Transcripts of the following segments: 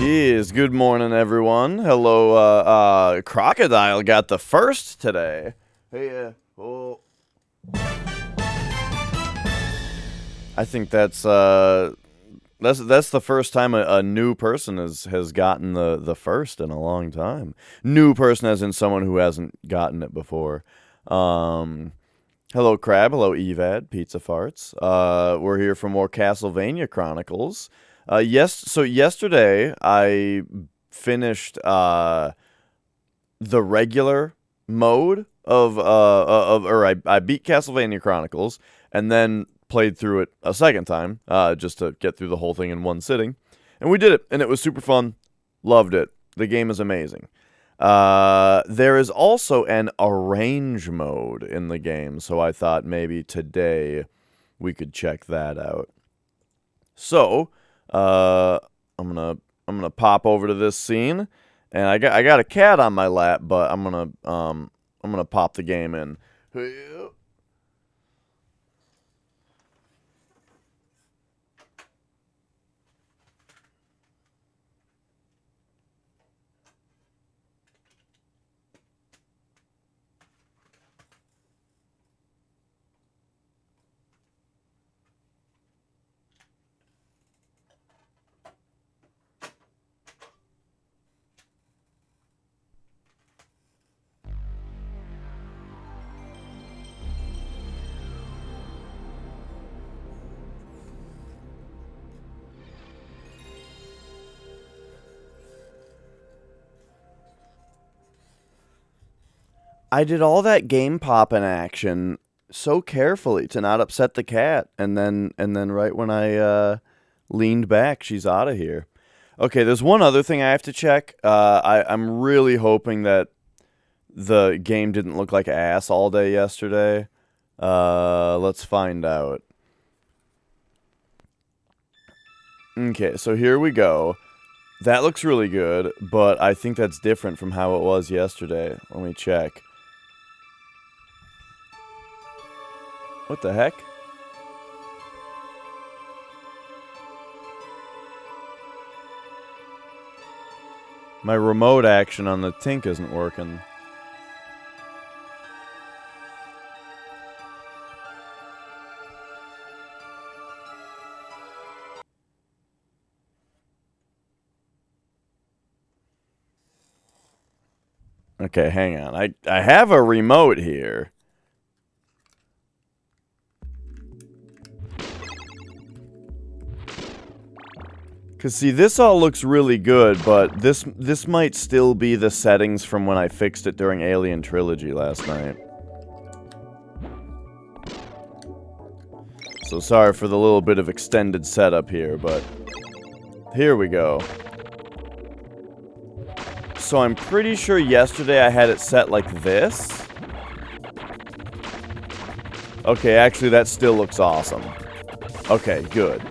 Yes, good morning, everyone. Hello, Crocodile got the first today. Hey, oh. I think that's the first time a new person has gotten the first in a long time. New person as in someone who hasn't gotten it before. Hello, Crab. Hello, Evad. Pizza Farts. We're here for more Castlevania Chronicles. So yesterday I finished the regular mode I beat Castlevania Chronicles and then played through it a second time, just to get through the whole thing in one sitting. And we did it, and it was super fun. Loved it. The game is amazing. There is also an arrange mode in the game, so I thought maybe today we could check that out. So, I'm gonna pop over to this scene, and I got a cat on my lap, but I'm gonna pop the game in. I did all that game popping action so carefully to not upset the cat, and then right when I leaned back, she's out of here. Okay, there's one other thing I have to check. I'm really hoping that the game didn't look like ass all day yesterday. Let's find out. Okay, so here we go. That looks really good, but I think that's different from how it was yesterday. Let me check. What the heck? My remote action on the Tink isn't working. Okay, hang on. I have a remote here. Because, see, this all looks really good, but this might still be the settings from when I fixed it during Alien Trilogy last night. So sorry for the little bit of extended setup here, but here we go. So I'm pretty sure yesterday I had it set like this. Okay, actually that still looks awesome. Okay, good.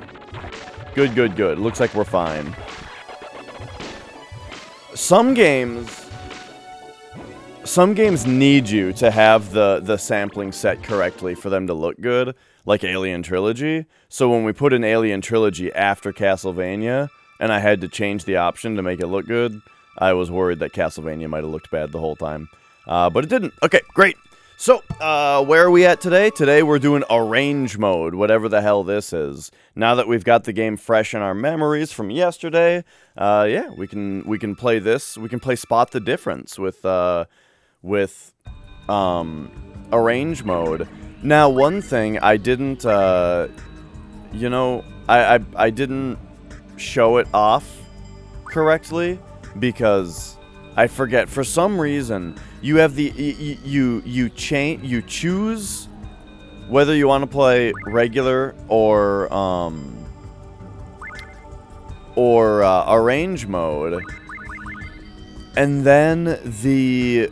Good. Looks like we're fine. Some games need you to have the sampling set correctly for them to look good, like Alien Trilogy. So when we put in Alien Trilogy after Castlevania, and I had to change the option to make it look good, I was worried that Castlevania might have looked bad the whole time. But it didn't. Okay, great. So, where are we at today? Today we're doing arrange mode, whatever the hell this is. Now that we've got the game fresh in our memories from yesterday, yeah, we can play this. We can play Spot the Difference with arrange mode. Now, one thing I didn't, you know, I didn't show it off correctly because I forget. For some reason, you have the you choose whether you want to play regular or arrange mode, and then the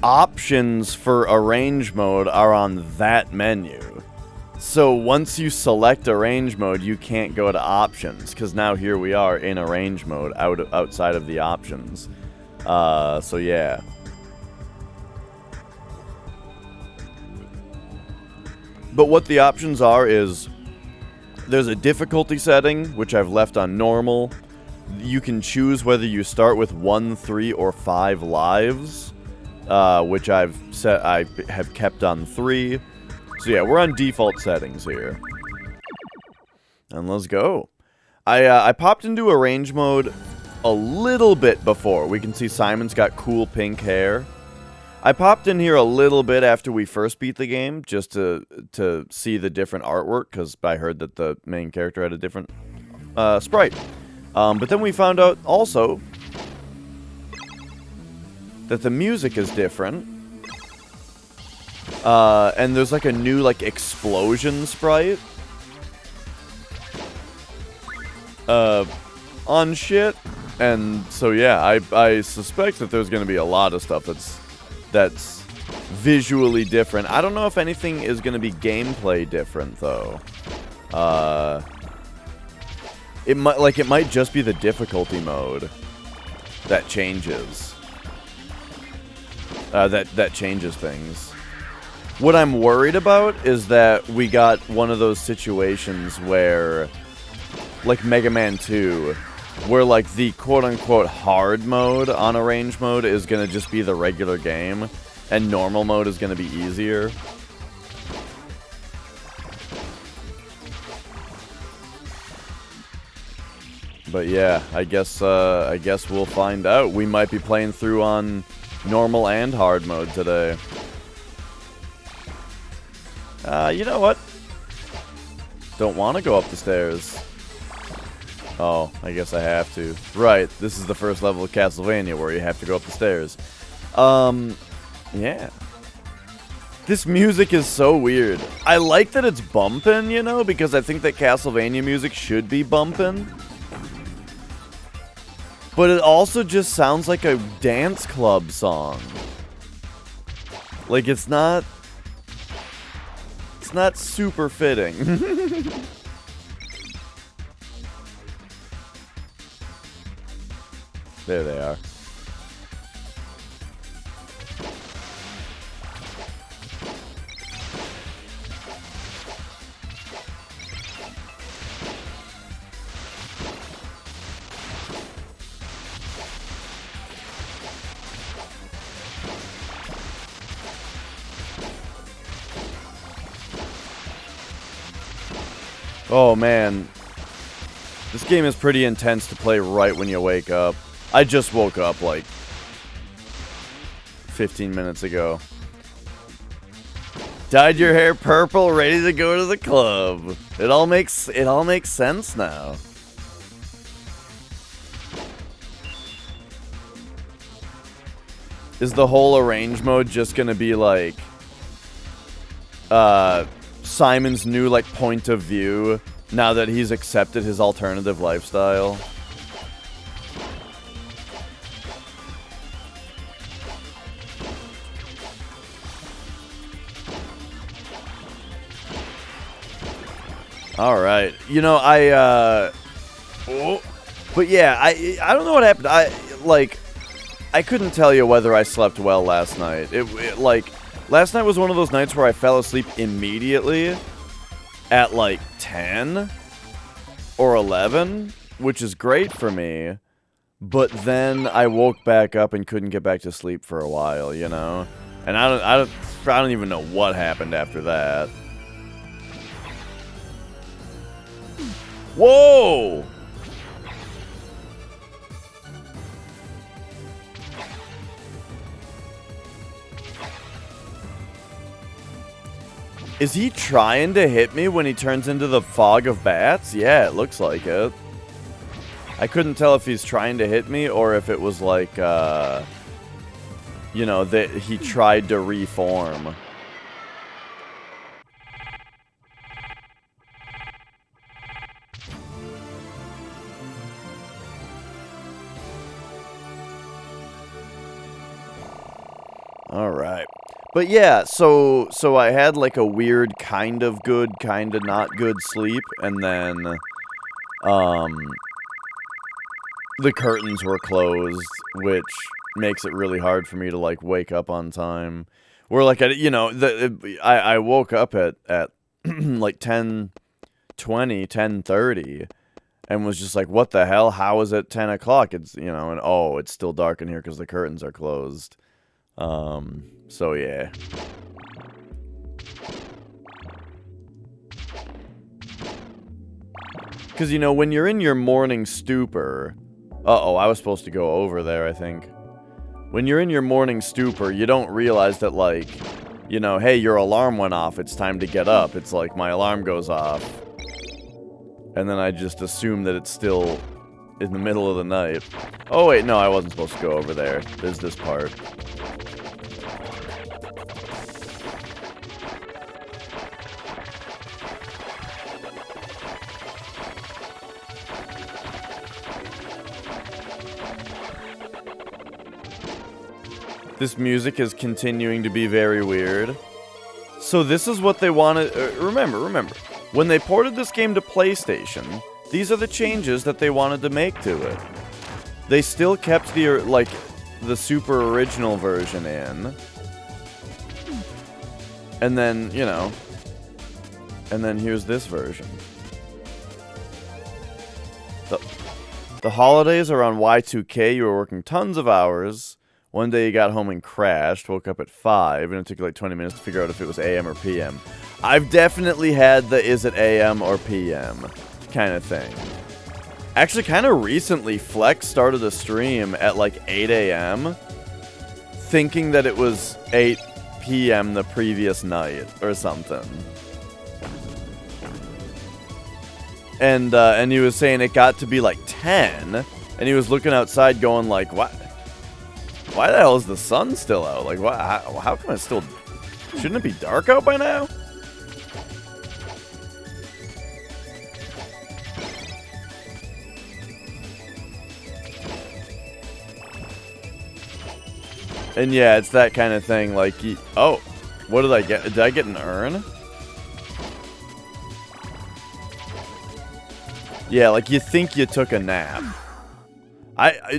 options for arrange mode are on that menu. So once you select arrange mode, you can't go to options, because now here we are in arrange mode outside of the options. So yeah. But what the options are is there's a difficulty setting, which I've left on normal. you can choose whether you start with 1, 3, or 5 lives, which I've set. I have kept on 3. So yeah, we're on default settings here, and let's go. I popped into arrange mode a little bit before. We can see Simon's got cool pink hair. I popped in here a little bit after we first beat the game, just to see the different artwork, because I heard that the main character had a different sprite. But then we found out also that the music is different. And there's like a new like explosion sprite. On shit. And so yeah, I suspect that there's gonna be a lot of stuff that's visually different. I don't know if anything is gonna be gameplay different though. It might just be the difficulty mode that changes. That changes things. What I'm worried about is that we got one of those situations where, like Mega Man 2, where like the quote-unquote hard mode on arrange mode is gonna just be the regular game, and normal mode is gonna be easier. But yeah, I guess we'll find out. We might be playing through on normal and hard mode today. You know what? Don't want to go up the stairs. Oh, I guess I have to. Right, this is the first level of Castlevania where you have to go up the stairs. Yeah. This music is so weird. I like that it's bumping, you know, because I think that Castlevania music should be bumping. But it also just sounds like a dance club song. Like, it's not super fitting. There they are. Oh man, this game is pretty intense to play right when you wake up. I just woke up like 15 minutes ago. Dyed your hair purple, ready to go to the club. It all makes sense now. Is the whole arrange mode just gonna be like Simon's new like point of view now that he's accepted his alternative lifestyle? All right, you know but yeah, I don't know what happened. I couldn't tell you whether I slept well last night. Last night was one of those nights where I fell asleep immediately at like 10 or 11, which is great for me. But then I woke back up and couldn't get back to sleep for a while, you know? And I don't even know what happened after that. Whoa! Is he trying to hit me when he turns into the fog of bats? Yeah, it looks like it. I couldn't tell if he's trying to hit me or if it was like, you know, that he tried to reform. All right. But yeah, so I had like a weird kind of good, kind of not good sleep, and then the curtains were closed, which makes it really hard for me to like wake up on time. Where like I woke up at like 10:20, 10:30, and was just like, what the hell? How is it 10 o'clock? It's, you know, and oh, it's still dark in here because the curtains are closed. So yeah. Because, you know, when you're in your morning stupor... Uh-oh, I was supposed to go over there, I think. When you're in your morning stupor, you don't realize that, like, you know, hey, your alarm went off, it's time to get up. It's like, my alarm goes off. And then I just assume that it's still in the middle of the night. Oh, wait, no, I wasn't supposed to go over there. There's this part. This music is continuing to be very weird. So this is what they wanted... remember. When they ported this game to PlayStation, these are the changes that they wanted to make to it. They still kept the, like, the super original version in. And then, you know... And then here's this version. The holidays are on Y2K. You were working tons of hours. One day you got home and crashed, woke up at 5, and it took you like 20 minutes to figure out if it was AM or PM. I've definitely had the is it AM or PM kind of thing. Actually, kind of recently, Flex started a stream at like 8 AM, thinking that it was 8 PM the previous night or something. And he was saying it got to be like 10, and he was looking outside going like, what? Why the hell is the sun still out? Like, what? How come it's still... Shouldn't it be dark out by now? And yeah, it's that kind of thing. Like, oh, what did I get? Did I get an urn? Yeah, like you think you took a nap.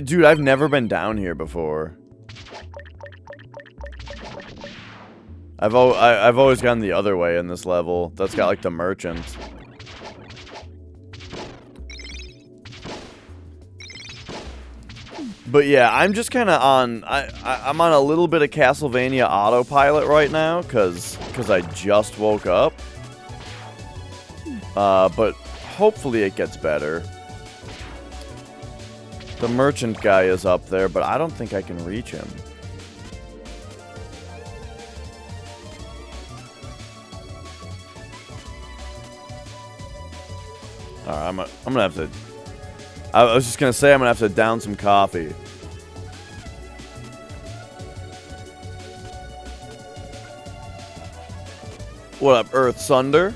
Dude, I've never been down here before. I've always gone the other way in this level. That's got like the merchant. But yeah, I'm just kind of on. I'm on a little bit of Castlevania autopilot right now, cause I just woke up. But hopefully it gets better. The merchant guy is up there, but I don't think I can reach him. Alright, I'm gonna have to... I was just gonna say I'm gonna have to down some coffee. What up, Earth Sunder?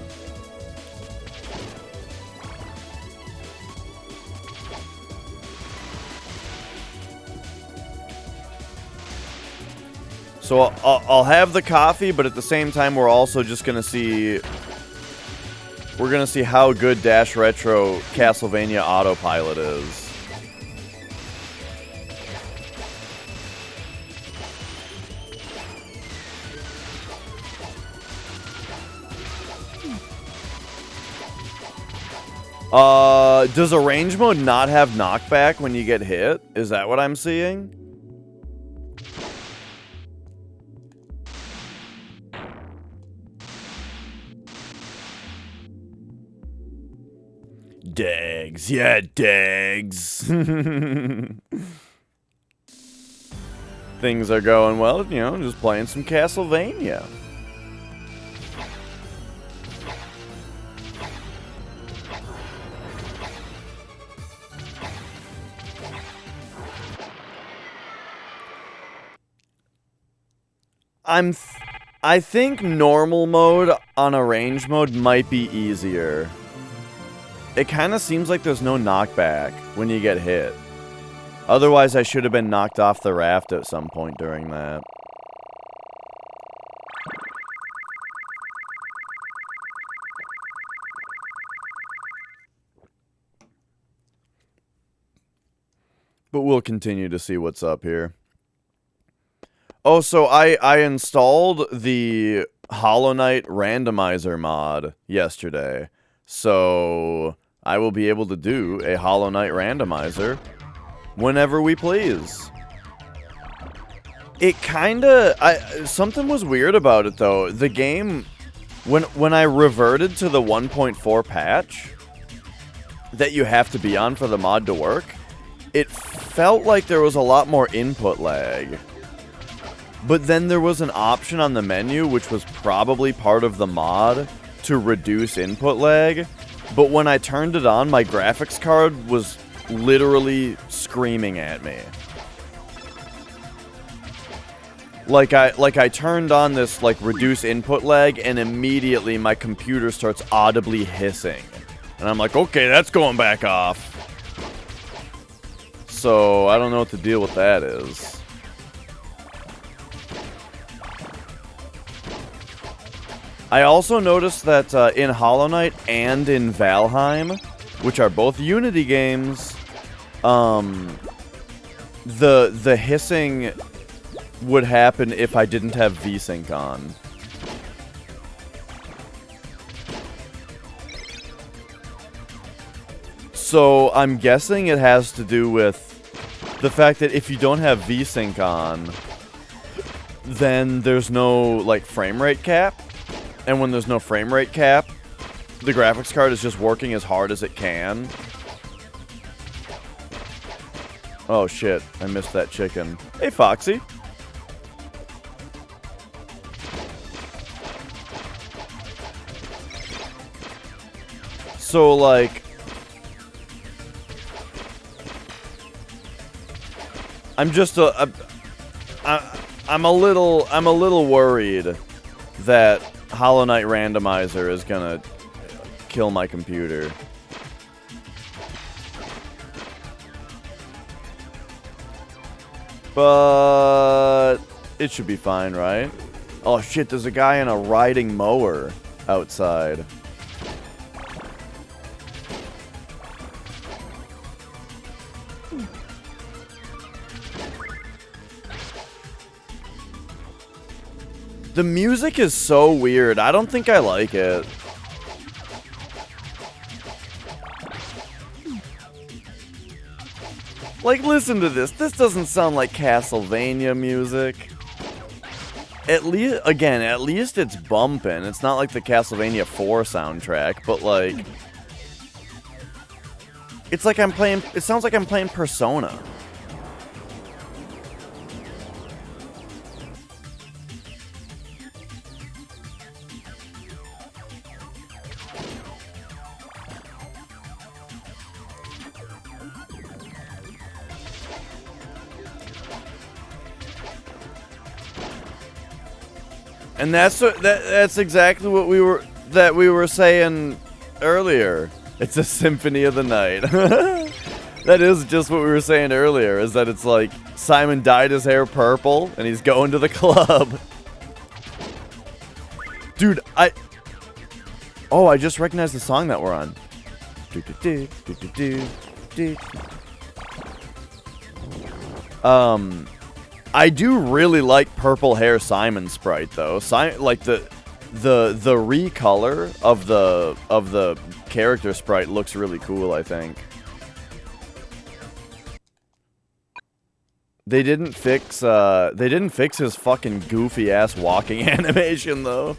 So I'll have the coffee, but at the same time, we're also just gonna see... We're gonna see how good Dash Retro Castlevania Autopilot is. Does Arrange Mode not have knockback when you get hit? Is that what I'm seeing? Dags. Yeah, Dags. Things are going well, you know, just playing some Castlevania. I think normal mode on Arrange mode might be easier. It kind of seems like there's no knockback when you get hit. Otherwise, I should have been knocked off the raft at some point during that. But we'll continue to see what's up here. Oh, so I installed the Hollow Knight randomizer mod yesterday. So I will be able to do a Hollow Knight randomizer whenever we please. It kinda... something was weird about it, though. The game... When I reverted to the 1.4 patch that you have to be on for the mod to work, it felt like there was a lot more input lag. But then there was an option on the menu, which was probably part of the mod, to reduce input lag. But when I turned it on, my graphics card was literally screaming at me. Like I turned on this, like, reduce input lag, and immediately my computer starts audibly hissing. And I'm like, okay, that's going back off. So, I don't know what the deal with that is. I also noticed that in Hollow Knight and in Valheim, which are both Unity games, the hissing would happen if I didn't have VSync on. So I'm guessing it has to do with the fact that if you don't have VSync on, then there's no, like, frame rate cap. And when there's no frame rate cap, the graphics card is just working as hard as it can. Oh shit, I missed that chicken. Hey, Foxy. So, like, I'm just I'm a little worried that Hollow Knight randomizer is gonna kill my computer. But it should be fine, right? Oh shit, there's a guy in a riding mower outside. The music is so weird. I don't think I like it. Like, listen to this. This doesn't sound like Castlevania music. At least it's bumping. It's not like the Castlevania 4 soundtrack, but like... It's like I'm playing... It sounds like I'm playing Persona. And that's exactly what we were saying earlier. It's a symphony of the night. That is just what we were saying earlier, is that it's like Simon dyed his hair purple and he's going to the club. Dude, I just recognized the song that we're on. I do really like purple hair Simon sprite though. Like the recolor of the character sprite looks really cool, I think. They didn't fix his fucking goofy ass walking animation though.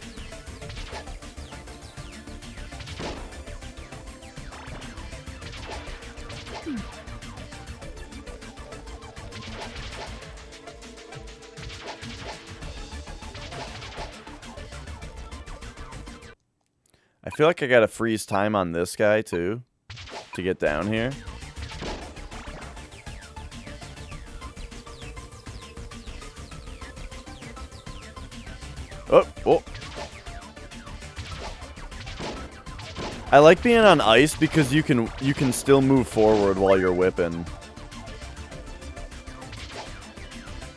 I feel like I gotta freeze time on this guy, too, to get down here. Oh. I like being on ice because you can still move forward while you're whipping.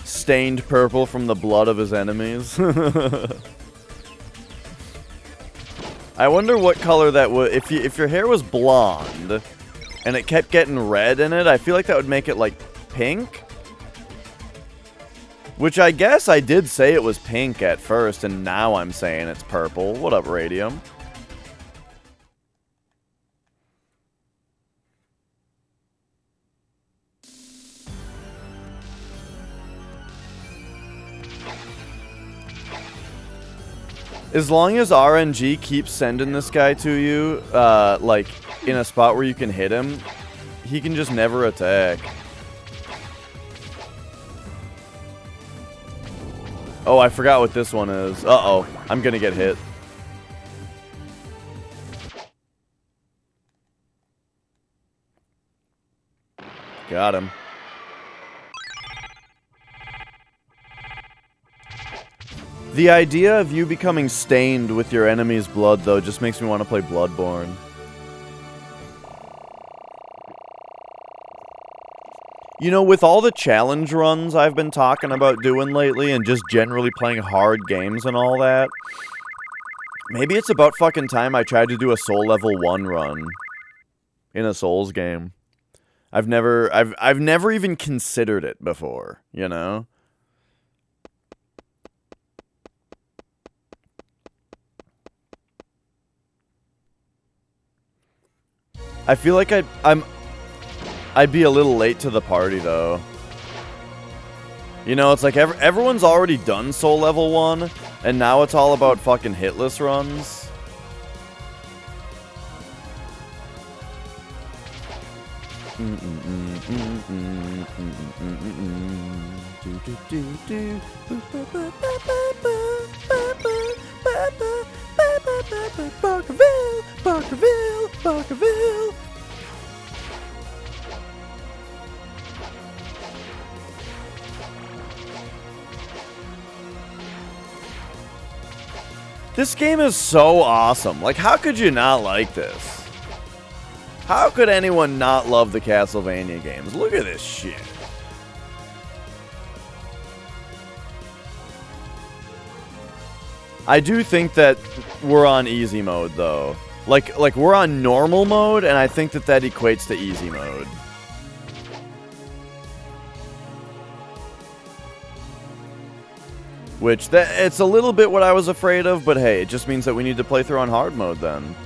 Stained purple from the blood of his enemies. I wonder what color that would... If your hair was blonde, and it kept getting red in it, I feel like that would make it, like, pink? Which I guess I did say it was pink at first, and now I'm saying it's purple. What up, Radium? As long as RNG keeps sending this guy to you, like, in a spot where you can hit him, he can just never attack. Oh, I forgot what this one is. Uh-oh. I'm gonna get hit. Got him. The idea of you becoming stained with your enemy's blood, though, just makes me want to play Bloodborne. You know, with all the challenge runs I've been talking about doing lately, and just generally playing hard games and all that, maybe it's about fucking time I tried to do a Soul Level 1 run in a Souls game. I've never even considered it before, you know? I feel like I'd be a little late to the party, though. You know, it's like everyone's already done Soul Level 1, and now it's all about fucking hitless runs. Barkerville. This game is so awesome. Like, how could you not like this? How could anyone not love the Castlevania games? Look at this shit. I do think that we're on easy mode, though. Like we're on normal mode, and I think that equates to easy mode. Which, it's a little bit what I was afraid of, but hey, it just means that we need to play through on hard mode, then.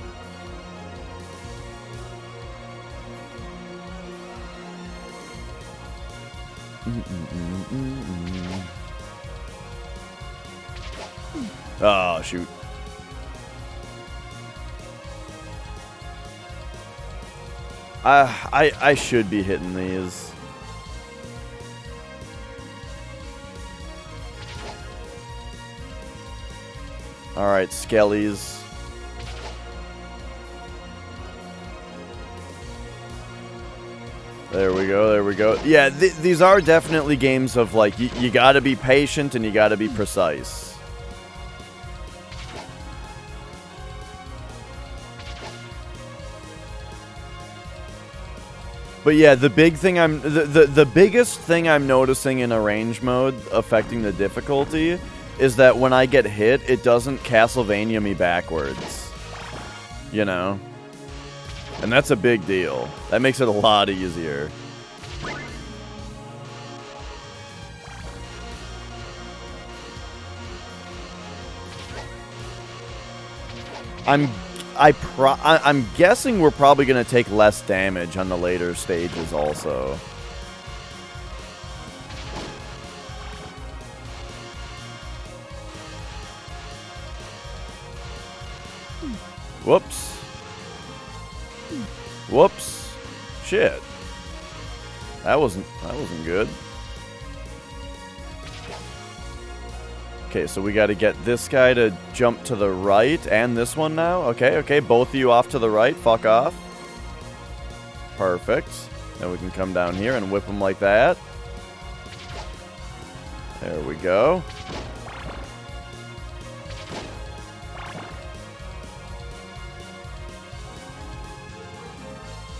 Oh, shoot. I should be hitting these. Alright, Skellies. There we go, there we go. Yeah, these are definitely games of, like, you gotta be patient and you gotta be precise. But yeah, the biggest thing I'm noticing in arrange mode affecting the difficulty is that when I get hit, it doesn't Castlevania me backwards. You know? And that's a big deal. That makes it a lot easier. I'm guessing we're probably going to take less damage on the later stages also. Whoops. Whoops. Shit. That wasn't good. Okay, so we got to get this guy to jump to the right, and this one now. Okay, both of you off to the right. Fuck off. Perfect. Then we can come down here and whip them like that. There we go.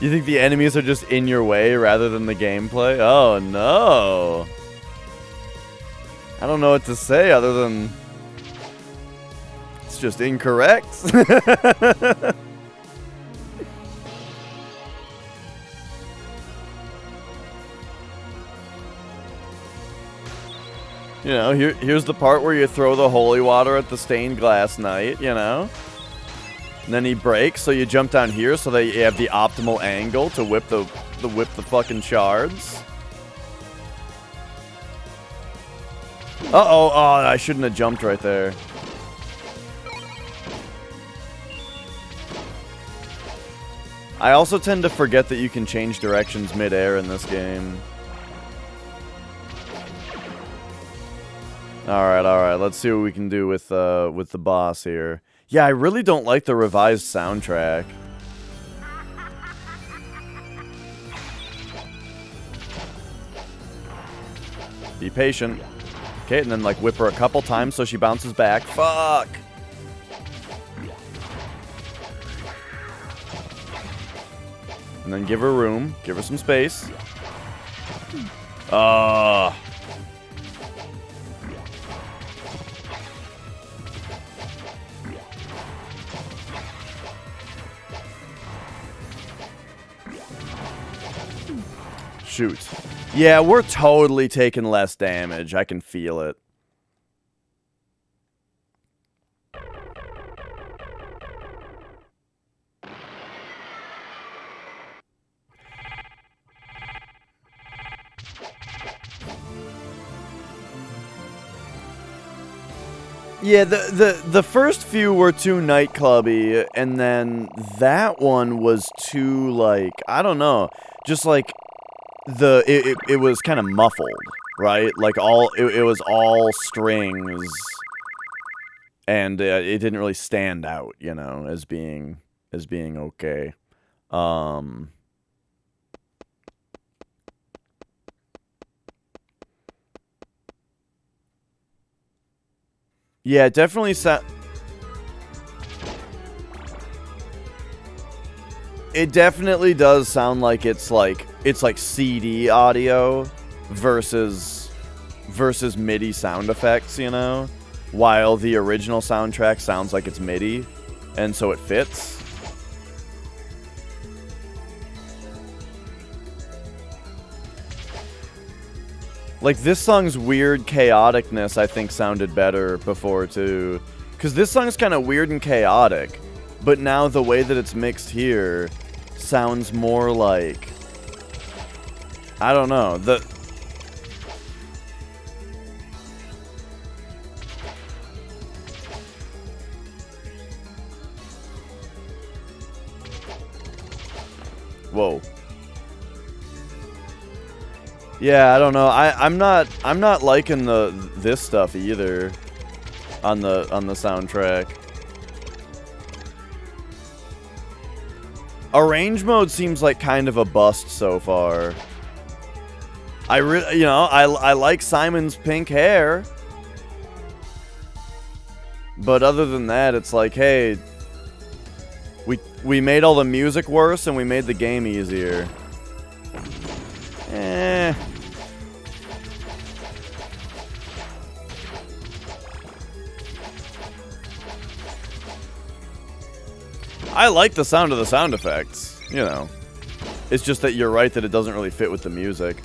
You think the enemies are just in your way rather than the gameplay? Oh, no. I don't know what to say other than it's just incorrect. You know, here's the part where you throw the holy water at the stained glass knight, you know? And then he breaks, so you jump down here so that you have the optimal angle to whip the fucking shards. Uh-oh, oh, I shouldn't have jumped right there. I also tend to forget that you can change directions mid-air in this game. Alright, let's see what we can do with the boss here. Yeah, I really don't like the revised soundtrack. Be patient. Okay, and then, like, whip her a couple times so she bounces back. Fuck! And then give her room. Give her some space. Shoot. Yeah, we're totally taking less damage. I can feel it. Yeah, the first few were too nightclubby, and then that one was too, like, I don't know, just like it was kind of muffled, right? Like it was all strings, and it didn't really stand out, you know, as being okay. Yeah, it definitely it definitely does sound like it's like CD audio versus MIDI sound effects, you know? While the original soundtrack sounds like it's MIDI, and so it fits. Like, this song's weird chaoticness, I think, sounded better before, too. Because this song's kind of weird and chaotic, but now the way that it's mixed here sounds more like... I don't know, Whoa. Yeah, I don't know. I'm not liking this stuff either on the soundtrack. Arrange mode seems like kind of a bust so far. I like Simon's pink hair. But other than that, it's like, hey, we made all the music worse and we made the game easier. Eh. I like the sound of the sound effects, you know. It's just that you're right that it doesn't really fit with the music.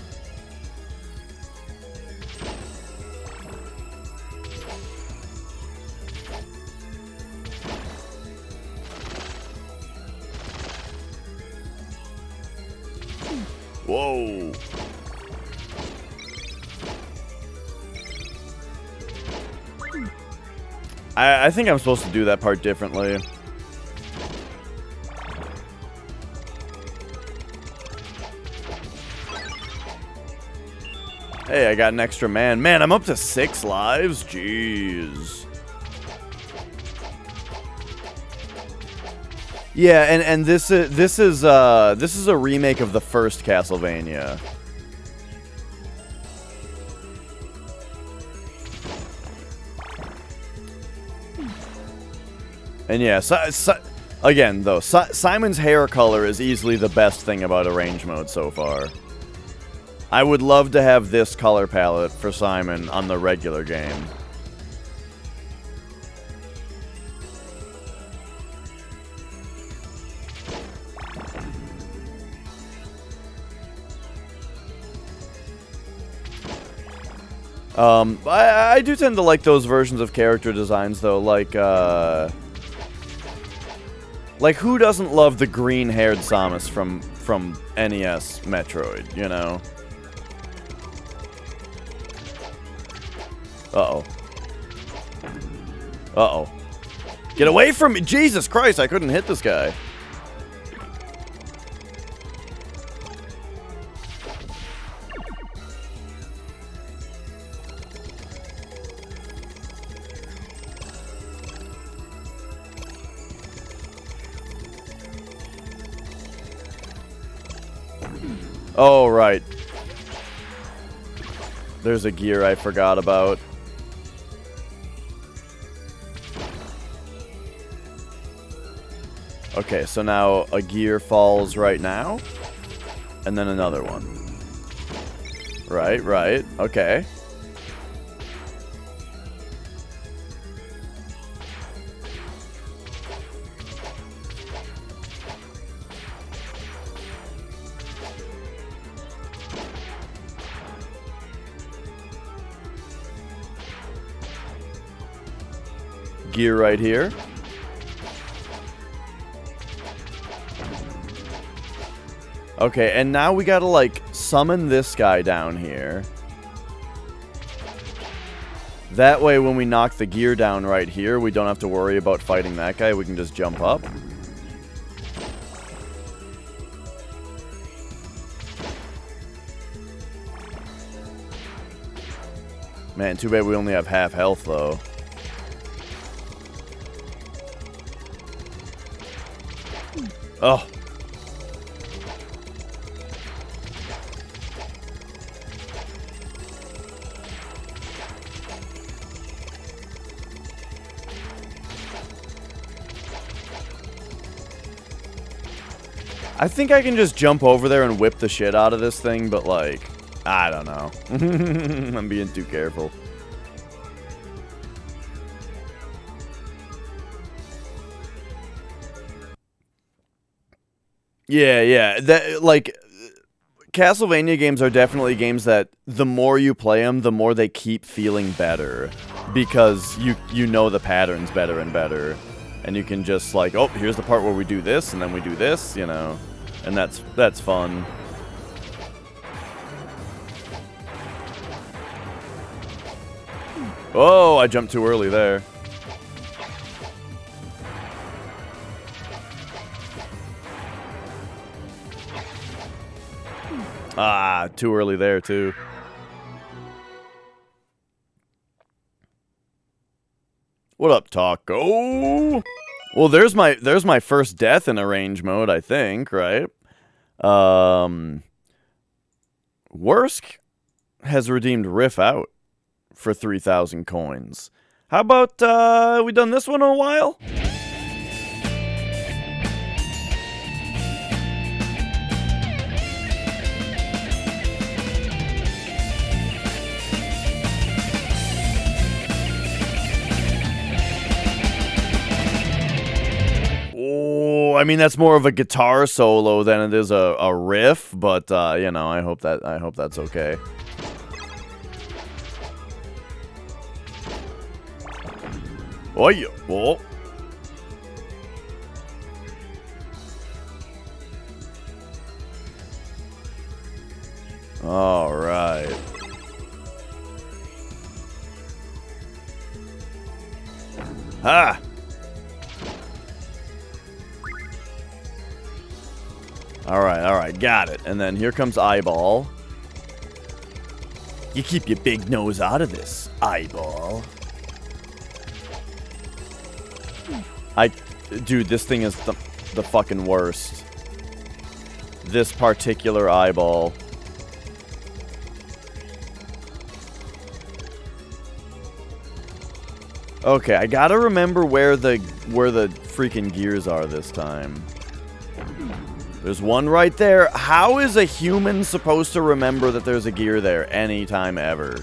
Whoa. I think I'm supposed to do that part differently. Hey, I got an extra man. Man, I'm up to 6 lives? Jeez. Yeah, and this is a remake of the first Castlevania. And yeah, again though, Simon's hair color is easily the best thing about Arrange mode so far. I would love to have this color palette for Simon on the regular game. I do tend to like those versions of character designs though, like who doesn't love the green-haired Samus from NES Metroid, you know? Uh-oh. Uh-oh. Get away from me! Jesus Christ, I couldn't hit this guy. Oh, right. There's a gear I forgot about. Okay, so now a gear falls right now. And then another one. Right, right. Okay. Gear right here. Okay, and now we gotta, like, summon this guy down here. That way, when we knock the gear down right here, we don't have to worry about fighting that guy. We can just jump up. Man, too bad we only have half health, though. Oh. I think I can just jump over there and whip the shit out of this thing, but, like, I don't know. I'm being too careful. Yeah. That, like, Castlevania games are definitely games that the more you play them, the more they keep feeling better. Because you know the patterns better and better. And you can just, like, oh, here's the part where we do this, and then we do this, you know. And that's fun. Oh, I jumped too early there. Ah, too early there, too. What up, Taco? Well, there's my first death in arrange mode, I think, right? Worsk has redeemed Riff Out for 3,000 coins. How about, we done this one in a while? Oh, I mean, that's more of a guitar solo than it is a riff, but, you know, I hope that's okay. Oh, yeah. Oh. All right. Ha! All right, got it. And then here comes Eyeball. You keep your big nose out of this, Eyeball. Dude, this thing is the fucking worst. This particular Eyeball. Okay, I gotta remember where the freaking gears are this time. There's one right there. How is a human supposed to remember that there's a gear there anytime ever?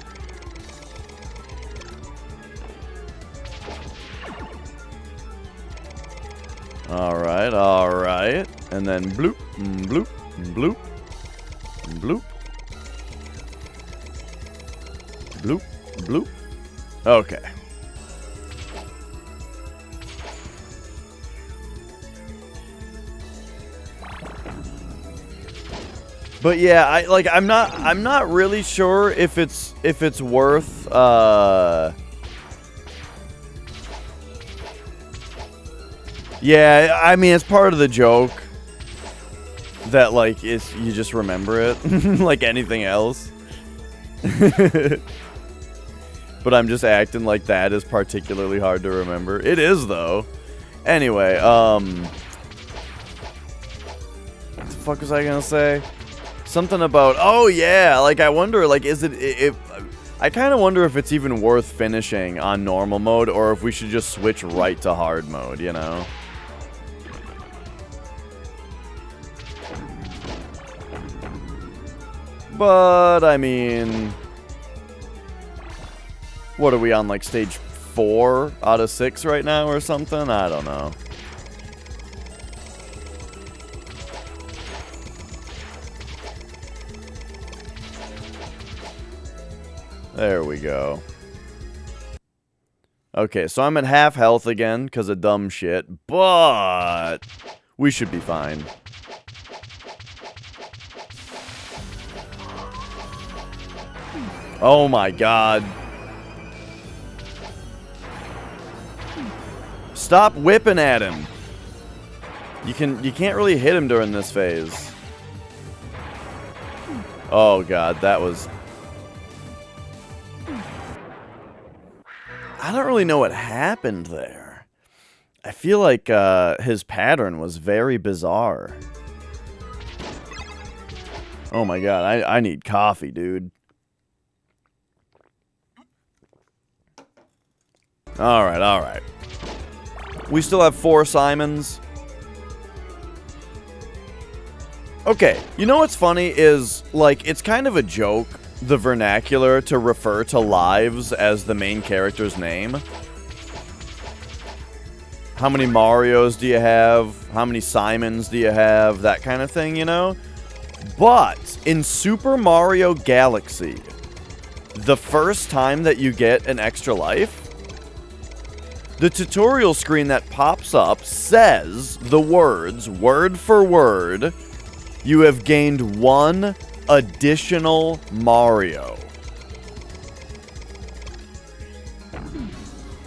Alright. And then bloop, bloop, bloop, bloop. Bloop, bloop. Okay. But yeah, I'm not really sure if it's worth yeah, I mean, it's part of the joke that, like, you just remember it like anything else. But I'm just acting like that is particularly hard to remember. It is, though. Anyway, what the fuck was I gonna say? Something about, oh yeah, like I wonder, like is it, I kind of wonder if it's even worth finishing on normal mode or if we should just switch right to hard mode, you know? But, I mean, what are we on, like stage 4 out of 6 right now or something? I don't know. There we go. Okay, so I'm at half health again because of dumb shit, but we should be fine. Oh my god. Stop whipping at him. You can't really hit him during this phase. Oh god, that was... I don't really know what happened there. I feel like his pattern was very bizarre. Oh my god, I need coffee, dude. Alright, alright. We still have 4 Simons. Okay, you know what's funny is, like, it's kind of a joke, the vernacular to refer to lives as the main character's name. How many Marios do you have? How many Simons do you have? That kind of thing, you know? But in Super Mario Galaxy, the first time that you get an extra life, the tutorial screen that pops up says the words, word for word, you have gained 1 additional Mario.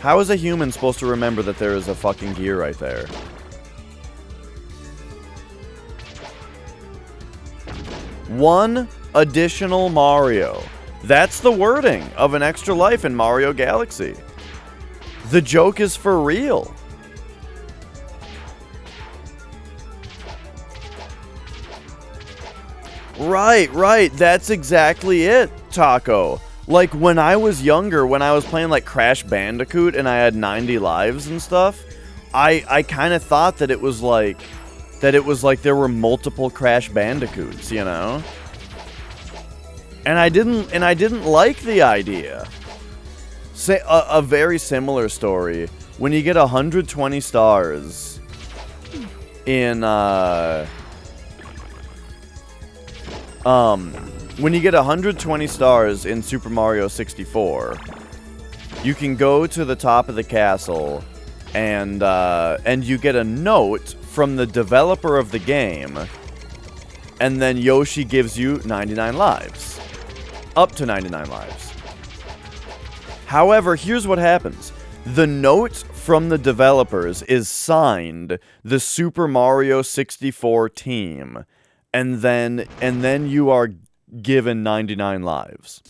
How is a human supposed to remember that there is a fucking gear right there? One additional Mario. That's the wording of an extra life in Mario Galaxy. The joke is for real. Right. That's exactly it, Taco. Like, when I was younger, when I was playing, like, Crash Bandicoot and I had 90 lives and stuff, I kind of thought that it was like there were multiple Crash Bandicoots, you know? And I didn't like the idea. Say a very similar story. When you get 120 stars in when you get 120 stars in Super Mario 64, you can go to the top of the castle and you get a note from the developer of the game, and then Yoshi gives you 99 lives. Up to 99 lives. However, here's what happens. The note from the developers is signed the Super Mario 64 team, and then you are given 99 lives.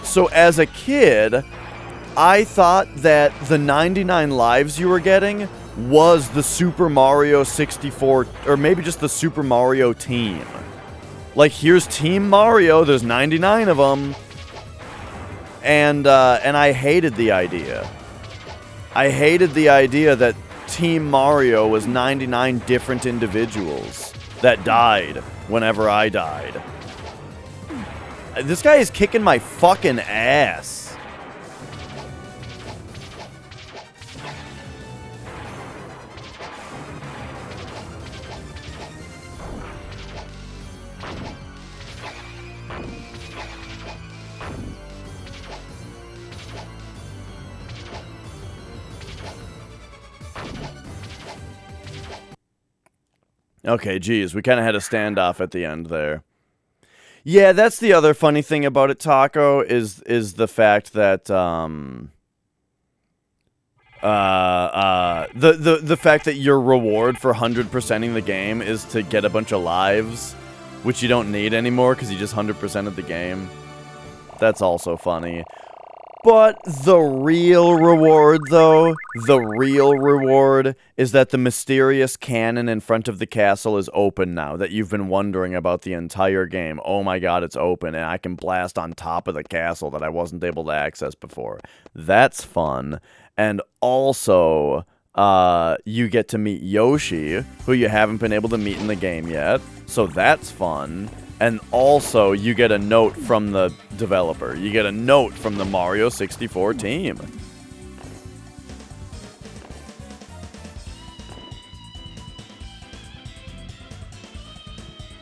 So as a kid, I thought that the 99 lives you were getting was the Super Mario 64, or maybe just the Super Mario team. Like, here's Team Mario, there's 99 of them. And I hated the idea. I hated the idea that Team Mario was 99 different individuals that died whenever I died. This guy is kicking my fucking ass. Okay, geez, we kind of had a standoff at the end there. Yeah, that's the other funny thing about it, Taco, is the fact that the fact that your reward for 100%ing the game is to get a bunch of lives, which you don't need anymore because you just 100%ed the game. That's also funny. But the real reward, though, the real reward is that the mysterious cannon in front of the castle is open now, that you've been wondering about the entire game. Oh my god, it's open, and I can blast on top of the castle that I wasn't able to access before. That's fun. And also, you get to meet Yoshi, who you haven't been able to meet in the game yet, so that's fun. And also, you get a note from the developer. You get a note from the Mario 64 team.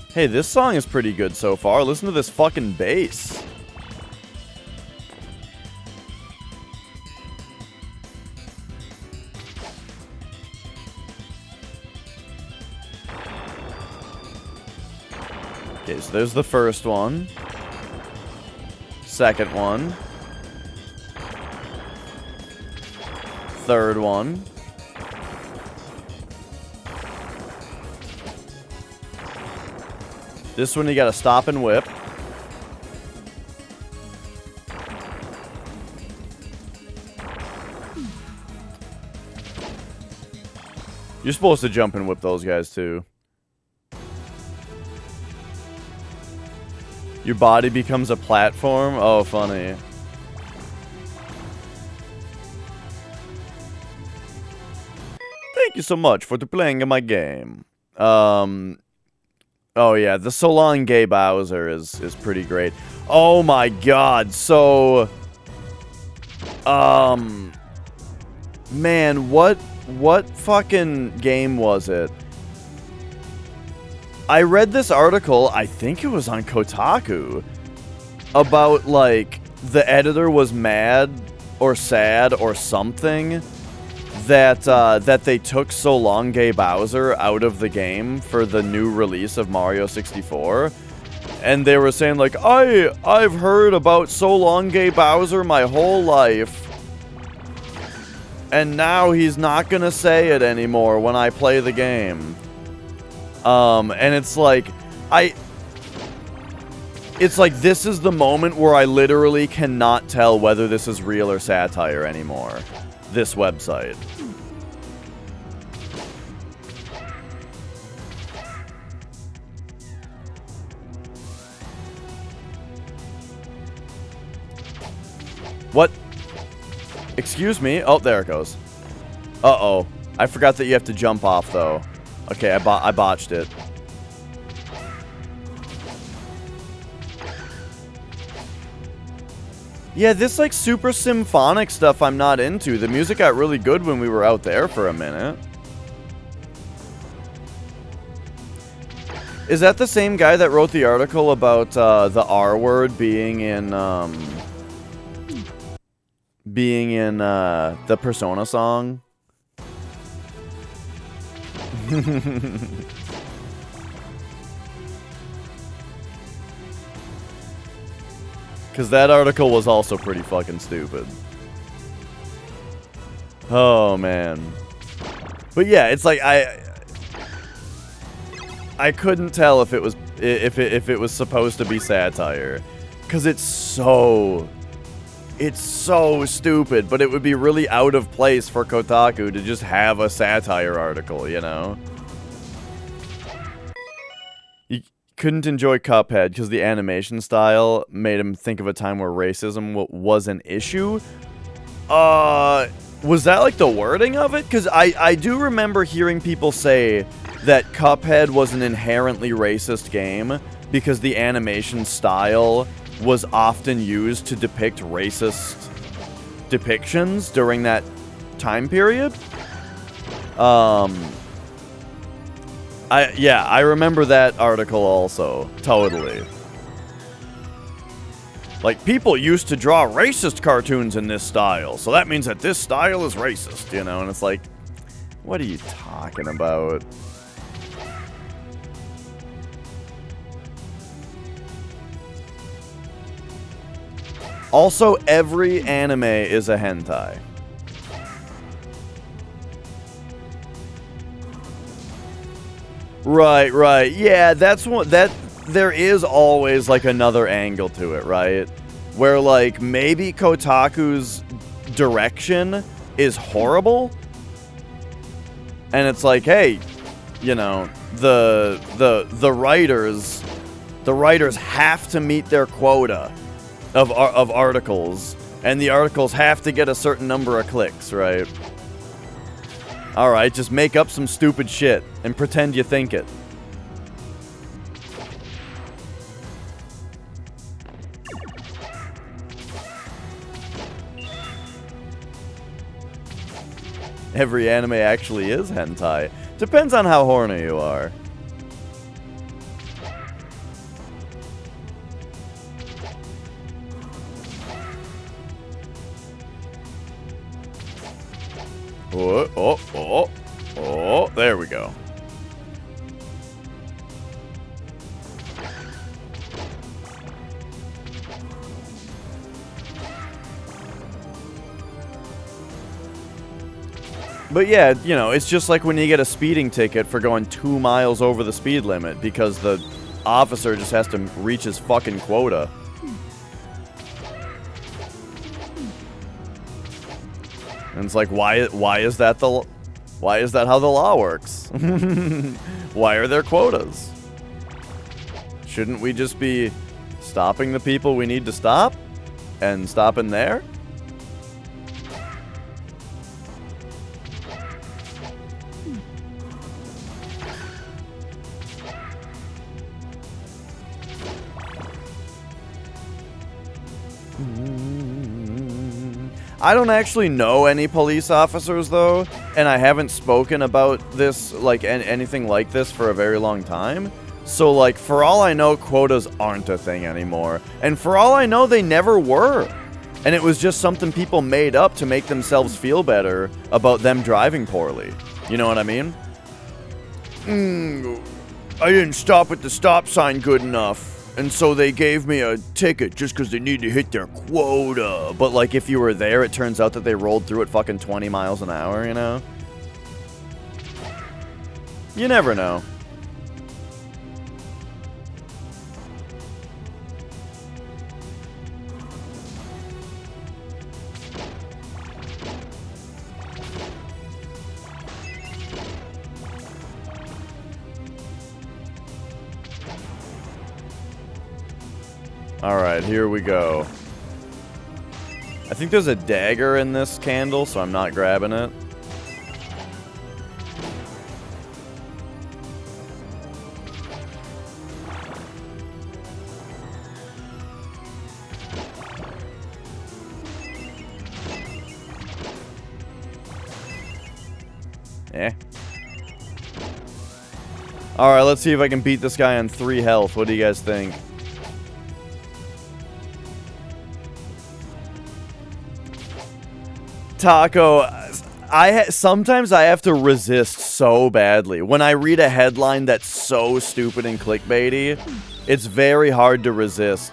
Hey, this song is pretty good so far. Listen to this fucking bass. Okay, so there's the first one. Second one. Third one. This one you gotta stop and whip. You're supposed to jump and whip those guys too. Your body becomes a platform? Oh, funny. Thank you so much for playing my game. Oh yeah, the So Long Gay Bowser is pretty great. Oh my god, so... Man, what fucking game was it? I read this article, I think it was on Kotaku, about, like, the editor was mad or sad or something that they took So Long Gay Bowser out of the game for the new release of Mario 64. And they were saying, like, I've heard about So Long Gay Bowser my whole life. And now he's not gonna say it anymore when I play the game. And it's like, it's like this is the moment where I literally cannot tell whether this is real or satire anymore. This website. What? Excuse me? Oh, there it goes. Uh-oh. I forgot that you have to jump off, though. Okay, I botched it. Yeah, this, like, super symphonic stuff I'm not into. The music got really good when we were out there for a minute. Is that the same guy that wrote the article about, the R word being in, the Persona song? Because that article was also pretty fucking stupid. Oh, man. But yeah, it's like, I couldn't tell if it was, if it was supposed to be satire. Because it's so stupid, but it would be really out of place for Kotaku to just have a satire article, you know? You couldn't enjoy Cuphead because the animation style made him think of a time where racism was an issue? Was that like the wording of it? Because I do remember hearing people say that Cuphead was an inherently racist game because the animation style was often used to depict racist depictions during that time period. I remember that article also. Totally. Like, people used to draw racist cartoons in this style, so that means that this style is racist, you know? And it's like, what are you talking about? Also, every anime is a hentai. Right. Yeah, that's what there is always like another angle to it, right? where, like, maybe Kotaku's direction is horrible, and it's like, hey, you know, the writers have to meet their quota of articles, and the articles have to get a certain number of clicks, right? Alright, just make up some stupid shit and pretend you think it. Every anime actually is hentai. Depends on how horny you are. Oh, there we go. But yeah, you know, it's just like when you get a speeding ticket for going 2 miles over the speed limit because the officer just has to reach his fucking quota. And it's like, why is that how the law works? Why are there quotas? Shouldn't we just be stopping the people we need to stop and stopping there? I don't actually know any police officers, though, and I haven't spoken about this, like, anything like this for a very long time. So, like, for all I know, quotas aren't a thing anymore. And for all I know, they never were. And it was just something people made up to make themselves feel better about them driving poorly. You know what I mean? I didn't stop at the stop sign good enough. And so they gave me a ticket just because they need to hit their quota. But, like, if you were there, it turns out that they rolled through at fucking 20 miles an hour, you know? You never know. Alright, here we go. I think there's a dagger in this candle, so I'm not grabbing it. Alright, let's see if I can beat this guy on 3 health. What do you guys think? Taco, sometimes I have to resist so badly. When I read a headline that's so stupid and clickbaity, it's very hard to resist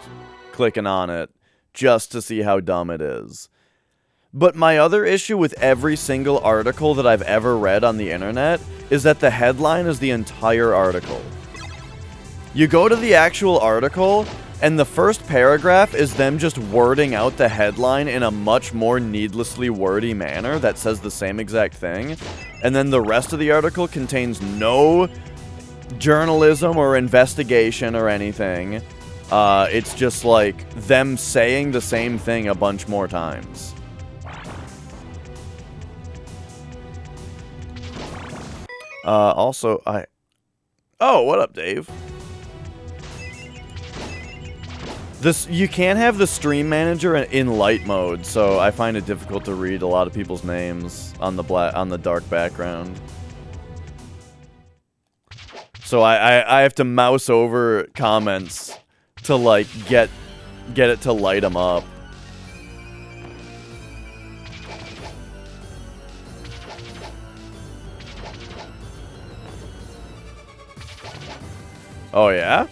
clicking on it just to see how dumb it is. But my other issue with every single article that I've ever read on the internet is that the headline is the entire article. You go to the actual article, and the first paragraph is them just wording out the headline in a much more needlessly wordy manner that says the same exact thing. And then the rest of the article contains no journalism or investigation or anything. It's just like them saying the same thing a bunch more times. Also, Oh, what up, Dave? You can't have the stream manager in light mode, so I find it difficult to read a lot of people's names on the dark background. So I have to mouse over comments to, like, get it to light them up. Oh yeah?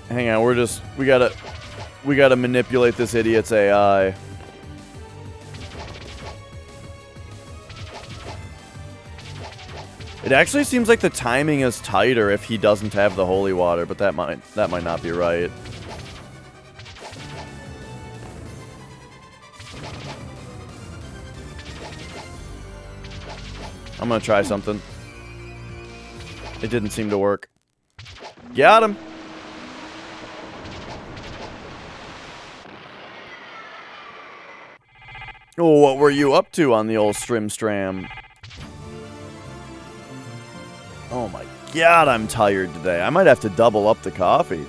Hang on, we gotta manipulate this idiot's AI. It actually seems like the timing is tighter if he doesn't have the holy water, but that might not be right. I'm gonna try something. It didn't seem to work. Got him! Oh, what were you up to on the old Strim-Stram? Oh my god, I'm tired today. I might have to double up the coffee.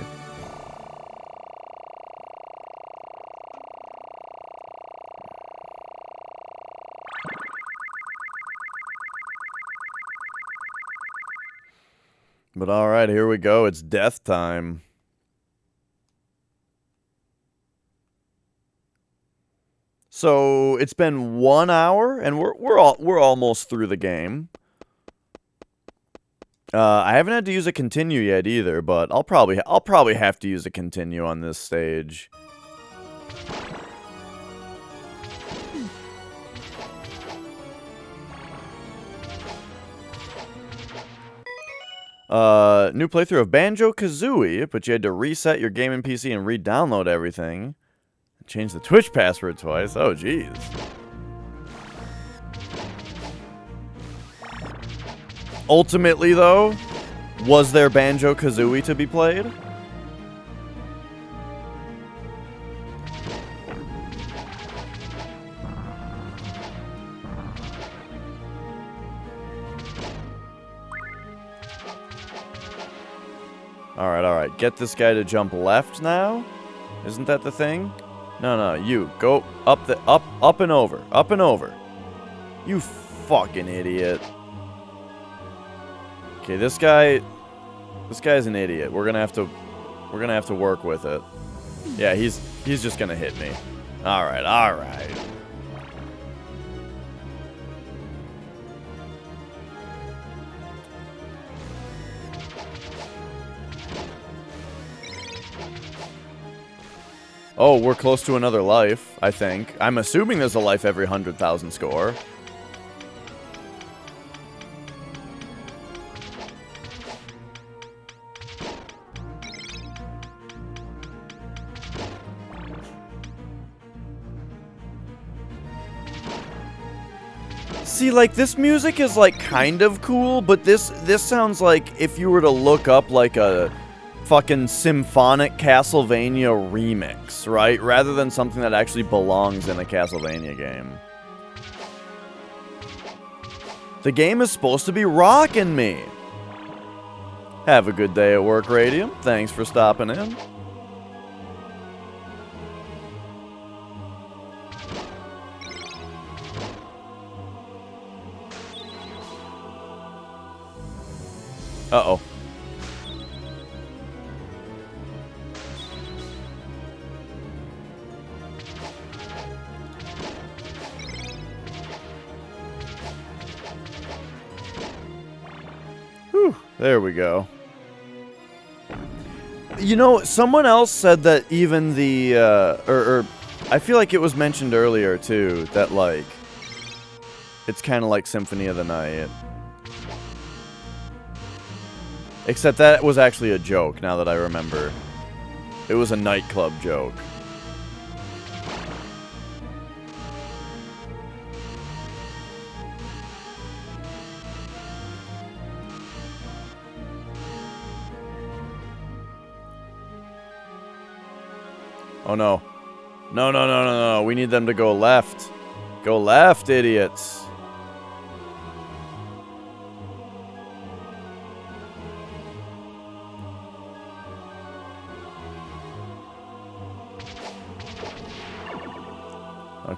But alright, here we go. It's death time. So it's been 1 hour, and we're almost through the game. I haven't had to use a continue yet either, but I'll probably have to use a continue on this stage. New playthrough of Banjo-Kazooie, but you had to reset your gaming PC and re-download everything. Change the Twitch password twice. Oh, jeez. Ultimately, though, was there Banjo-Kazooie to be played? Alright. Get this guy to jump left now? Isn't that the thing? No, you. Go up and over. Up and over. You fucking idiot. Okay, this guy's an idiot. We're gonna have to work with it. Yeah, he's just gonna hit me. Alright. Oh, we're close to another life, I think. I'm assuming there's a life every 100,000 score. See, like, this music is, like, kind of cool, but this sounds like if you were to look up, like, a fucking symphonic Castlevania remix, right? Rather than something that actually belongs in a Castlevania game. The game is supposed to be rocking me. Have a good day at work, Radium. Thanks for stopping in. Uh-oh. Whew, there we go. You know, someone else said that even the, I feel like it was mentioned earlier, too, that, like, it's kind of like Symphony of the Night. Except that was actually a joke, now that I remember. It was a nightclub joke. Oh no. No. We need them to go left. Go left, idiots.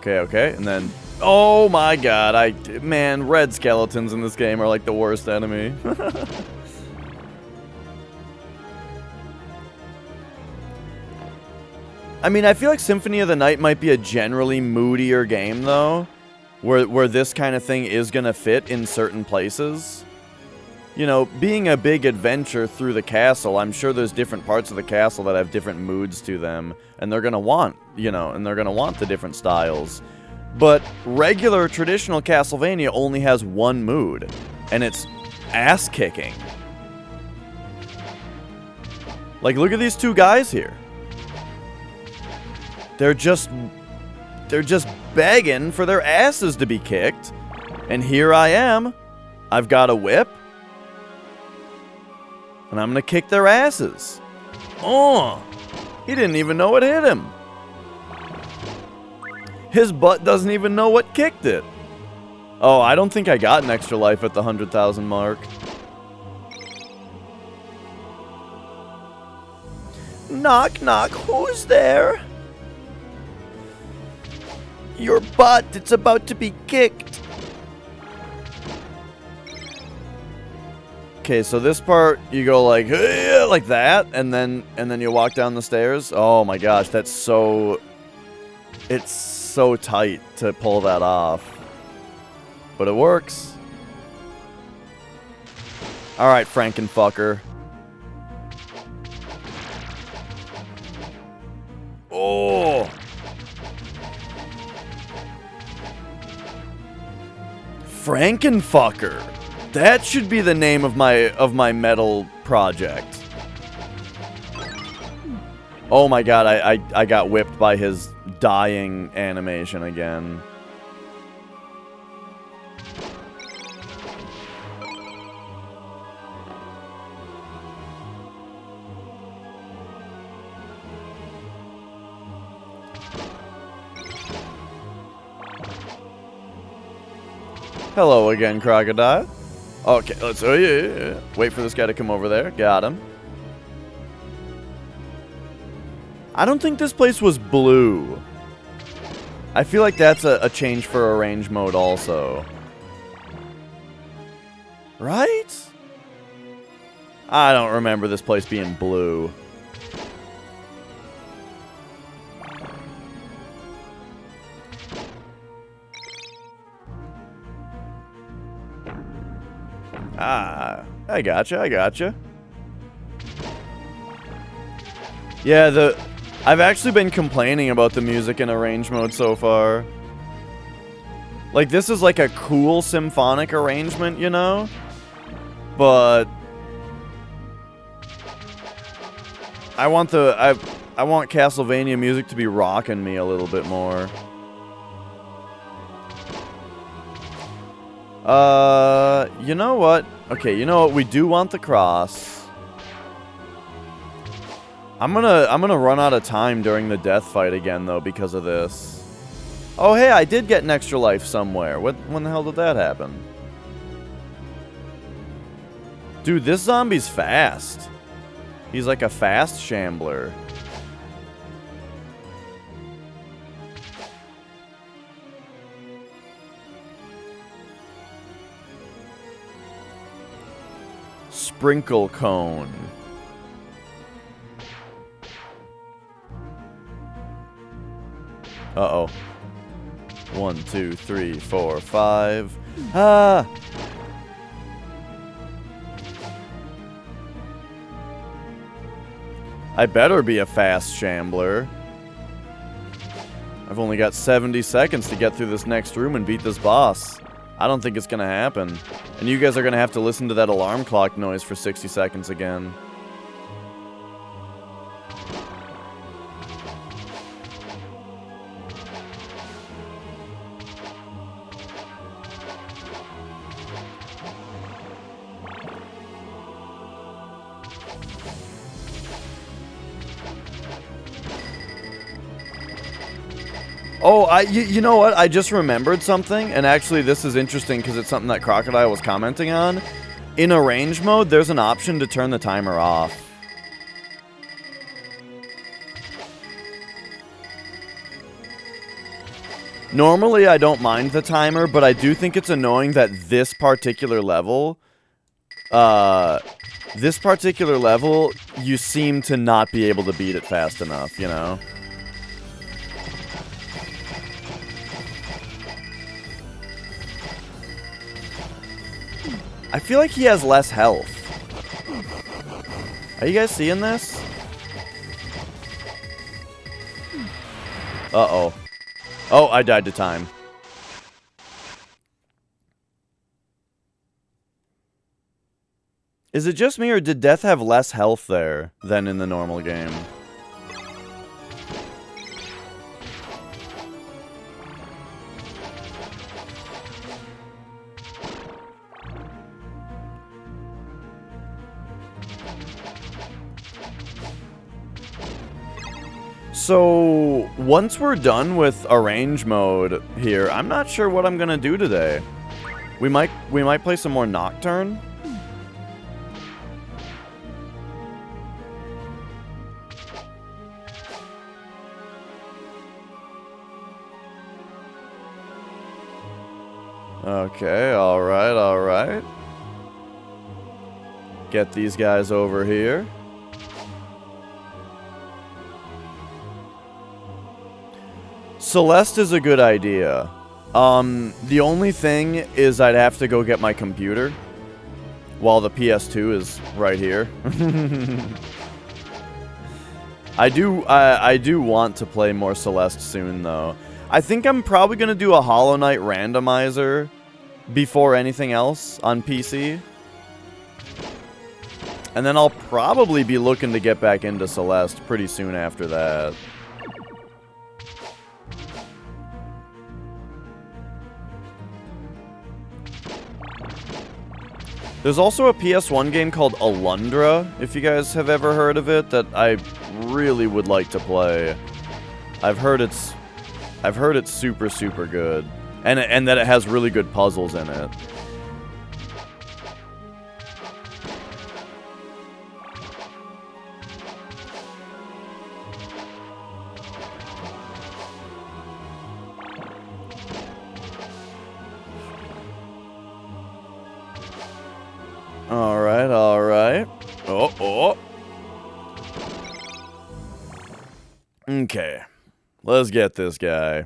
Okay, and then... Oh my god, man, red skeletons in this game are like the worst enemy. I mean, I feel like Symphony of the Night might be a generally moodier game, though. Where this kind of thing is gonna fit in certain places. You know, being a big adventure through the castle, I'm sure there's different parts of the castle that have different moods to them. And they're gonna want, you know, the different styles. But regular, traditional Castlevania only has one mood. And it's ass kicking. Like, look at these two guys here. They're just begging for their asses to be kicked. And here I am. I've got a whip. And I'm gonna kick their asses. Oh, he didn't even know what hit him. His butt doesn't even know what kicked it. Oh, I don't think I got an extra life at the 100,000 mark. Knock, knock, who's there? Your butt, it's about to be kicked. Okay, so this part, you go like that, and then you walk down the stairs. Oh my gosh, that's so... It's so tight to pull that off. But it works. Alright, Frankenfucker. Oh! Frankenfucker. That should be the name of my metal project. Oh my god, I got whipped by his dying animation again. Hello again, Crocodile. Okay, let's... Oh, yeah. Wait for this guy to come over there. Got him. I don't think this place was blue. I feel like that's a change for arrange mode also. Right? I don't remember this place being blue. Ah, I gotcha. Yeah, I've actually been complaining about the music in arrange mode so far. Like, this is like a cool symphonic arrangement, you know? But I want Castlevania music to be rocking me a little bit more. You know what? Okay, you know what? We do want the cross. I'm gonna run out of time during the death fight again, though, because of this. Oh, hey, I did get an extra life somewhere. When the hell did that happen? Dude, this zombie's fast. He's like a fast shambler. Sprinkle cone. Uh-oh. 1, 2, 3, 4, 5. Ah! I better be a fast shambler. I've only got 70 seconds to get through this next room and beat this boss. I don't think it's gonna happen. And you guys are gonna have to listen to that alarm clock noise for 60 seconds again. Oh, you know what? I just remembered something, and actually this is interesting because it's something that Crocodile was commenting on. In arrange mode, there's an option to turn the timer off. Normally, I don't mind the timer, but I do think it's annoying that this particular level, you seem to not be able to beat it fast enough, you know? I feel like he has less health. Are you guys seeing this? Uh-oh. Oh, I died to time. Is it just me, or did Death have less health there than in the normal game? So, once we're done with arrange mode here, I'm not sure what I'm gonna do today. We might play some more Nocturne. Okay, alright, alright. Get these guys over here. Celeste is a good idea. The only thing is I'd have to go get my computer while the PS2 is right here. I do want to play more Celeste soon, though. I think I'm probably going to do a Hollow Knight randomizer before anything else on PC. And then I'll probably be looking to get back into Celeste pretty soon after that. There's also a PS1 game called Alundra, if you guys have ever heard of it, that I really would like to play. I've heard it's super, super good. And that it has really good puzzles in it. Alright, alright. Oh. Okay. Let's get this guy.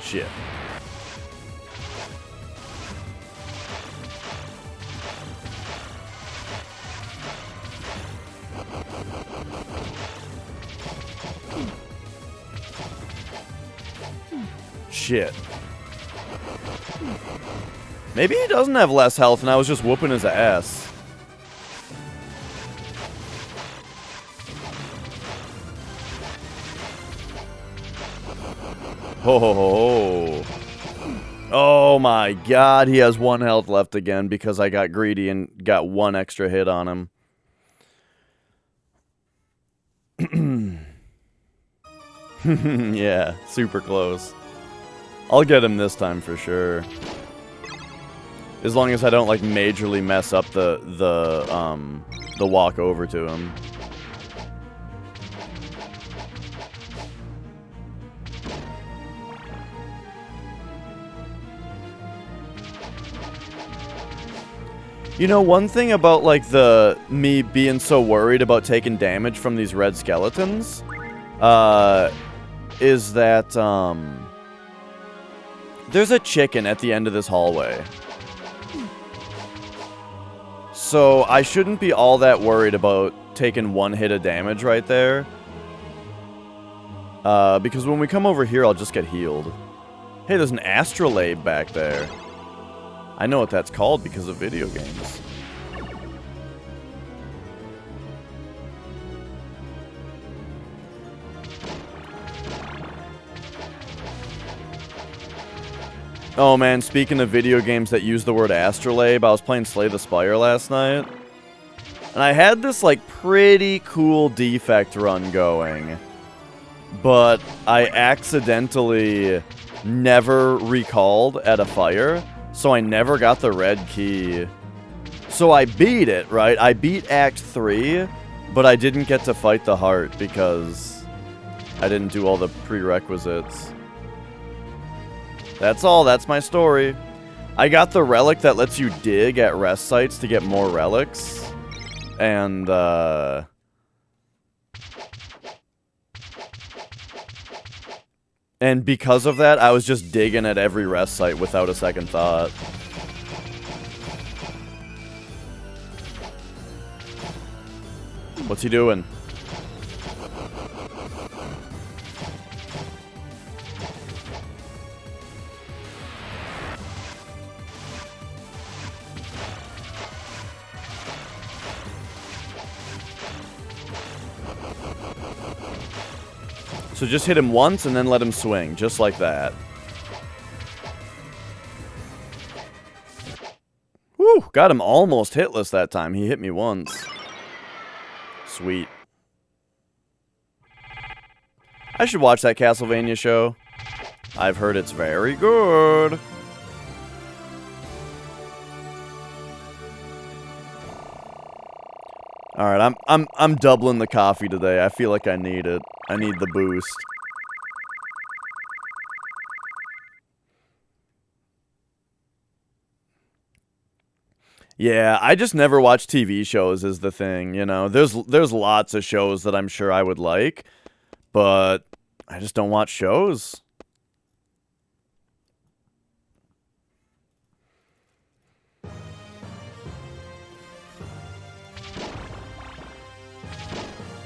Shit. Shit. Maybe he doesn't have less health and I was just whooping his ass. Ho ho ho. Oh my god, he has 1 health left again because I got greedy and got 1 extra hit on him. Yeah, super close. I'll get him this time for sure. As long as I don't like majorly mess up the walk over to him. You know, one thing about like me being so worried about taking damage from these red skeletons, is that there's a chicken at the end of this hallway. So I shouldn't be all that worried about taking 1 hit of damage right there. Because when we come over here, I'll just get healed. Hey, there's an astrolabe back there. I know what that's called because of video games. Oh man, speaking of video games that use the word astrolabe, I was playing Slay the Spire last night. And I had this like pretty cool defect run going. But I accidentally never recalled at a fire. So I never got the red key. So I beat it, right? I beat Act 3, but I didn't get to fight the heart because I didn't do all the prerequisites. That's all, that's my story. I got the relic that lets you dig at rest sites to get more relics. And, and because of that, I was just digging at every rest site without a second thought. What's he doing? So just hit him once and then let him swing, just like that. Whew, got him almost hitless that time. He hit me once. Sweet. I should watch that Castlevania show. I've heard it's very good. All right, I'm doubling the coffee today. I feel like I need it. I need the boost. Yeah, I just never watch TV shows is the thing, you know. There's lots of shows that I'm sure I would like, but I just don't watch shows.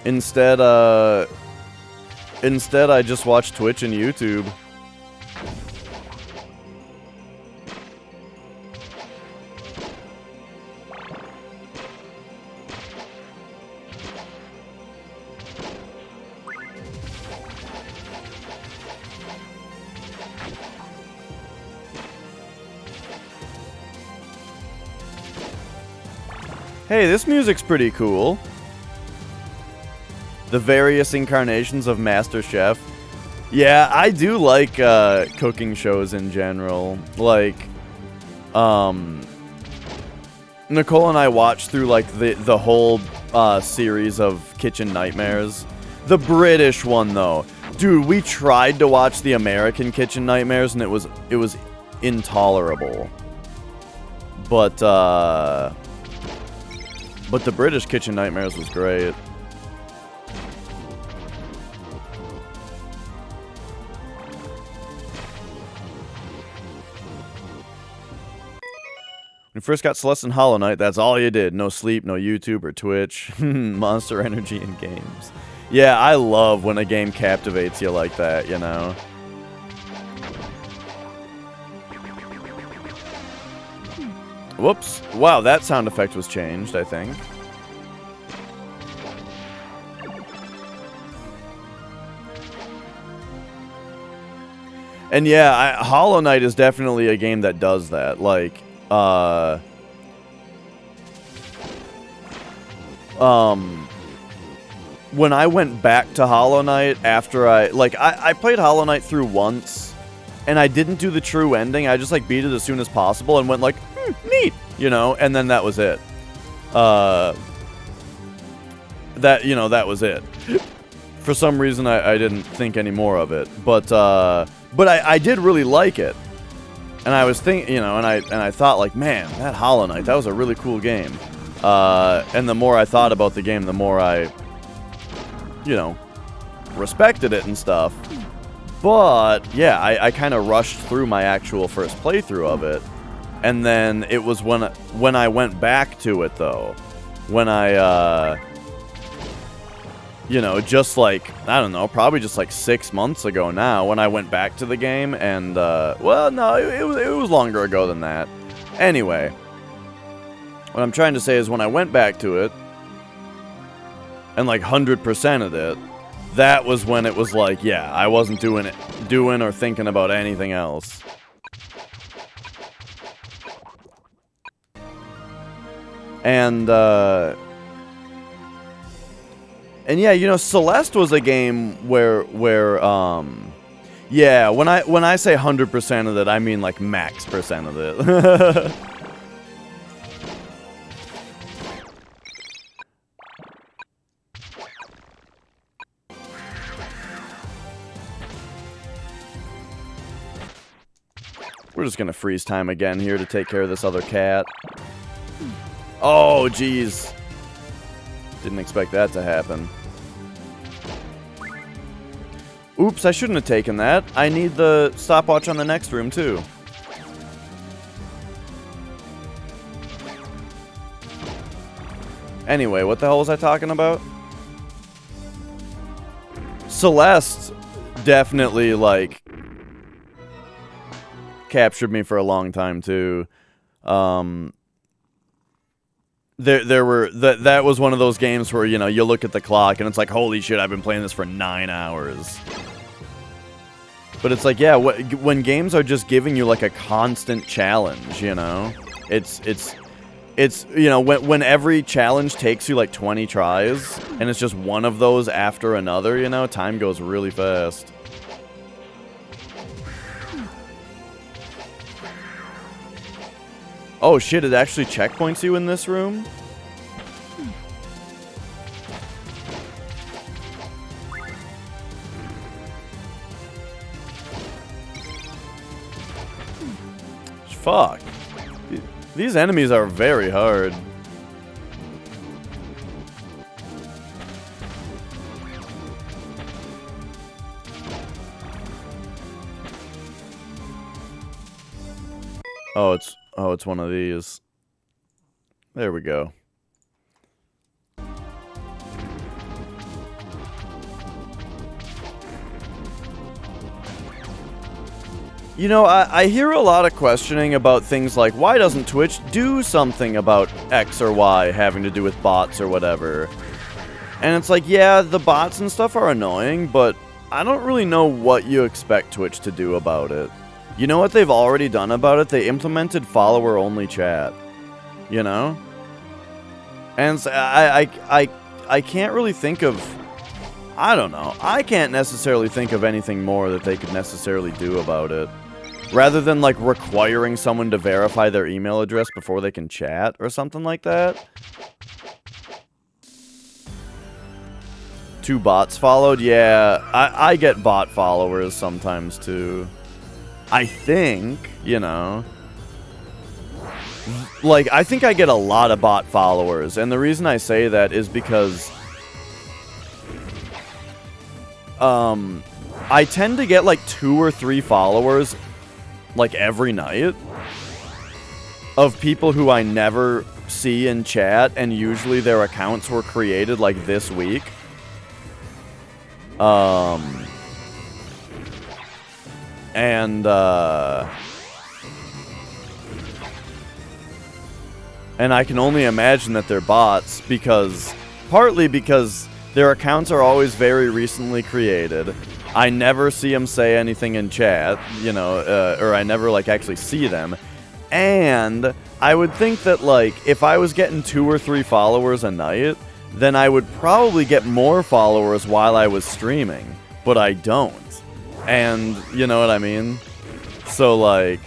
Instead, I just watch Twitch and YouTube. Hey, this music's pretty cool. The various incarnations of MasterChef. Yeah, I do like cooking shows in general. Like, Nicole and I watched through like the whole series of Kitchen Nightmares. The British one though, dude, we tried to watch the American Kitchen Nightmares and it was intolerable. But the British Kitchen Nightmares was great. When you first got Celeste and Hollow Knight, that's all you did. No sleep, no YouTube or Twitch. Monster Energy in games. Yeah, I love when a game captivates you like that, you know. Whoops. Wow, that sound effect was changed, I think. And yeah, Hollow Knight is definitely a game that does that. Like, when I went back to Hollow Knight after I played Hollow Knight through once, and I didn't do the true ending. I just, like, beat it as soon as possible and went like, neat, you know, and then that was it. That was it. For some reason, I didn't think any more of it, but I did really like it. And I was thinking, you know, and I thought, like, man, that Hollow Knight, that was a really cool game. And the more I thought about the game, the more I, you know, respected it and stuff. But, yeah, I kind of rushed through my actual first playthrough of it. And then it was when I went back to it, though, when I, you know, just like, I don't know, probably just like 6 months ago now, when I went back to the game, and, well, no, it was longer ago than that. Anyway, what I'm trying to say is when I went back to it, and like 100% of it, that was when it was like, yeah, I wasn't doing or thinking about anything else. And yeah, you know, Celeste was a game where yeah, when I say 100% of it, I mean like max percent of it. We're just gonna freeze time again here to take care of this other cat. Oh, jeez. Didn't expect that to happen. Oops, I shouldn't have taken that. I need the stopwatch on the next room, too. Anyway, what the hell was I talking about? Celeste definitely, like, captured me for a long time, too. That was one of those games where, you know, you look at the clock and it's like, holy shit, I've been playing this for 9 hours. But it's like, yeah, when games are just giving you, like, a constant challenge, you know? It's you know, when every challenge takes you, like, 20 tries, and it's just one of those after another, you know, time goes really fast. Oh shit, it actually checkpoints you in this room? Fuck. These enemies are very hard. Oh, it's one of these. There we go. You know, I hear a lot of questioning about things like, why doesn't Twitch do something about X or Y having to do with bots or whatever? And it's like, yeah, the bots and stuff are annoying, but I don't really know what you expect Twitch to do about it. You know what they've already done about it? They implemented follower-only chat. You know? And so I can't really think of... I don't know. I can't necessarily think of anything more that they could necessarily do about it. Rather than, like, requiring someone to verify their email address before they can chat or something like that. 2 bots followed? Yeah, I get bot followers sometimes, too. I think, you know... Like, I think I get a lot of bot followers, and the reason I say that is because... I tend to get, like, 2 or 3 followers... like every night of people who I never see in chat, and usually their accounts were created like this week. And I can only imagine that they're bots partly because their accounts are always very recently created. I never see them say anything in chat, you know, or I never, like, actually see them. And I would think that, like, if I was getting 2 or 3 followers a night, then I would probably get more followers while I was streaming. But I don't. And, you know what I mean? So, like...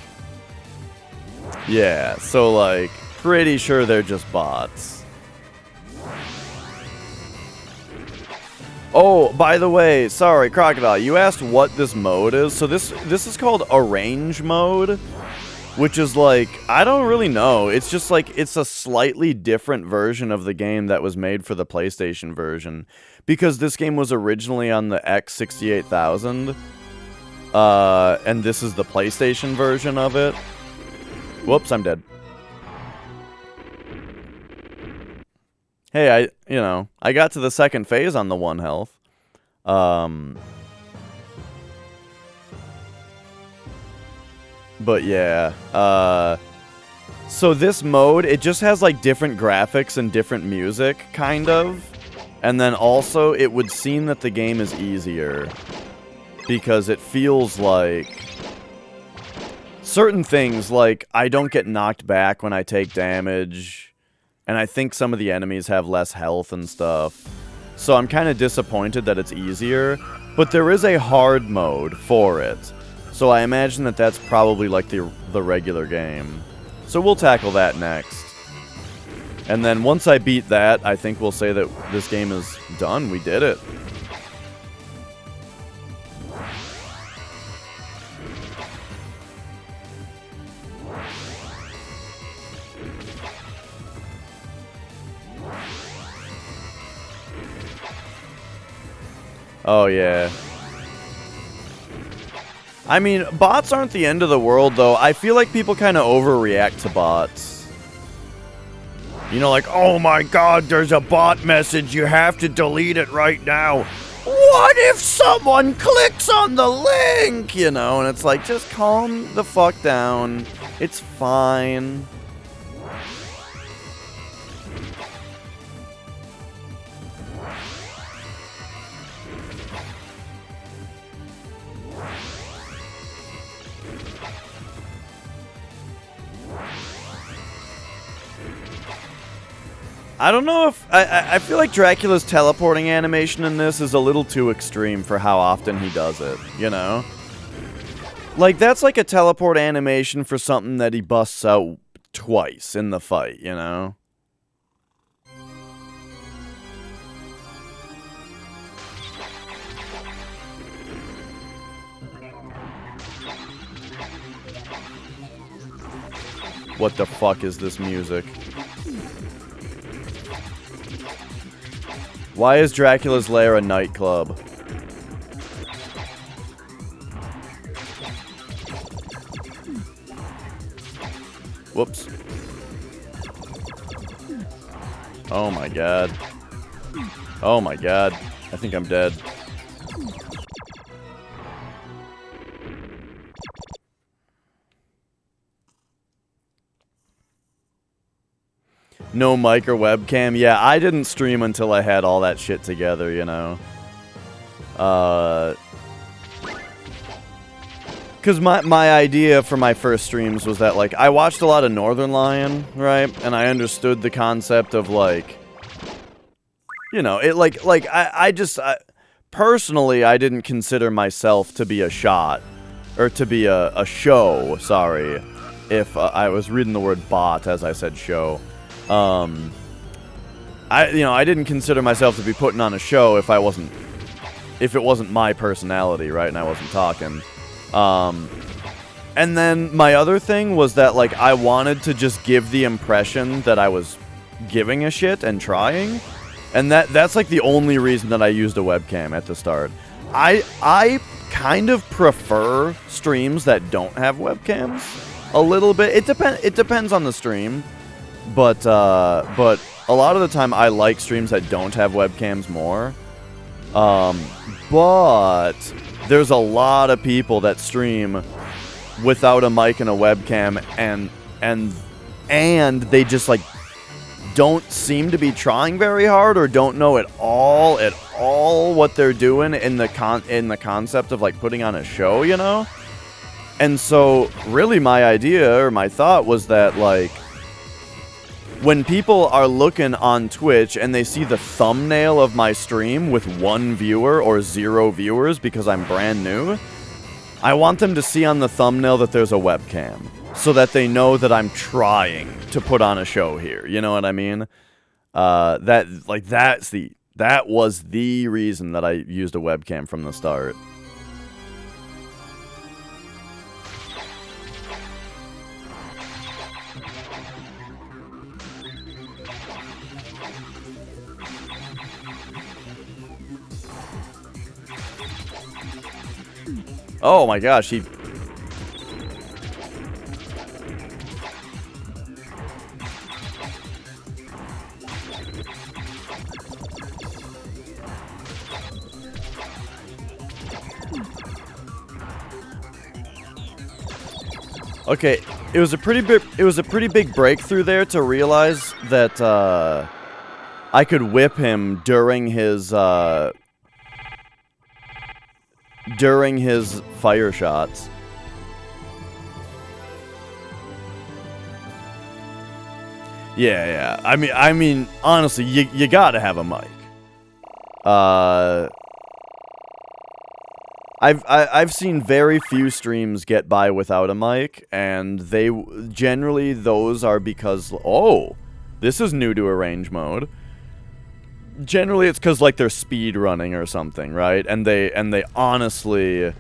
yeah, so, like, pretty sure they're just bots. Oh, by the way, sorry, Crocodile, you asked what this mode is. So this is called Arrange mode, which is like, I don't really know. It's just like, it's a slightly different version of the game that was made for the PlayStation version. Because this game was originally on the X68000, and this is the PlayStation version of it. Whoops, I'm dead. Hey, I got to the second phase on the 1 health. But yeah, so this mode, it just has like different graphics and different music, kind of. And then also, it would seem that the game is easier. Because it feels like... certain things, like, I don't get knocked back when I take damage... and I think some of the enemies have less health and stuff. So I'm kind of disappointed that it's easier. But there is a hard mode for it. So I imagine that that's probably like the regular game. So we'll tackle that next. And then once I beat that, I think we'll say that this game is done. We did it. Oh, yeah. I mean, bots aren't the end of the world, though. I feel like people kind of overreact to bots. You know, like, oh my god, there's a bot message. You have to delete it right now. what if someone clicks on the link? You know, and it's like, just calm the fuck down. It's fine. I don't know if... I feel like Dracula's teleporting animation in this is a little too extreme for how often he does it, you know? Like, that's like a teleport animation for something that he busts out twice in the fight, you know? What the fuck is this music? Why is Dracula's Lair a nightclub? Whoops. Oh my god. Oh my god. I think I'm dead. No mic or webcam. Yeah, I didn't stream until I had all that shit together, you know. Because my idea for my first streams was that, like, I watched a lot of Northern Lion, right? And I understood the concept of, like, you know, it, personally, I didn't consider myself to be a shot, or to be a show, sorry, if I was reading the word bot as I said show. I didn't consider myself to be putting on a show if it wasn't my personality, right, and I wasn't talking. And then my other thing was that, like, I wanted to just give the impression that I was giving a shit and trying, and that's like the only reason that I used a webcam at the start. I kind of prefer streams that don't have webcams a little bit. It depends on the stream. But a lot of the time I like streams that don't have webcams more. But there's a lot of people that stream without a mic and a webcam and they just, like, don't seem to be trying very hard or don't know at all what they're doing in the concept of, like, putting on a show, you know? And so really my idea or my thought was that, like, when people are looking on Twitch and they see the thumbnail of my stream with 1 viewer or 0 viewers because I'm brand new, I want them to see on the thumbnail that there's a webcam so that they know that I'm trying to put on a show here. You know what I mean? That was the reason that I used a webcam from the start. Oh my gosh, he... Okay, it was a pretty big breakthrough there to realize that I could whip him during his fire shots. Yeah. I mean, honestly, you gotta have a mic. I've seen very few streams get by without a mic, and generally those are because, oh, this is new to arrange mode. Generally, it's because, like, they're speed running or something, right? And they honestly,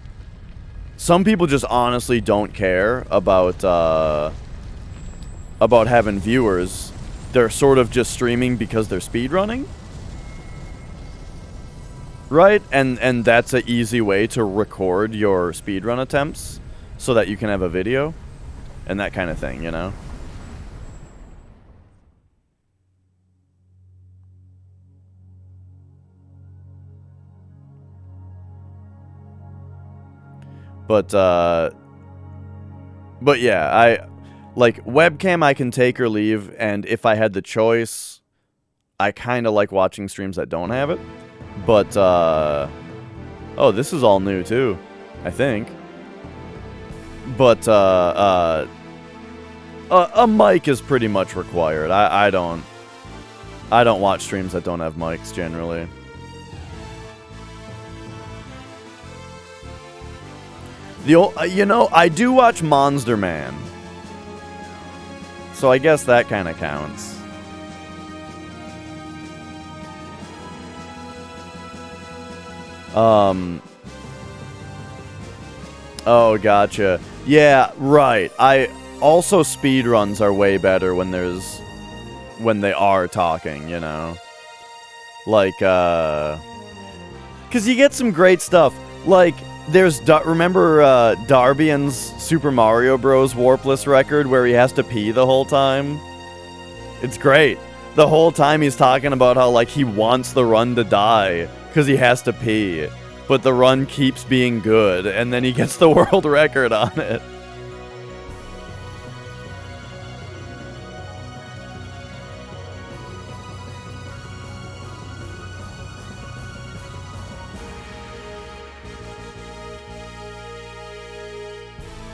some people just honestly don't care about having viewers. They're sort of just streaming because they're speed running, right? And that's an easy way to record your speedrun attempts so that you can have a video and that kind of thing, you know? But yeah, I like webcam I can take or leave, and if I had the choice, I kind of like watching streams that don't have it. But oh, this is all new too, I think. But a mic is pretty much required. I don't watch streams that don't have mics generally. You know, I do watch Monster Man, so I guess that kind of counts. Oh, gotcha. Yeah, right. Also, speedruns are way better when they are talking, you know? Like, 'cause you get some great stuff. Like, remember Darbian's Super Mario Bros. Warpless record where he has to pee the whole time? It's great. The whole time he's talking about how, like, he wants the run to die because he has to pee. But the run keeps being good, and then he gets the world record on it.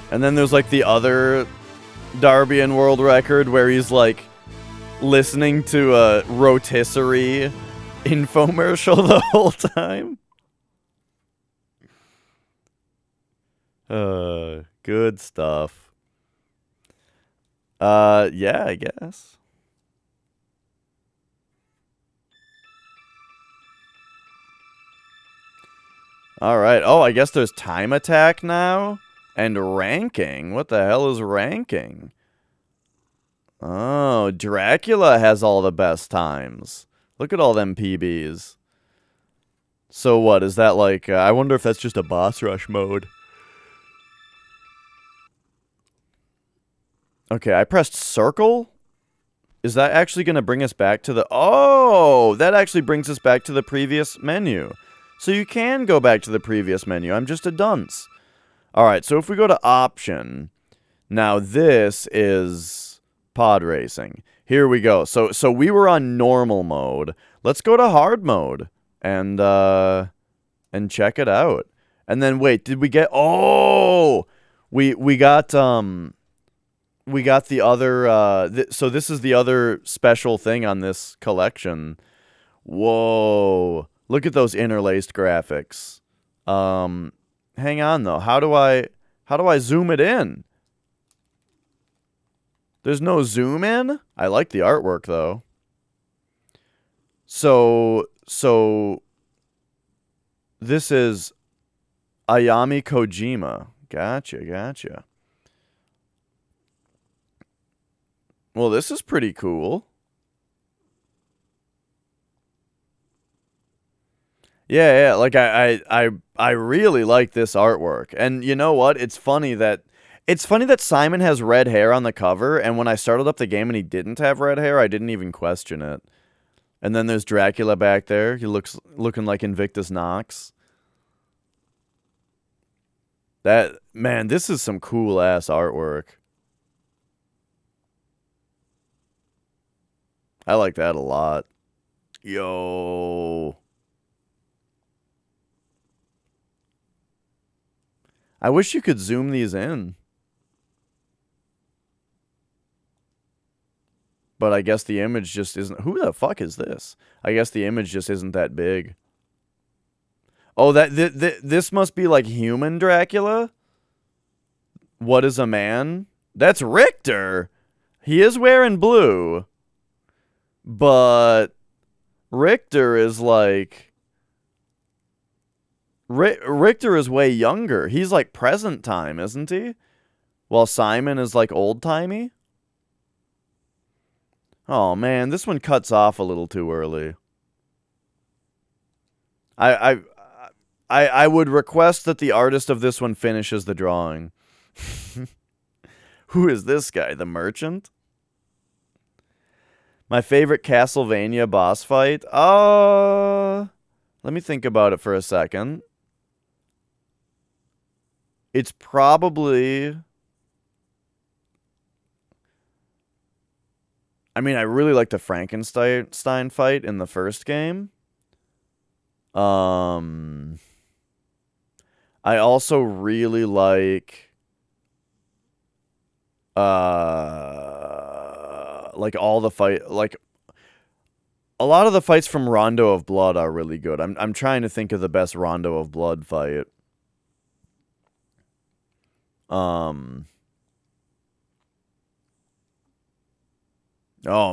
And then there's, like, the other Darbian world record where he's, like, listening to a rotisserie infomercial the whole time. Good stuff. Yeah, I guess. Alright. Oh, I guess there's time attack now? And ranking? What the hell is ranking? Oh, Dracula has all the best times. Look at all them PBs. So what, is that like... I wonder if that's just a boss rush mode. Okay, I pressed circle? Is that actually going to bring us back to the... Oh! That actually brings us back to the previous menu. So you can go back to the previous menu. I'm just a dunce. Alright, so if we go to option... Now this is pod racing. Here we go. So we were on normal mode. Let's go to hard mode. And check it out. And then, wait, did we get... Oh! We got the other, so this is the other special thing on this collection. Whoa. Look at those interlaced graphics. Hang on, though. How do I zoom it in? There's no zoom in? I like the artwork, though. So, this is Ayami Kojima. Gotcha. Well, this is pretty cool. Yeah, like I really like this artwork. And you know what? It's funny that Simon has red hair on the cover, and when I started up the game and he didn't have red hair, I didn't even question it. And then there's Dracula back there. He looking like Invictus Nox. Man, this is some cool ass artwork. I like that a lot. Yo. I wish you could zoom these in. But I guess the image just isn't... Who the fuck is this? I guess the image just isn't that big. Oh, this must be like human Dracula? What is a man? That's Richter! He is wearing blue. But Richter is like... Richter is way younger. He's like present time, isn't he? While Simon is like old-timey? Oh man, this one cuts off a little too early. I would request that the artist of this one finishes the drawing. Who is this guy? The merchant? My favorite Castlevania boss fight? Let me think about it for a second. It's probably... I mean, I really like the Frankenstein fight in the first game. I also really like all the fight, like a lot of the fights from Rondo of Blood are really good. I'm trying to think of the best Rondo of Blood fight. Oh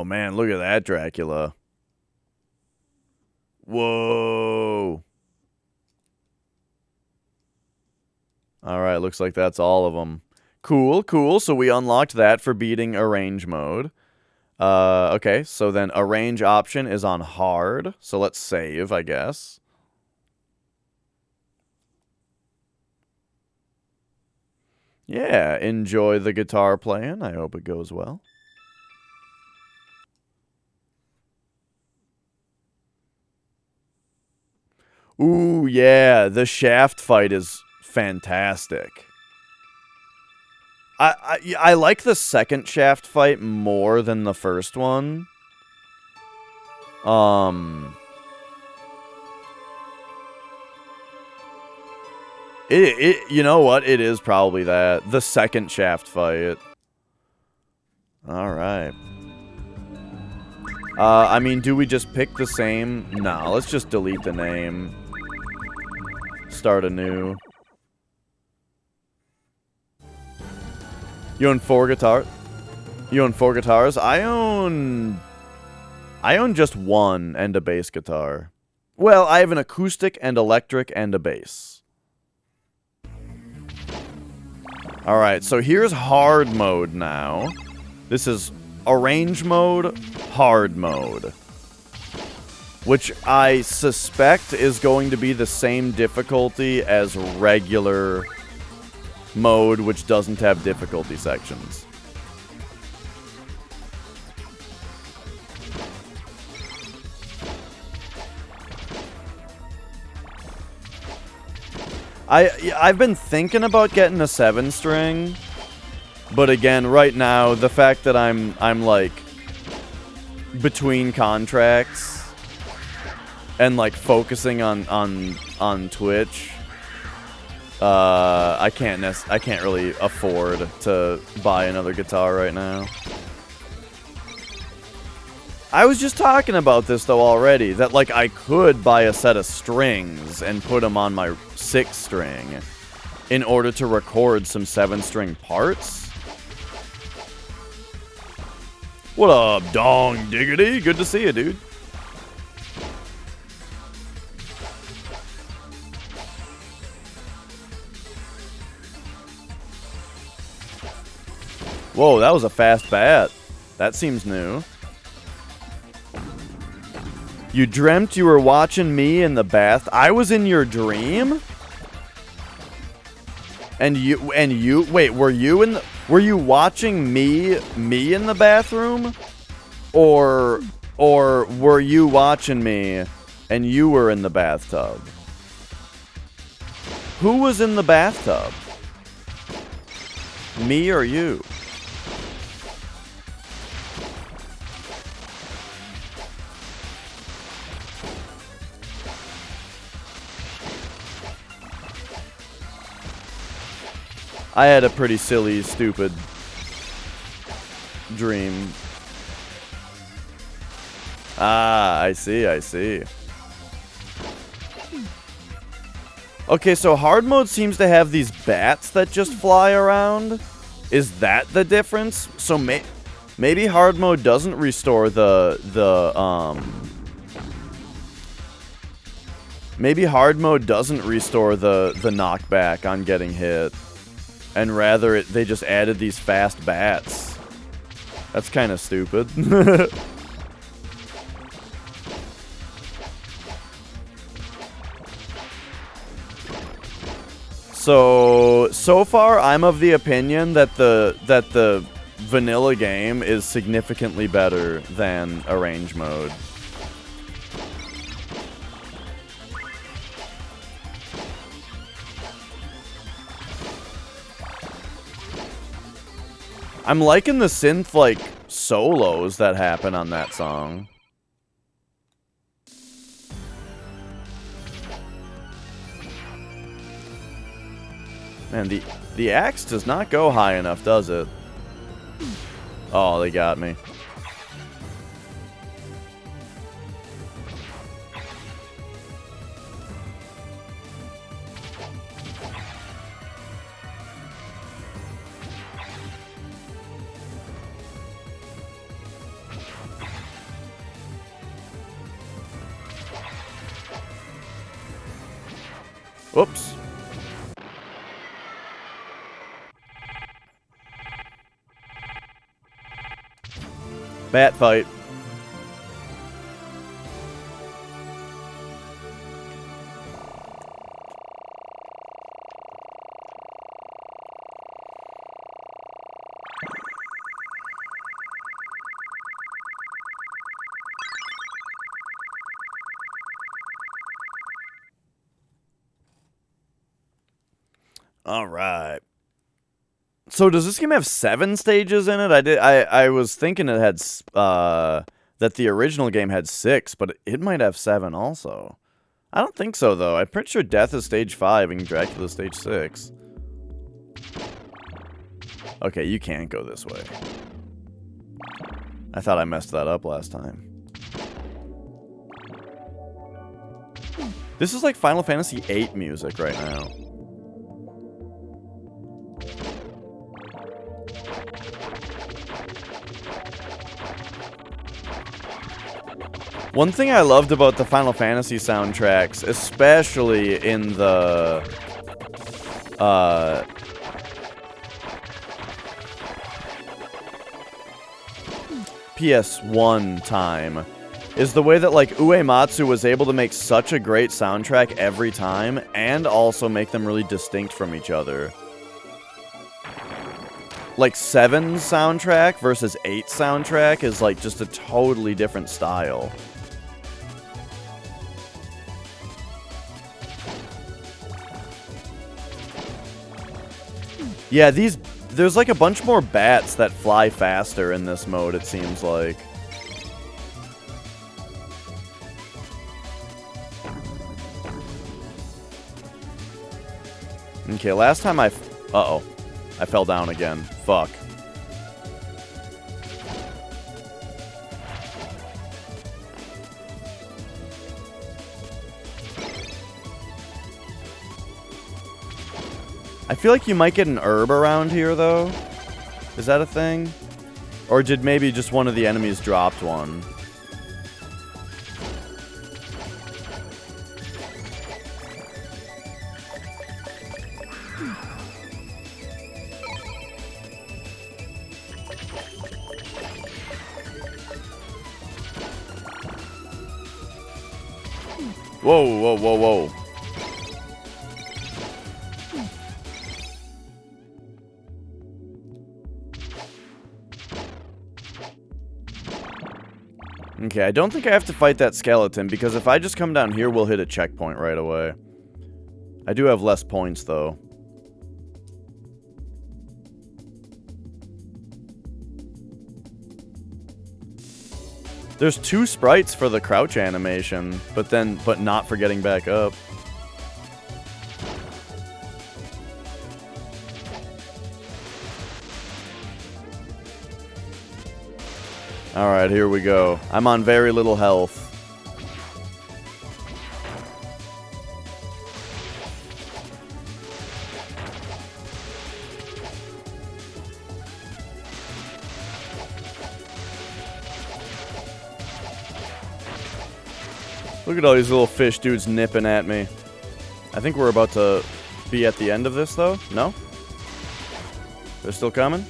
man, look at that Dracula. Whoa. All right, looks like that's all of them. Cool, cool. So we unlocked that for beating arrange mode. Okay, so then arrange option is on hard. So let's save, I guess. Yeah, enjoy the guitar playing. I hope it goes well. Ooh, yeah, the shaft fight is fantastic. I like the second shaft fight more than the first one. You know what? It is probably that. The second shaft fight. Alright. I mean, do we just pick the same? Nah, let's just delete the name. Start anew. You own 4 guitars? You own 4 guitars? I own just one and a bass guitar. Well, I have an acoustic and electric and a bass. Alright, so here's hard mode now. This is arrange mode, hard mode. Which I suspect is going to be the same difficulty as regular mode, which doesn't have difficulty sections. I've been thinking about getting a 7-string, but again, right now, the fact that I'm like between contracts and like focusing on Twitch, I can't really afford to buy another guitar right now. I was just talking about this though already, that like I could buy a set of strings and put them on my 6-string in order to record some 7-string parts. What up, Dong Diggity? Good to see you, dude. Whoa, that was a fast bat. That seems new. You dreamt you were watching me in the bath. I was in your dream? And you wait, were you watching me in the bathroom? Or were you watching me and you were in the bathtub? Who was in the bathtub? Me or you? I had a pretty silly, stupid dream. Ah, I see, I see. Okay, so hard mode seems to have these bats that just fly around. Is that the difference? So maybe hard mode doesn't restore maybe hard mode doesn't restore the knockback on getting hit. And rather, they just added these fast bats. That's kind of stupid. So far, I'm of the opinion that the vanilla game is significantly better than arrange mode. I'm liking the synth, like, solos that happen on that song. Man, the axe does not go high enough, does it? Oh, they got me. Whoops. Bat fight. All right. So does this game have 7 stages in it? I was thinking it had that the original game had 6, but it might have 7 also. I don't think so though. I'm pretty sure Death is stage 5 and Dracula is stage 6. Okay, you can't go this way. I thought I messed that up last time. This is like Final Fantasy VIII music right now. One thing I loved about the Final Fantasy soundtracks, especially in the PS1 time, is the way that like Uematsu was able to make such a great soundtrack every time and also make them really distinct from each other. Like 7's soundtrack versus 8's soundtrack is like just a totally different style. Yeah, there's like a bunch more bats that fly faster in this mode, it seems like. Okay, last time uh-oh. I fell down again. Fuck. I feel like you might get an herb around here, though. Is that a thing? Or did maybe just one of the enemies dropped one? Whoa, whoa, whoa, whoa. Okay, I don't think I have to fight that skeleton, because if I just come down here, we'll hit a checkpoint right away. I do have less points, though. There's 2 sprites for the crouch animation, but not for getting back up. Alright, here we go. I'm on very little health. Look at all these little fish dudes nipping at me. I think we're about to be at the end of this, though. No? They're still coming?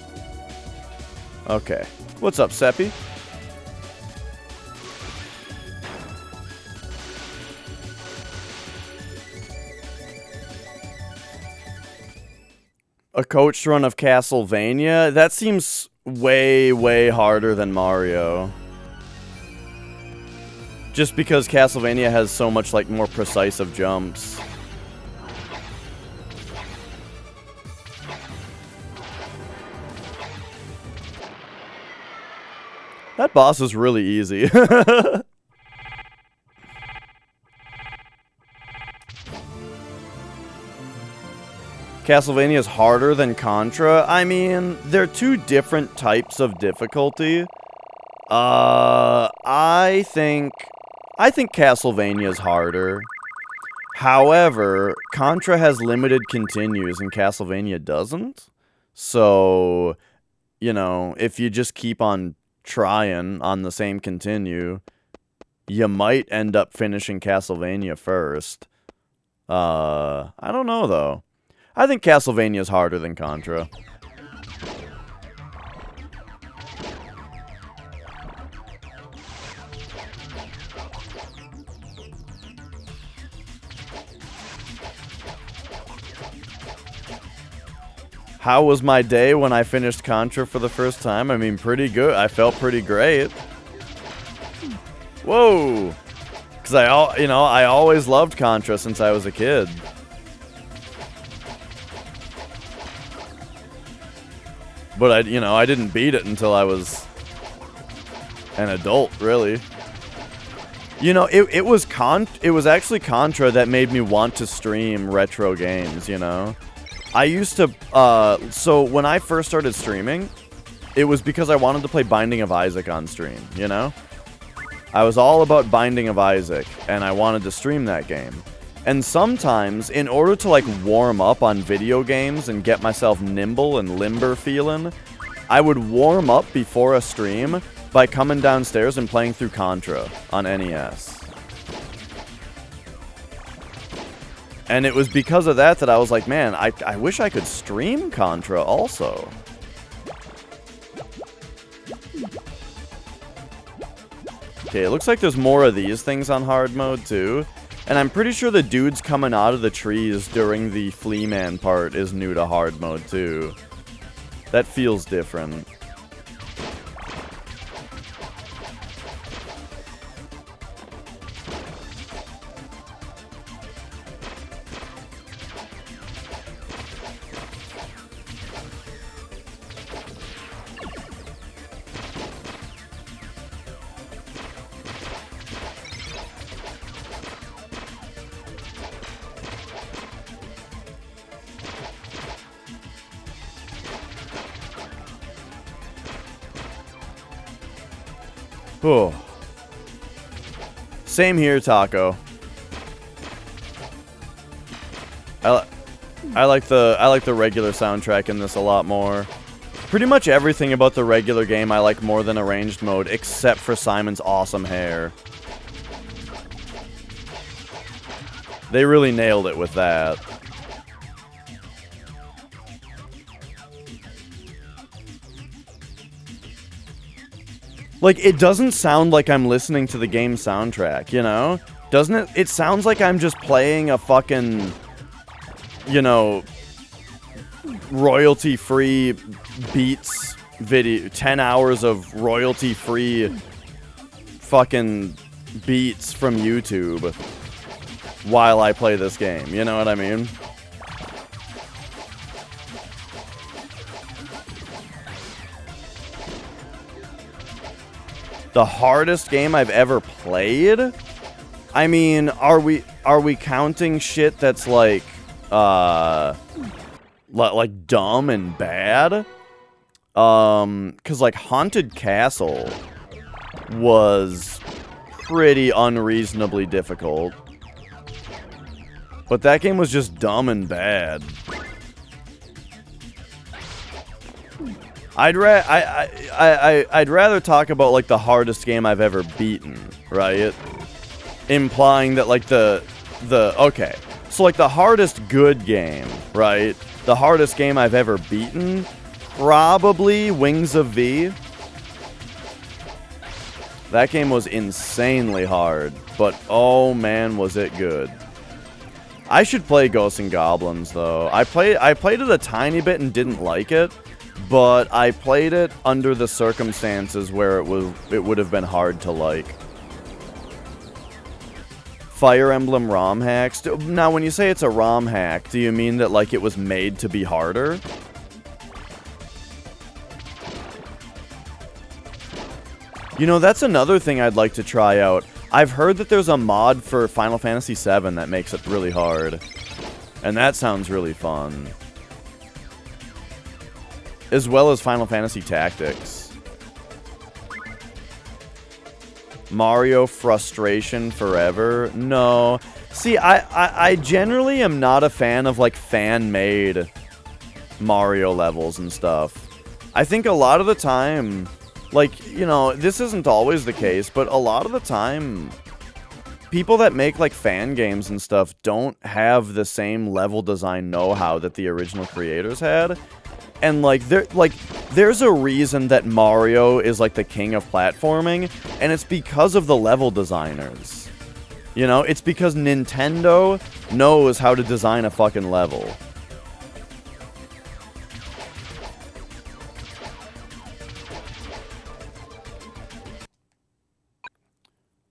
Okay. What's up, Seppi? A coached run of Castlevania? That seems way, way harder than Mario. Just because Castlevania has so much, like, more precise of jumps. That boss is really easy. Castlevania is harder than Contra. I mean, they're two different types of difficulty. I think Castlevania is harder. However, Contra has limited continues and Castlevania doesn't. So, you know, if you just keep on trying on the same continue, you might end up finishing Castlevania first. I don't know though. I think Castlevania is harder than Contra. How was my day when I finished Contra for the first time? I mean, pretty good. I felt pretty great. Whoa! Because I always loved Contra since I was a kid. But I didn't beat it until I was an adult, really. It was actually Contra that made me want to stream retro games, you know? I used to, so when I first started streaming, it was because I wanted to play Binding of Isaac on stream, you know? I was all about Binding of Isaac, and I wanted to stream that game. And sometimes, in order to, like, warm up on video games and get myself nimble and limber feeling, I would warm up before a stream by coming downstairs and playing through Contra on NES. And it was because of that I was like, man, I wish I could stream Contra also. Okay, it looks like there's more of these things on hard mode too. And I'm pretty sure the dudes coming out of the trees during the Flea Man part is new to hard mode too. That feels different. Oh. Same here, Taco. I like the regular soundtrack in this a lot more. Pretty much everything about the regular game I like more than arranged mode, except for Simon's awesome hair. They really nailed it with that. Like, it doesn't sound like I'm listening to the game soundtrack, you know? Doesn't it? It sounds like I'm just playing a fucking, you know, royalty-free Beats video. 10 hours of royalty-free fucking beats from YouTube while I play this game, you know what I mean? The hardest game I've ever played? I mean, are we counting shit that's like dumb and bad? 'Cause like Haunted Castle was pretty unreasonably difficult. But that game was just dumb and bad. I'd rather talk about like the hardest game I've ever beaten, right? Implying that like okay. So like the hardest good game, right? The hardest game I've ever beaten, probably Wings of V. That game was insanely hard, but oh man, was it good. I should play Ghosts and Goblins though. I played it a tiny bit and didn't like it. But I played it under the circumstances where it would have been hard to like. Fire Emblem ROM hacks. Now, when you say it's a ROM hack, do you mean that like it was made to be harder? You know, that's another thing I'd like to try out. I've heard that there's a mod for Final Fantasy VII that makes it really hard. And that sounds really fun. As well as Final Fantasy Tactics. Mario Frustration Forever? No. See, I generally am not a fan of, like, fan-made Mario levels and stuff. I think a lot of the time, like, you know, this isn't always the case, but a lot of the time, people that make, like, fan games and stuff don't have the same level design know-how that the original creators had. And, like, there's a reason that Mario is, like, the king of platforming, and it's because of the level designers. You know, it's because Nintendo knows how to design a fucking level.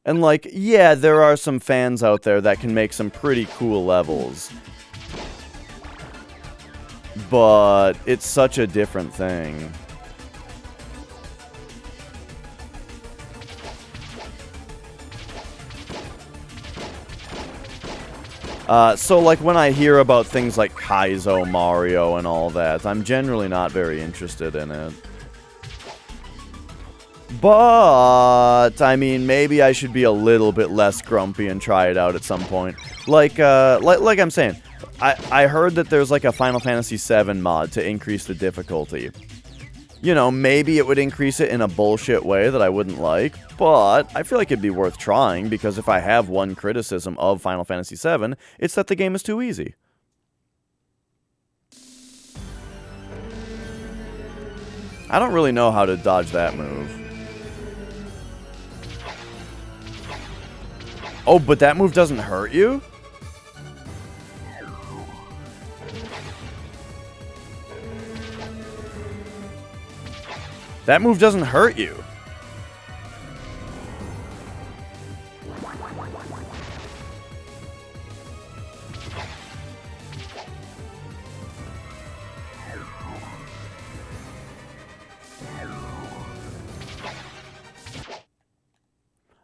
And, like, yeah, there are some fans out there that can make some pretty cool levels. But it's such a different thing. So, like, when I hear about things like Kaizo Mario and all that, I'm generally not very interested in it. But, I mean, maybe I should be a little bit less grumpy and try it out at some point. Like I'm saying, I heard that there's, like, a Final Fantasy VII mod to increase the difficulty. You know, maybe it would increase it in a bullshit way that I wouldn't like, but I feel like it'd be worth trying, because if I have one criticism of Final Fantasy VII, it's that the game is too easy. I don't really know how to dodge that move. Oh, but that move doesn't hurt you? That move doesn't hurt you.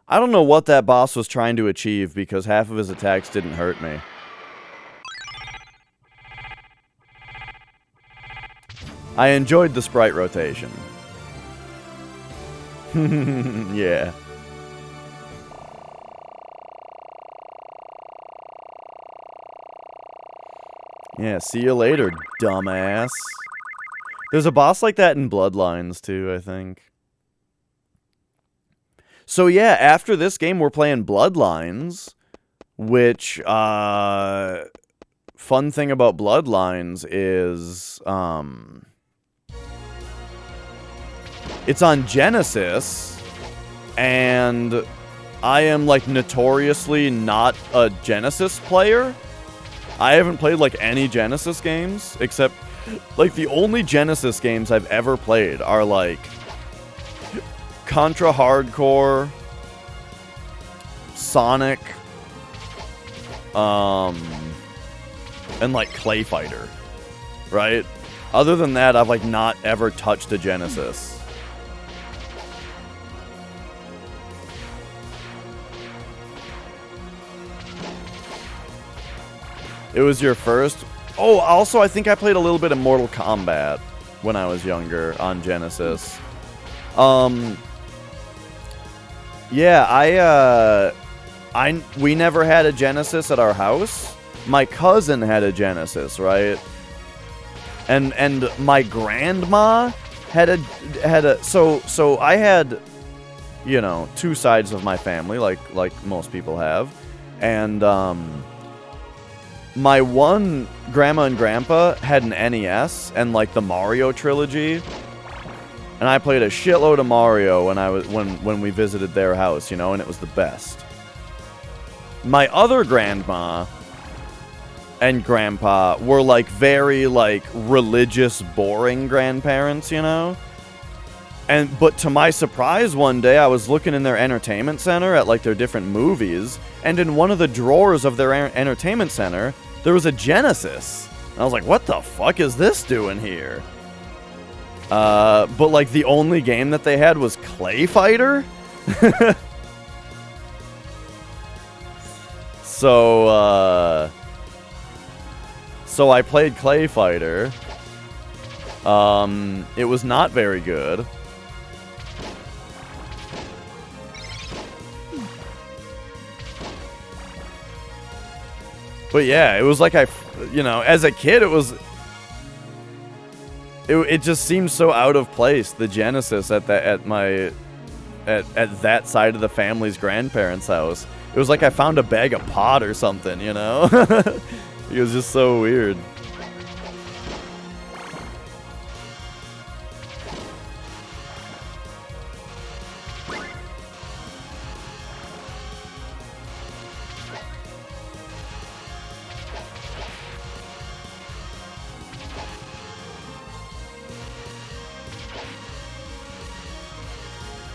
I don't know what that boss was trying to achieve, because half of his attacks didn't hurt me. I enjoyed the sprite rotation. Yeah. Yeah, see you later, dumbass. There's a boss like that in Bloodlines, too, I think. So yeah, after this game, we're playing Bloodlines, which, fun thing about Bloodlines is, it's on Genesis, and I am, like, notoriously not a Genesis player. I haven't played, like, any Genesis games, except, like, the only Genesis games I've ever played are, like, Contra Hardcore, Sonic, and, like, Clay Fighter, right? Other than that, I've, like, not ever touched a Genesis. It was your first? Oh, also, I think I played a little bit of Mortal Kombat when I was younger on Genesis. Yeah, we never had a Genesis at our house. My cousin had a Genesis, right? And my grandma had a so I had, you know, two sides of my family, like most people have. And my one grandma and grandpa had an NES and, like, the Mario trilogy. And I played a shitload of Mario when we visited their house, you know, and it was the best. My other grandma and grandpa were, like, very, like, religious, boring grandparents, you know? But to my surprise, one day I was looking in their entertainment center at, like, their different movies, and in one of the drawers of their entertainment center, there was a Genesis. And I was like, what the fuck is this doing here? But like the only game that they had was Clay Fighter. So I played Clay Fighter. It was not very good. But yeah, it was like you know, as a kid, it just seemed so out of place. The Genesis at that side of the family's grandparents' house. It was like I found a bag of pot or something, you know? It was just so weird.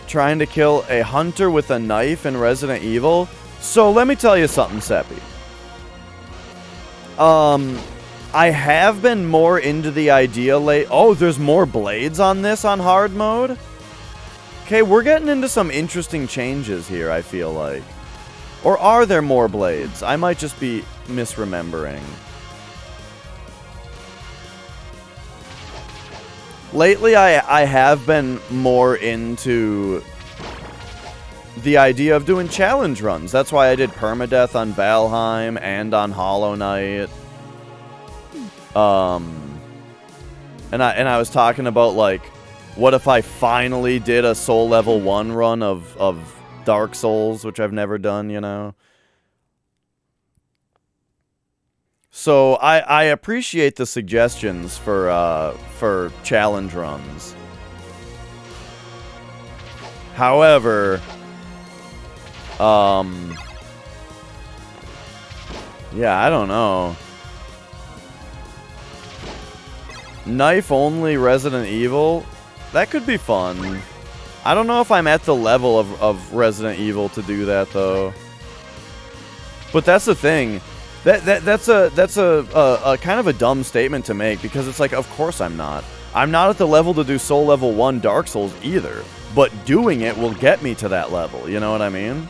Trying to kill a hunter with a knife in Resident Evil. So let me tell you something, Seppi. I have been more into the idea Oh, there's more blades on this on hard mode? Okay, we're getting into some interesting changes here, I feel like. Or are there more blades? I might just be misremembering. Lately, I have been more into the idea of doing challenge runs. That's why I did permadeath on Valheim and on Hollow Knight. And I was talking about, like, what if I finally did a Soul Level 1 run of Dark Souls, which I've never done, you know? So I appreciate the suggestions for challenge runs. However, yeah, I don't know. Knife only Resident Evil? That could be fun. I don't know if I'm at the level of Resident Evil to do that though. But that's the thing. That's a kind of a dumb statement to make, because it's like, of course I'm not. I'm not at the level to do Soul Level 1 Dark Souls either, but doing it will get me to that level, you know what I mean?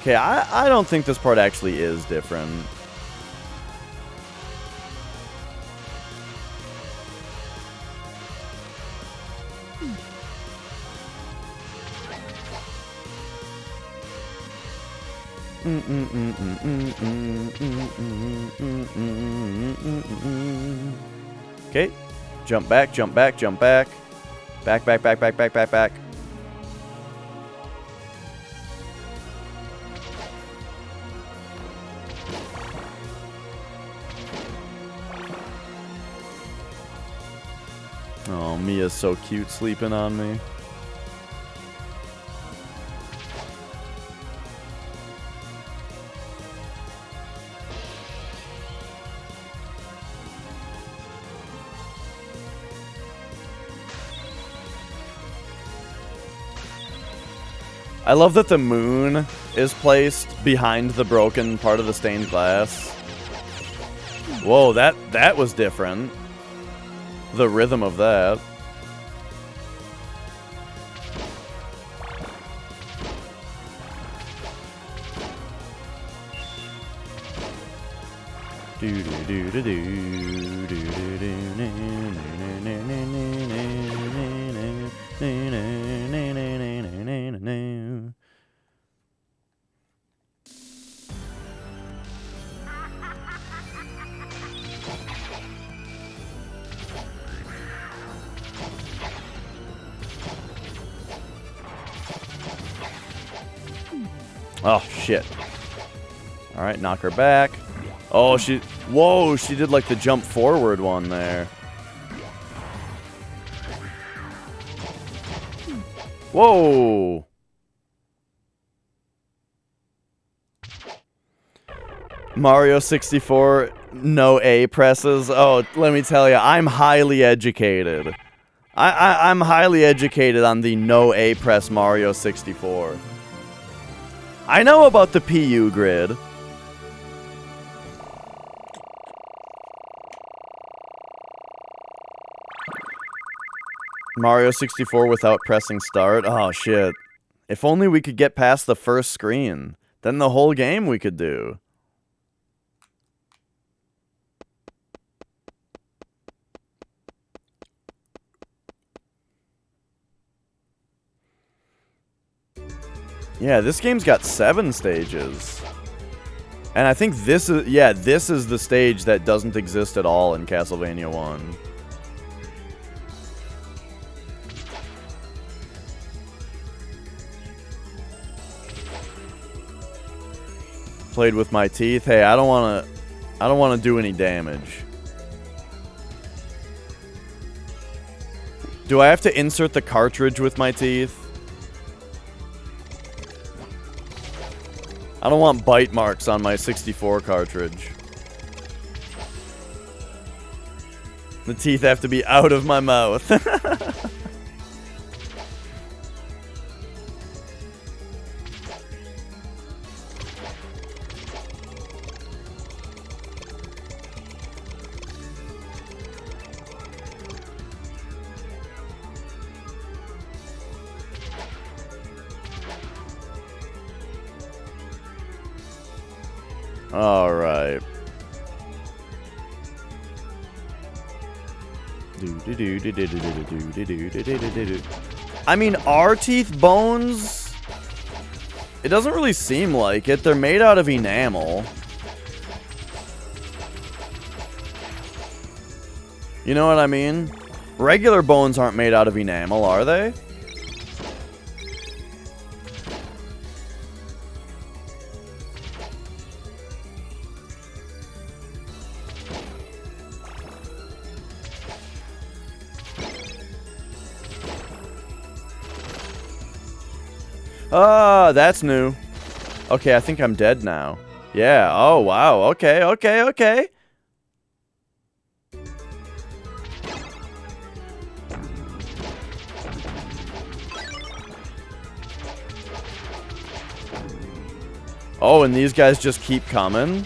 Okay, I don't think this part actually is different. Okay, jump back, jump back, jump back. Back, back, back, back, back, back, back. Oh, Mia's so cute sleeping on me. I love that the moon is placed behind the broken part of the stained glass. Whoa, that was different. The rhythm of that. Do do do do do do do do. Oh, shit. Alright, knock her back. Oh, whoa, she did like the jump forward one there. Whoa. Mario 64, no A presses. Oh, let me tell you, I'm highly educated. I'm highly educated on the no A press Mario 64. I know about the PU grid. Mario 64 without pressing start? Oh, shit. If only we could get past the first screen. Then the whole game we could do. Yeah, this game's got 7 stages. And I think this is, yeah, this is the stage that doesn't exist at all in Castlevania 1. Played with my teeth. Hey, I don't want to do any damage. Do I have to insert the cartridge with my teeth? I don't want bite marks on my 64 cartridge. The teeth have to be out of my mouth. All right. I mean, are teeth bones? It doesn't really seem like it. They're made out of enamel. You know what I mean? Regular bones aren't made out of enamel, are they? Ah, that's new. Okay, I think I'm dead now. Yeah, oh wow, okay, okay, okay. Oh, and these guys just keep coming?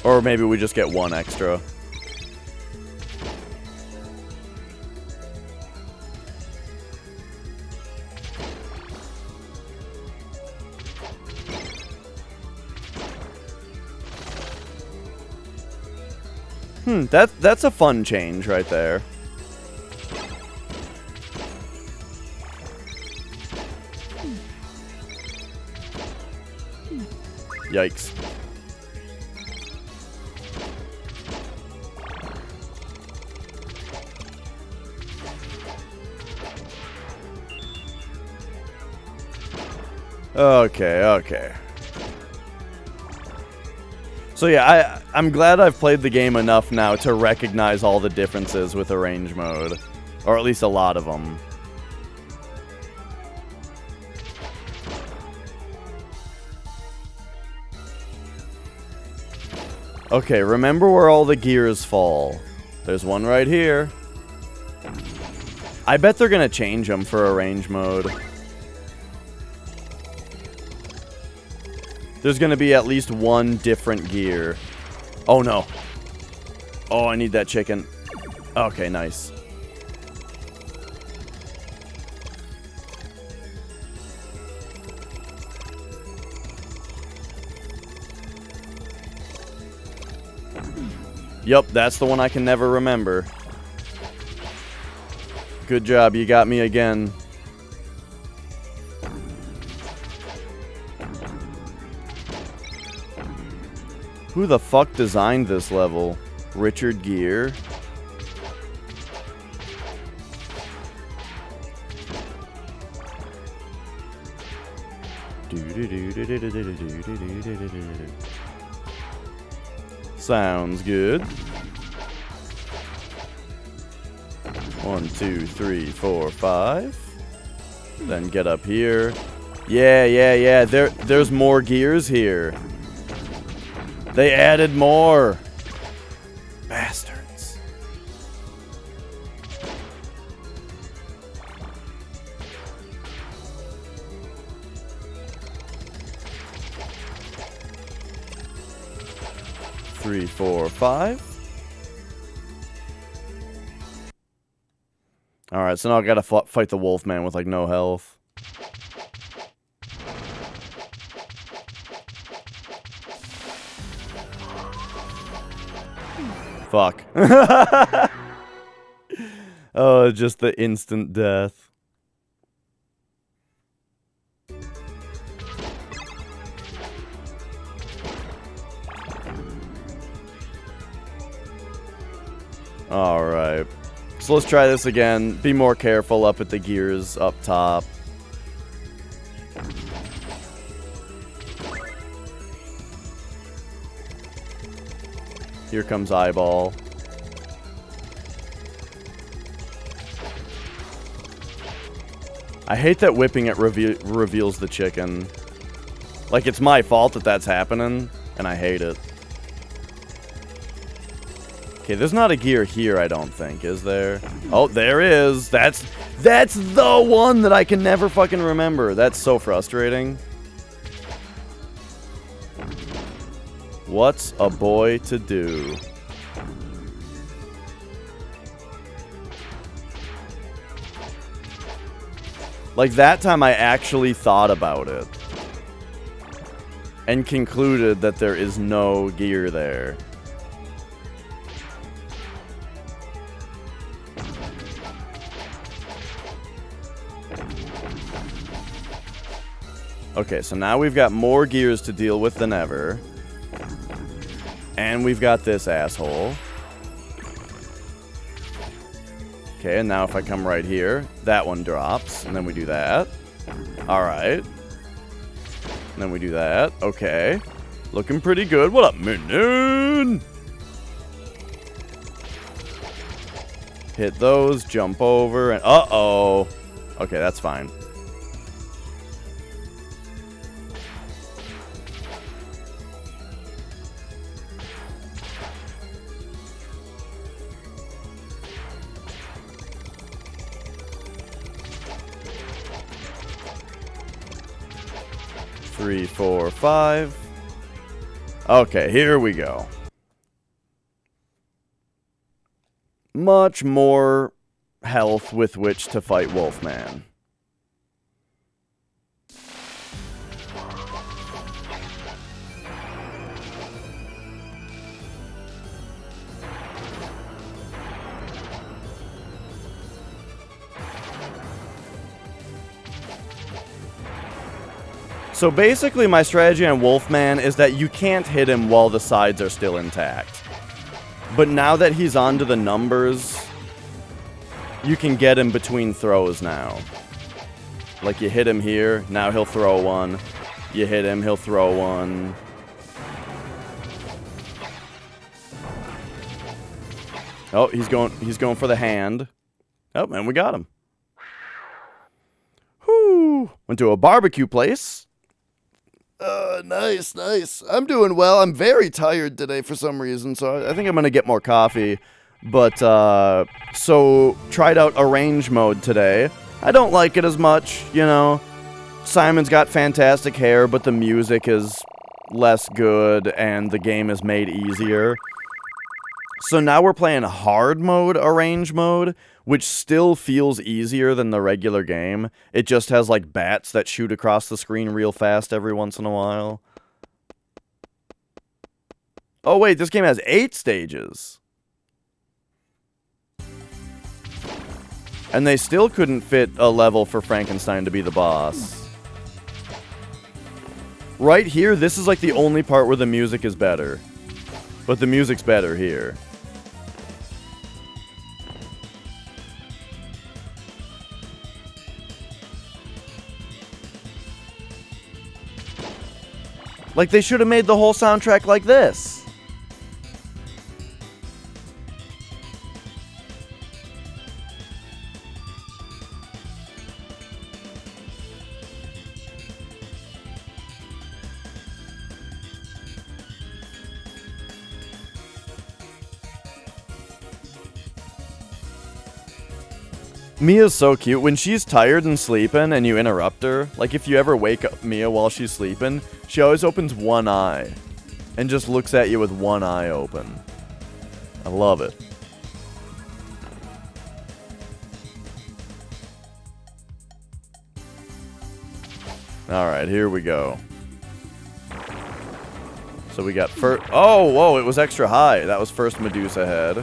Or maybe we just get one extra. That's a fun change right there. Yikes. Okay, okay. So yeah, I'm glad I've played the game enough now to recognize all the differences with arrange mode. Or at least a lot of them. Okay, remember where all the gears fall. There's one right here. I bet they're gonna change them for arrange mode. There's gonna be at least one different gear. Oh no. Oh, I need that chicken. Okay, nice. Yup, that's the one I can never remember. Good job, you got me again. Who the fuck designed this level? Richard Gere? Sounds good. 1, 2, 3, 4, 5. Then get up here. Yeah. There's more gears here. They added more. Bastards. 3, 4, 5. Alright, so now I gotta fight the Wolfman with, like, no health. Fuck. Oh, just the instant death. Alright. So let's try this again. Be more careful up at the gears up top. Here comes Eyeball. I hate that whipping it reveals the chicken. Like, it's my fault that that's happening, and I hate it. Okay, there's not a gear here, I don't think, is there? Oh, there is! That's the one that I can never fucking remember. That's so frustrating. What's a boy to do? Like, that time I actually thought about it. And concluded that there is no gear there. Okay, so now we've got more gears to deal with than ever. And we've got this asshole. Okay, and now if I come right here, that one drops, and then we do that. Alright. And then we do that. Okay. Looking pretty good. What up, Minion? Hit those, jump over, and uh-oh. Okay, that's fine. Three, 4, 5. Okay, here we go. Much more health with which to fight Wolfman. So basically my strategy on Wolfman is that you can't hit him while the sides are still intact. But now that he's onto the numbers, you can get him between throws now. Like, you hit him here, now he'll throw one. You hit him, he'll throw one. Oh, he's going for the hand. Oh, and we got him. Whoo! Went to a barbecue place. Nice. I'm doing well. I'm very tired today for some reason, so I think I'm gonna get more coffee. But, so, tried out arrange mode today. I don't like it as much, you know. Simon's got fantastic hair, but the music is less good, and the game is made easier. So now we're playing hard mode arrange mode, which still feels easier than the regular game. It just has, like, bats that shoot across the screen real fast every once in a while. Oh, wait, this game has 8 stages. And they still couldn't fit a level for Frankenstein to be the boss. Right here, this is, like, the only part where the music is better. But the music's better here. Like, they should have made the whole soundtrack like this. Mia's so cute. When she's tired and sleeping and you interrupt her, like if you ever wake up Mia while she's sleeping, she always opens one eye. and just looks at you with one eye open. I love it. Alright, here we go. So we got first... Oh, whoa, it was extra high. That was first Medusa head.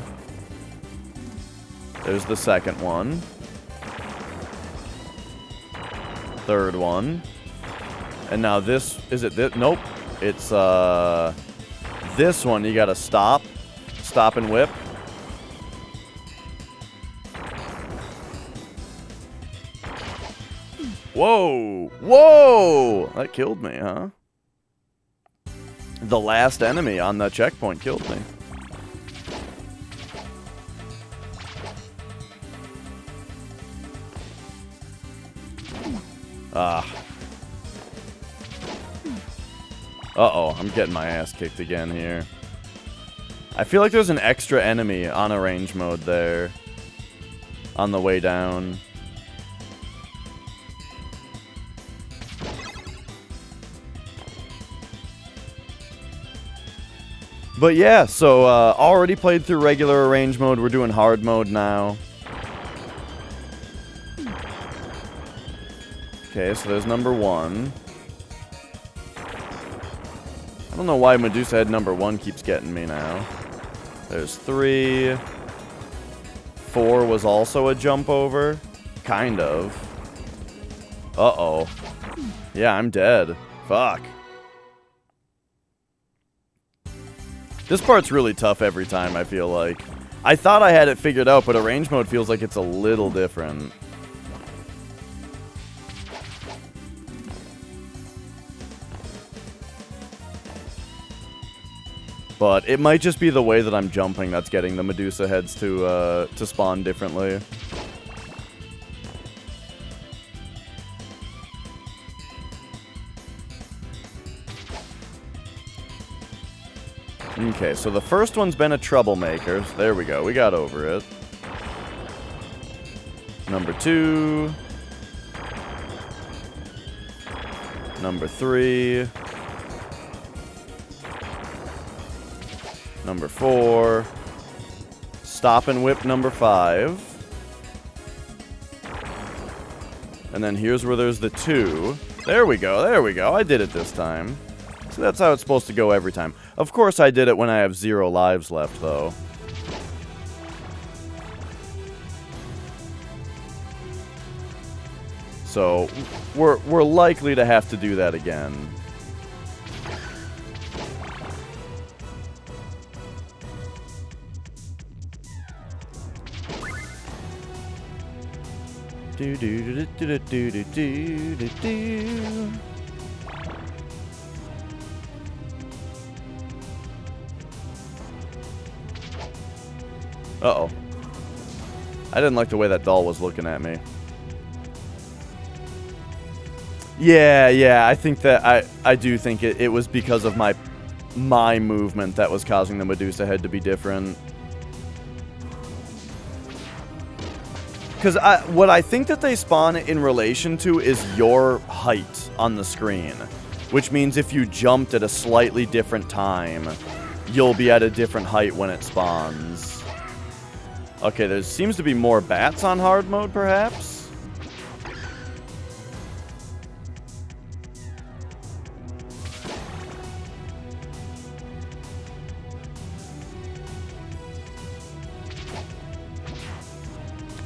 There's the second one. Third one. And now this... Is it this? Nope. It's, this one, you gotta stop. Stop and whip. Whoa! Whoa! That killed me, huh? The last enemy on the checkpoint killed me. Ah. Uh-oh, I'm getting my ass kicked again here. I feel like there's an extra enemy on arrange mode there. On the way down. But yeah, so already played through regular arrange mode. We're doing hard mode now. Okay, so there's number 1. I don't know why Medusa head number 1 keeps getting me now. There's 3. 4 was also a jump over. Kind of. Uh-oh. Yeah, I'm dead. Fuck. This part's really tough every time, I feel like. I thought I had it figured out, but arrange mode feels like it's a little different. But it might just be the way that I'm jumping that's getting the Medusa heads to spawn differently. Okay, so the first one's been a troublemaker. There we go, we got over it. Number 2. Number 3. Number 4. Stop and whip number 5. And then here's where there's the 2. There we go, there we go. I did it this time. So that's how it's supposed to go every time. Of course I did it when I have 0 lives left, though. So, we're likely to have to do that again. Do do do do do do do do do. Uh-oh. I didn't like the way that doll was looking at me. Yeah, I think that I do think it was because of my movement that was causing the Medusa head to be different. Because what I think that they spawn in relation to is your height on the screen. Which means if you jumped at a slightly different time, you'll be at a different height when it spawns. Okay, there seems to be more bats on hard mode, perhaps?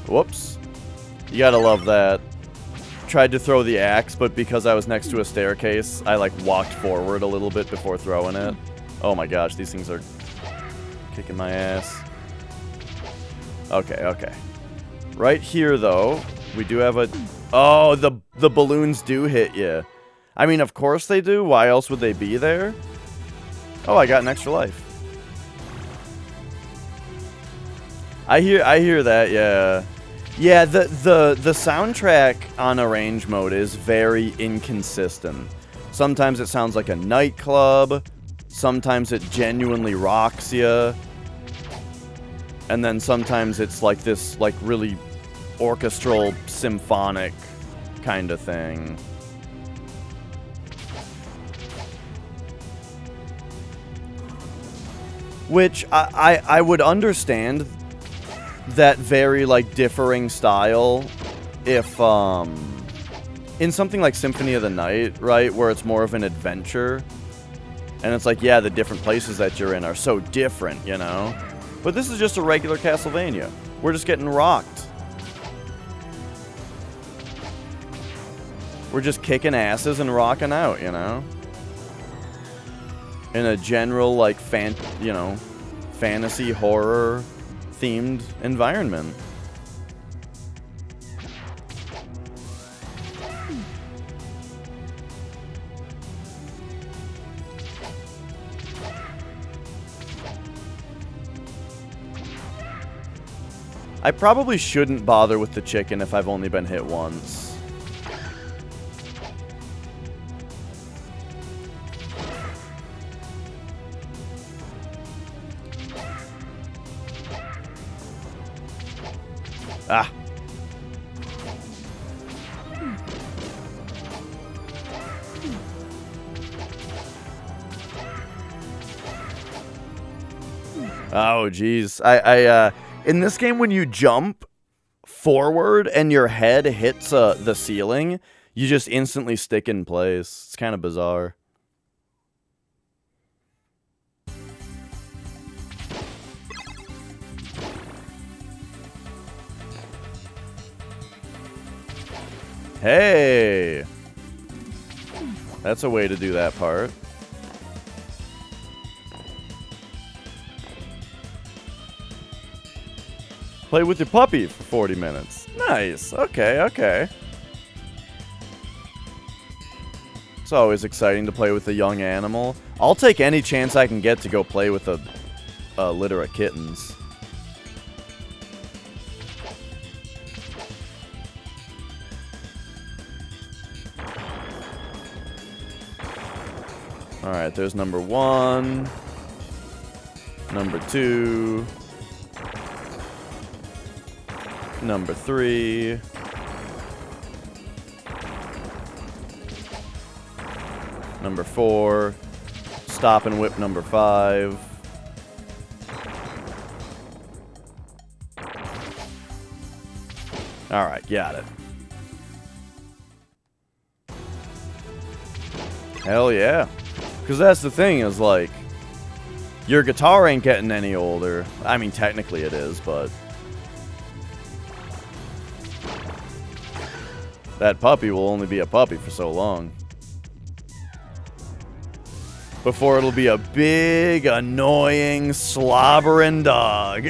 Whoops. You gotta love that. Tried to throw the axe, but because I was next to a staircase, I, like, walked forward a little bit before throwing it. Oh my gosh, these things are kicking my ass. Okay, okay. Right here, though, we do have a... Oh, the balloons do hit you. I mean, of course they do. Why else would they be there? Oh, I got an extra life. I hear that, yeah. Yeah, the soundtrack on arrange mode is very inconsistent. Sometimes it sounds like a nightclub. Sometimes it genuinely rocks you. And then sometimes it's like this, like, really orchestral, symphonic kind of thing. Which I would understand that very, like, differing style if, in something like Symphony of the Night, right, where it's more of an adventure, and it's like, yeah, the different places that you're in are so different, you know? But this is just a regular Castlevania. We're just getting rocked. We're just kicking asses and rocking out, you know? In a general, like, fantasy horror themed environment. I probably shouldn't bother with the chicken if I've only been hit once. Ah. Oh, geez. In this game, when you jump forward and your head hits the ceiling, you just instantly stick in place. It's kind of bizarre. Hey! That's a way to do that part. Play with your puppy for 40 minutes. Nice. Okay, okay. It's always exciting to play with a young animal. I'll take any chance I can get to go play with a litter of kittens. Alright, there's number 1. Number 2. Number 3. Number 4. Stop and whip number 5. Alright, got it. Hell yeah. Because that's the thing, is like, your guitar ain't getting any older. I mean, technically it is, but that puppy will only be a puppy for so long. Before it'll be a big, annoying, slobbering dog.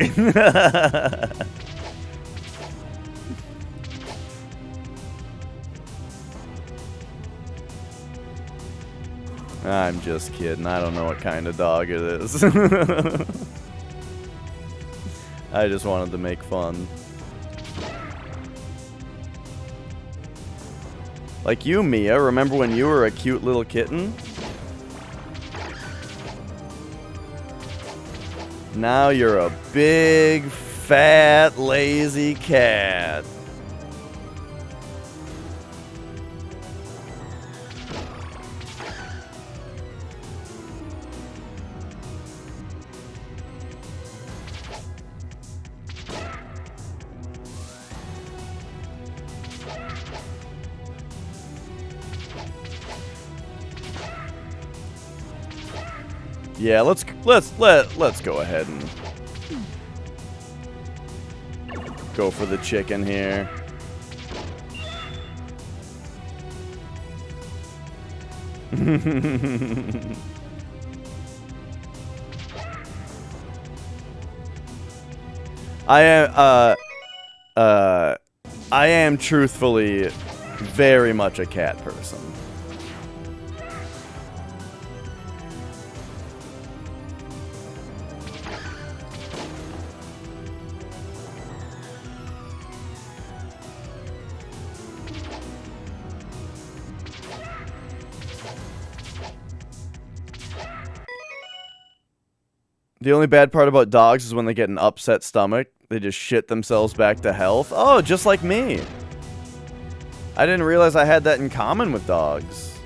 I'm just kidding. I don't know what kind of dog it is. I just wanted to make fun. Like you, Mia. Remember when you were a cute little kitten? Now you're a big, fat, lazy cat. Yeah, let's go ahead and go for the chicken here. I am truthfully very much a cat person. The only bad part about dogs is when they get an upset stomach, they just shit themselves back to health. Oh, just like me. I didn't realize I had that in common with dogs.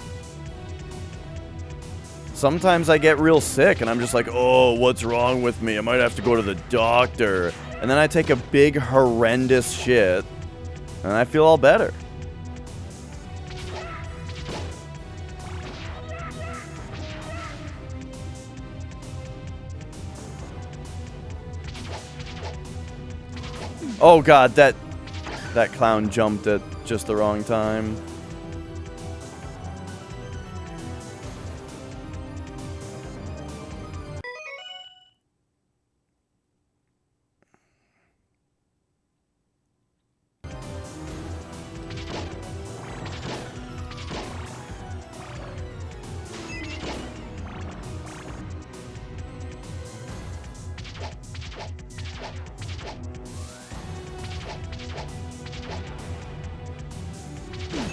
Sometimes I get real sick and I'm just like, oh, what's wrong with me? I might have to go to the doctor. And then I take a big, horrendous shit and I feel all better. Oh god, that clown jumped at just the wrong time.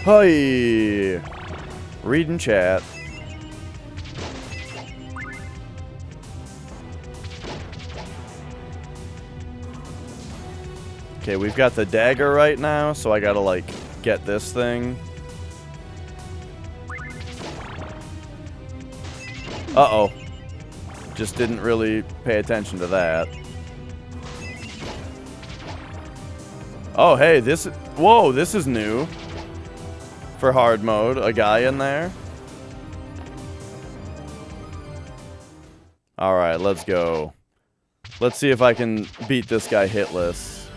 Hi! Reading chat. Okay, we've got the dagger right now, so I gotta, like, get this thing. Uh-oh. Just didn't really pay attention to that. Oh, hey, this... Whoa, this is new. For hard mode, a guy in there. Alright, let's go. Let's see if I can beat this guy hitless.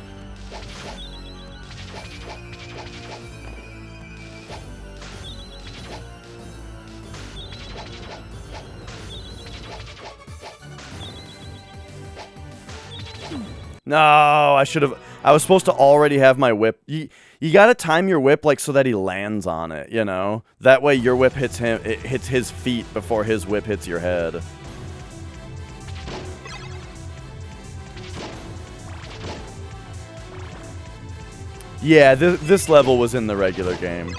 No, I should have... I was supposed to already have my whip. You gotta time your whip like so that he lands on it, you know? That way your whip hits him, it hits his feet before his whip hits your head. Yeah, this level was in the regular game.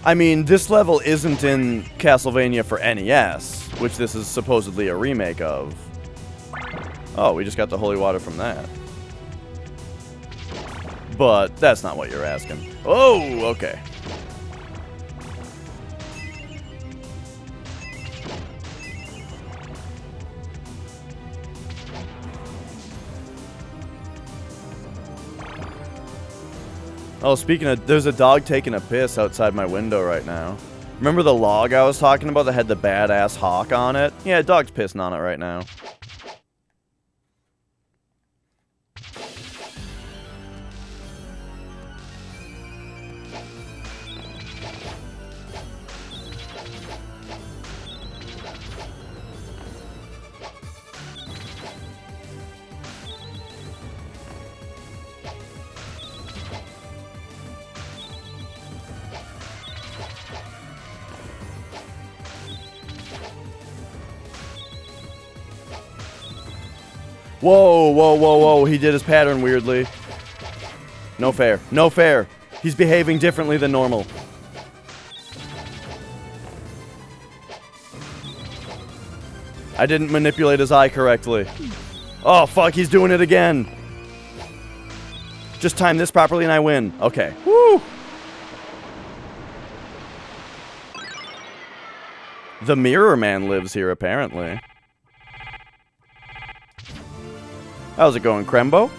I mean, this level isn't in Castlevania for NES, which this is supposedly a remake of. Oh, we just got the holy water from that. But that's not what you're asking. Oh, okay. Oh, speaking of, there's a dog taking a piss outside my window right now. Remember the log I was talking about that had the badass hawk on it? Yeah, dog's pissing on it right now. Whoa, whoa, whoa, whoa. He did his pattern weirdly. No fair. No fair. He's behaving differently than normal. I didn't manipulate his eye correctly. Oh, fuck. He's doing it again. Just time this properly and I win. Okay. Woo! The Mirror Man lives here, apparently. How's it going, Krembo?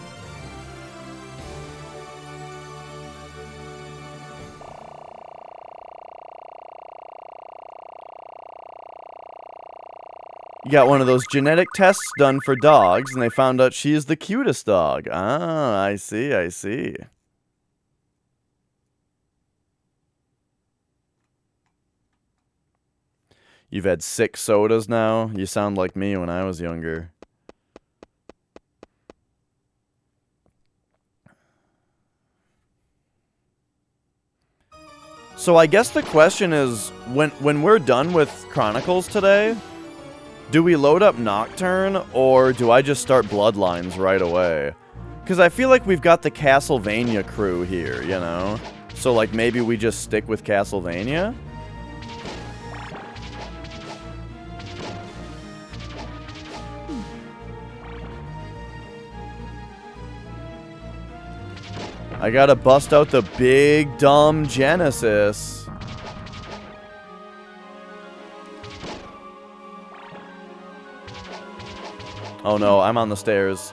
You got one of those genetic tests done for dogs, and they found out she is the cutest dog. Ah, I see, I see. You've had 6 sodas now? You sound like me when I was younger. So I guess the question is, when we're done with Chronicles today, do we load up Nocturne, or do I just start Bloodlines right away? Because I feel like we've got the Castlevania crew here, you know? So, like, maybe we just stick with Castlevania? I gotta bust out the big dumb Genesis. Oh no, I'm on the stairs.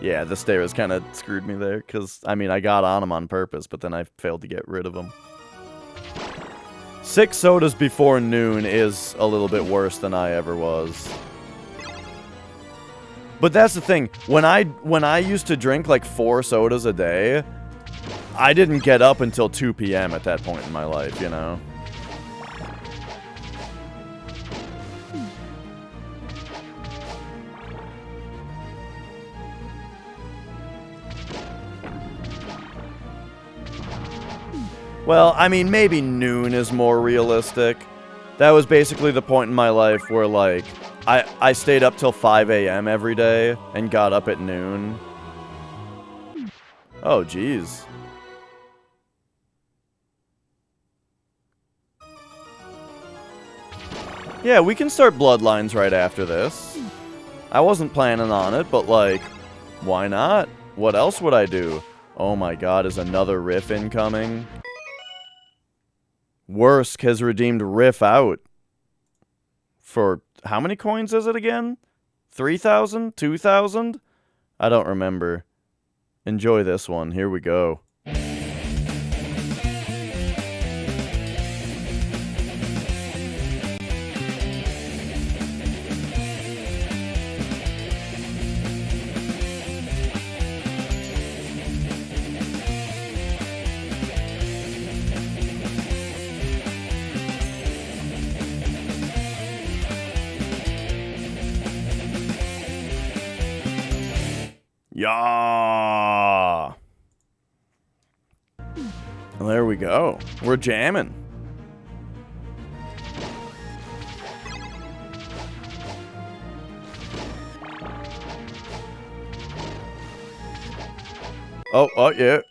Yeah, the stairs kind of screwed me there, because, I mean, I got on them on purpose, but then I failed to get rid of them. 6 sodas before noon is a little bit worse than I ever was. But that's the thing, when I used to drink like 4 sodas a day, I didn't get up until 2 p.m. at that point in my life, you know? Well, I mean, maybe noon is more realistic. That was basically the point in my life where, like, I stayed up till 5 a.m. every day and got up at noon. Oh, jeez. Yeah, we can start Bloodlines right after this. I wasn't planning on it, but, like, why not? What else would I do? Oh my god, is another Riff incoming? Worsk has redeemed Riff out. For how many coins is it again? 3,000? 2,000? I don't remember. Enjoy this one. Here we go. Yeah. Well, there we go. We're jamming. Oh, yeah.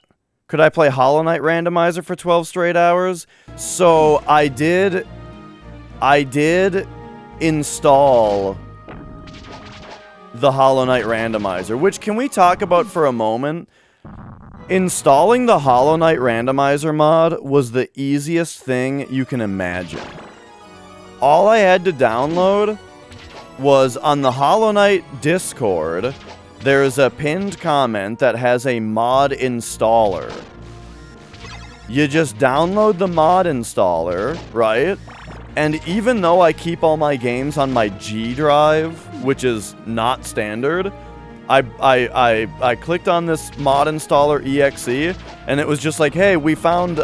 Could I play Hollow Knight Randomizer for 12 straight hours? So, I did install the Hollow Knight Randomizer, which can we talk about for a moment? Installing the Hollow Knight Randomizer mod was the easiest thing you can imagine. All I had to download was on the Hollow Knight Discord, there's a pinned comment that has a mod installer. You just download the mod installer, right? And even though I keep all my games on my G drive, which is not standard, I clicked on this mod installer exe, and it was just like, hey, we found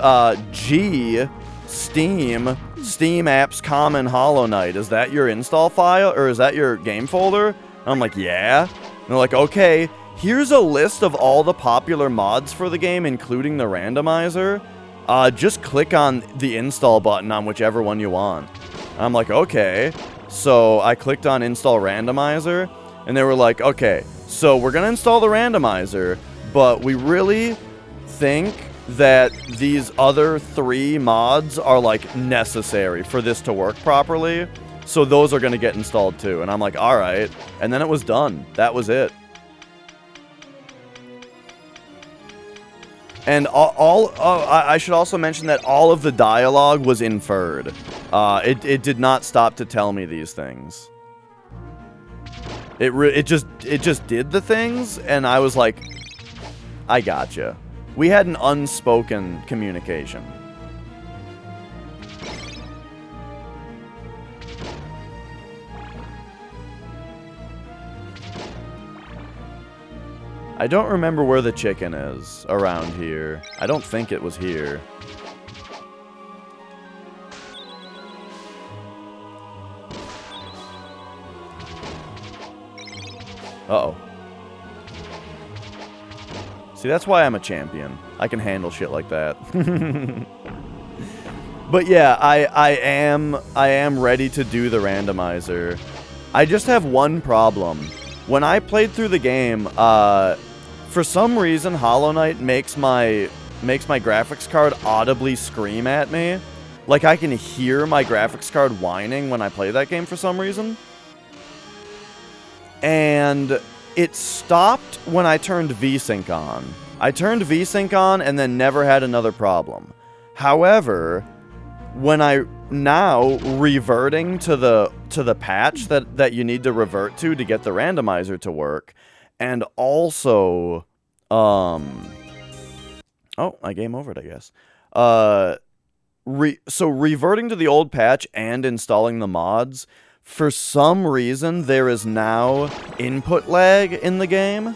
G, Steam Apps Common Hollow Knight. Is that your install file, or is that your game folder? And I'm like, yeah. And they're like, okay, here's a list of all the popular mods for the game, including the randomizer. Just click on the install button on whichever one you want. I'm like, okay. So I clicked on install randomizer, and they were like, okay, so we're gonna install the randomizer, but we really think that these other 3 mods are, like, necessary for this to work properly. So those are gonna get installed too. And I'm like, alright. And then it was done. That was it. And I should also mention that all of the dialogue was inferred. It did not stop to tell me these things. It just did the things, and I was like, I gotcha. We had an unspoken communication. I don't remember where the chicken is around here. I don't think it was here. Uh-oh. See, that's why I'm a champion. I can handle shit like that. But yeah, I am ready to do the randomizer. I just have one problem. When I played through the game, for some reason, Hollow Knight makes my graphics card audibly scream at me. Like, I can hear my graphics card whining when I play that game for some reason. And it stopped when I turned VSync on. I turned VSync on and then never had another problem. However, when I now reverting to the patch that you need to revert to get the randomizer to work, and also oh, I game overed, I guess. So reverting to the old patch and installing the mods, for some reason there is now input lag in the game.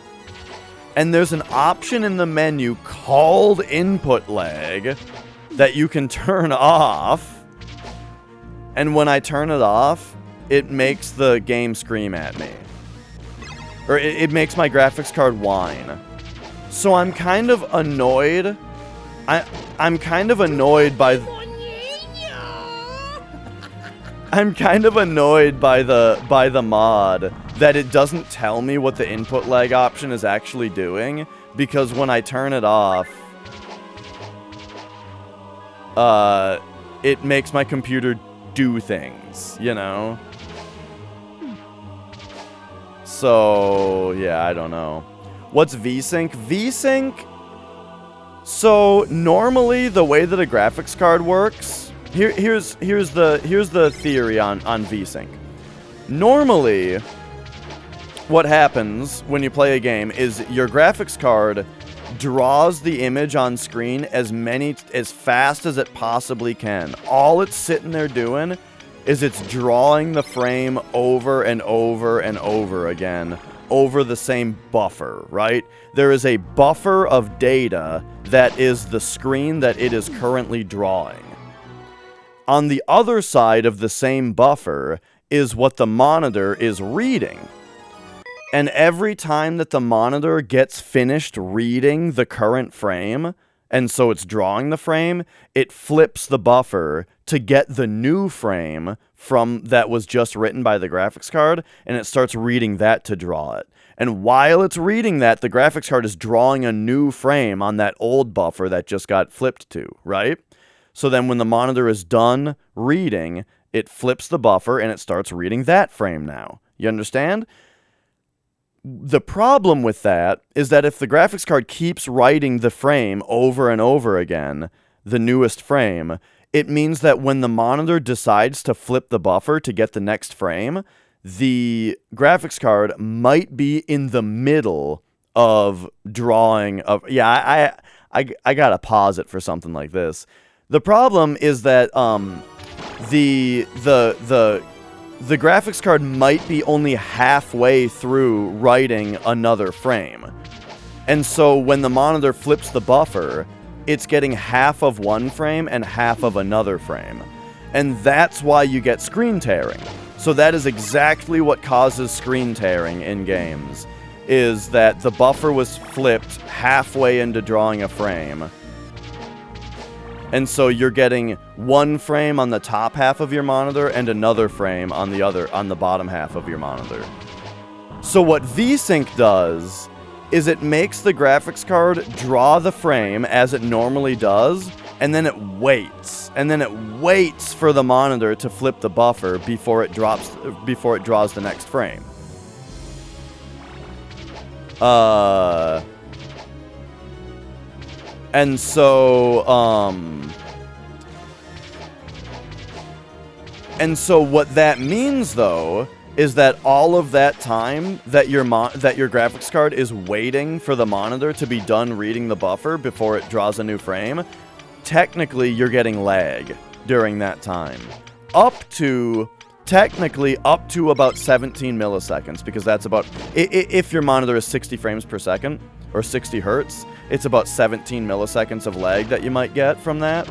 And there's an option in the menu called input lag that you can turn off. And when I turn it off, it makes the game scream at me. Or it makes my graphics card whine. So I'm kind of annoyed. I'm kind of annoyed by... I'm kind of annoyed by the mod that it doesn't tell me what the input lag option is actually doing, because when I turn it off, it makes my computer do things, you know? So, yeah, I don't know. What's VSync? VSync? So, normally the way that a graphics card works, here's the theory on VSync. Normally, what happens when you play a game is your graphics card draws the image on screen as fast as it possibly can. All it's sitting there doing is it's drawing the frame over and over and over again over the same buffer, right? There is a buffer of data that is the screen that it is currently drawing. On the other side of the same buffer is what the monitor is reading. And every time that the monitor gets finished reading the current frame, and so it's drawing the frame, it flips the buffer to get the new frame from that was just written by the graphics card, and it starts reading that to draw it. And while it's reading that, the graphics card is drawing a new frame on that old buffer that just got flipped to, right? So then when the monitor is done reading, it flips the buffer and it starts reading that frame now. You understand? The problem with that is that if the graphics card keeps writing the frame over and over again, the newest frame, it means that when the monitor decides to flip the buffer to get the next frame, the graphics card might be in the middle of drawing of... Yeah, I gotta pause it for something like this. The problem is that the graphics card might be only halfway through writing another frame. And so when the monitor flips the buffer, it's getting half of one frame and half of another frame. And that's why you get screen tearing. So that is exactly what causes screen tearing in games, is that the buffer was flipped halfway into drawing a frame. And so you're getting one frame on the top half of your monitor and another frame on the bottom half of your monitor. So what VSync does is it makes the graphics card draw the frame as it normally does, and then it waits. And then it waits for the monitor to flip the buffer before it draws the next frame. And so what that means, though, is that all of that time that your graphics card is waiting for the monitor to be done reading the buffer before it draws a new frame, technically you're getting lag during that time. Technically up to about 17 milliseconds, because that's about... If your monitor is 60 frames per second, or 60 hertz, it's about 17 milliseconds of lag that you might get from that.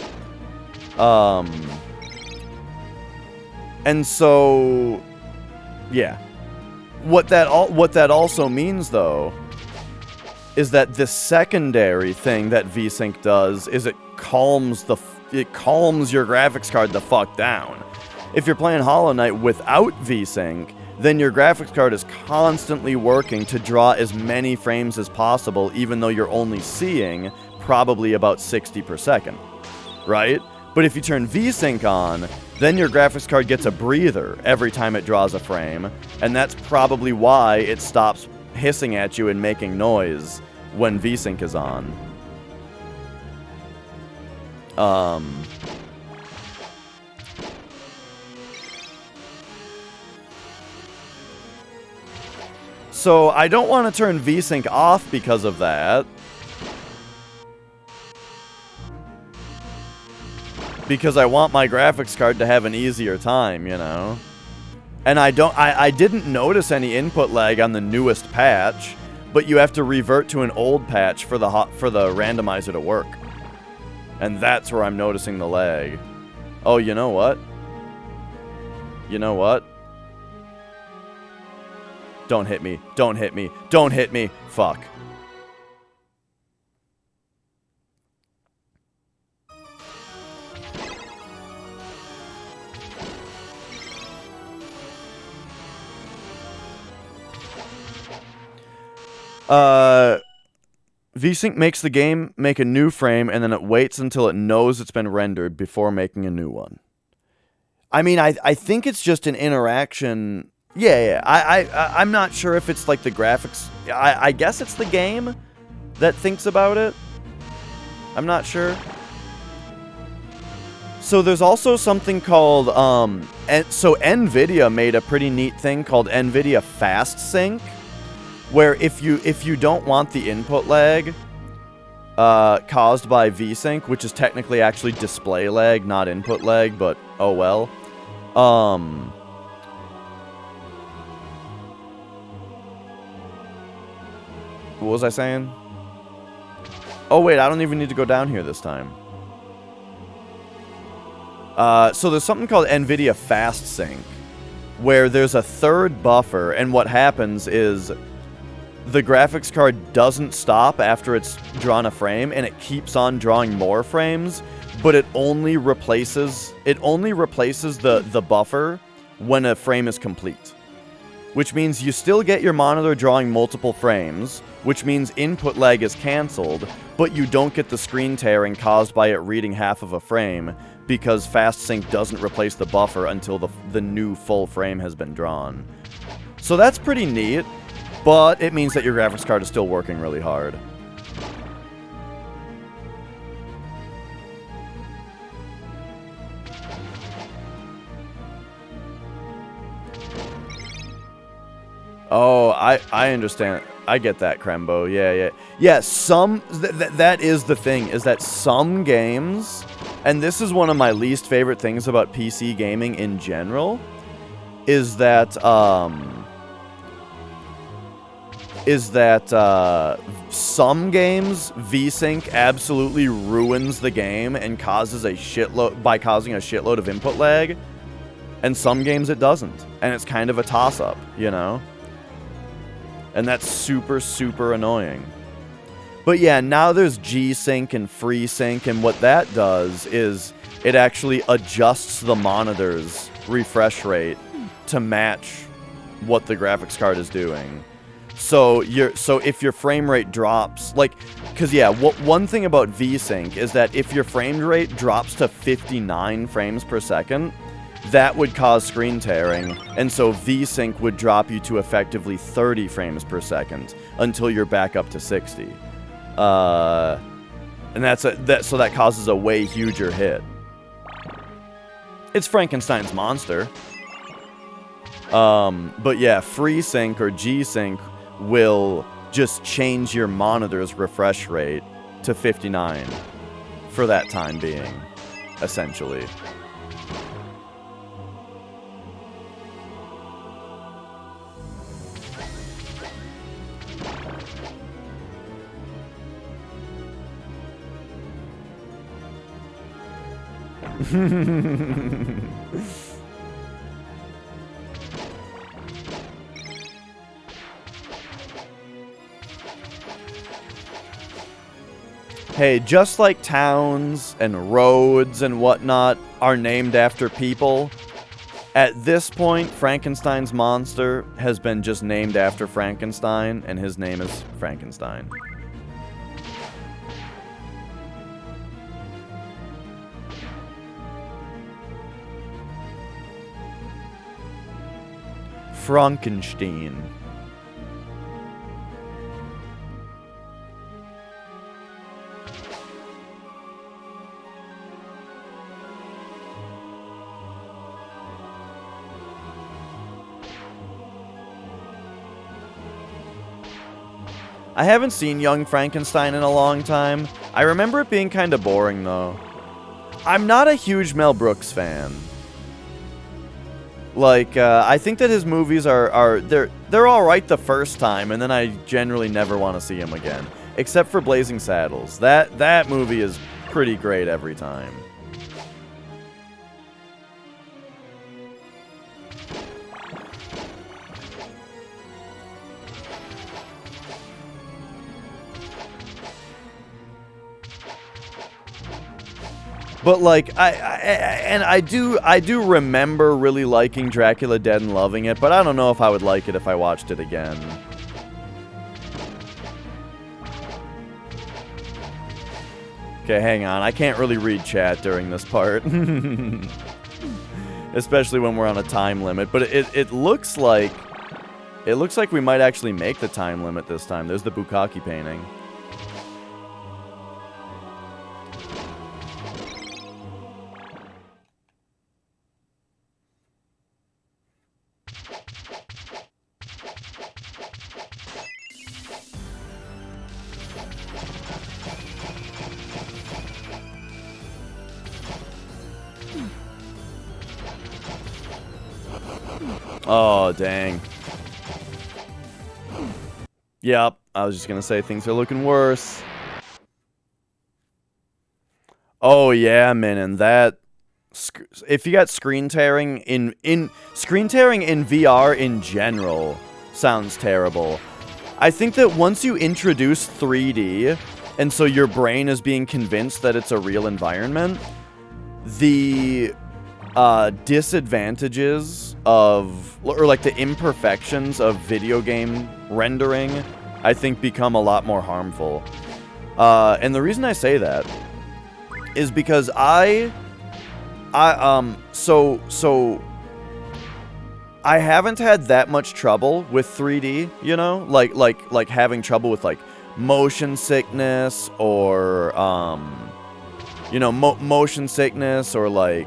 And so, yeah. What that also means, though, is that the secondary thing that VSync does is it calms your graphics card the fuck down. If you're playing Hollow Knight without VSync, then your graphics card is constantly working to draw as many frames as possible, even though you're only seeing probably about 60 per second, right? But if you turn VSync on, then your graphics card gets a breather every time it draws a frame, and that's probably why it stops hissing at you and making noise when VSync is on. So I don't want to turn VSync off because of that. Because I want my graphics card to have an easier time, you know? And I didn't notice any input lag on the newest patch, but you have to revert to an old patch for the randomizer to work. And that's where I'm noticing the lag. Oh, you know what? You know what? Don't hit me. Don't hit me. Don't hit me. Fuck. VSync makes the game make a new frame, and then it waits until it knows it's been rendered before making a new one. I mean, I think it's just an interaction. Yeah. I'm not sure if it's like the graphics. I guess it's the game that thinks about it. I'm not sure. So there's also something called so NVIDIA made a pretty neat thing called NVIDIA Fast Sync, where if you don't want the input lag caused by VSync, which is technically actually display lag, not input lag, but oh well. What was I saying? Oh wait, I don't even need to go down here this time. So there's something called NVIDIA Fast Sync, where there's a third buffer, and what happens is the graphics card doesn't stop after it's drawn a frame, and it keeps on drawing more frames, but it only replaces the buffer when a frame is complete. Which means you still get your monitor drawing multiple frames, which means input lag is cancelled, but you don't get the screen tearing caused by it reading half of a frame, because Fast Sync doesn't replace the buffer until the new full frame has been drawn. So that's pretty neat, but it means that your graphics card is still working really hard. Oh, I understand. I get that, Crembo. Yeah. Yeah, that is the thing, is that some games, and this is one of my least favorite things about PC gaming in general, is that some games, VSync absolutely ruins the game and causes a shitload of input lag, and some games it doesn't, and it's kind of a toss-up, you know? And that's super, super annoying. But yeah, now there's G-Sync and FreeSync, and what that does is it actually adjusts the monitor's refresh rate to match what the graphics card is doing. So if your frame rate drops, because yeah, one thing about VSync is that if your frame rate drops to 59 frames per second, that would cause screen tearing, and so VSync would drop you to effectively 30 frames per second until you're back up to 60. And so that causes a way huger hit. It's Frankenstein's monster. But yeah, FreeSync or G-Sync will just change your monitor's refresh rate to 59 for that time being, essentially. Hey, just like towns and roads and whatnot are named after people, at this point, Frankenstein's monster has been just named after Frankenstein, and his name is Frankenstein. Frankenstein. I haven't seen Young Frankenstein in a long time. I remember it being kind of boring, though. I'm not a huge Mel Brooks fan. Like, I think that his movies they're alright the first time, and then I generally never want to see him again. Except for Blazing Saddles. That movie is pretty great every time. But like I do remember really liking Dracula Dead and loving it, but I don't know if I would like it if I watched it again. Okay, hang on. I can't really read chat during this part. Especially when we're on a time limit, but it looks like we might actually make the time limit this time. There's the Bukkake painting. Oh, dang. Yep, I was just gonna say things are looking worse. Oh yeah, man, and that if you got screen tearing in VR in general sounds terrible. I think that once you introduce 3D, and so your brain is being convinced that it's a real environment, the disadvantages of, or like the imperfections of video game rendering, I think become a lot more harmful. And the reason I say that is because I haven't had that much trouble with 3D, you know? Like having trouble with like motion sickness or you know, motion sickness or like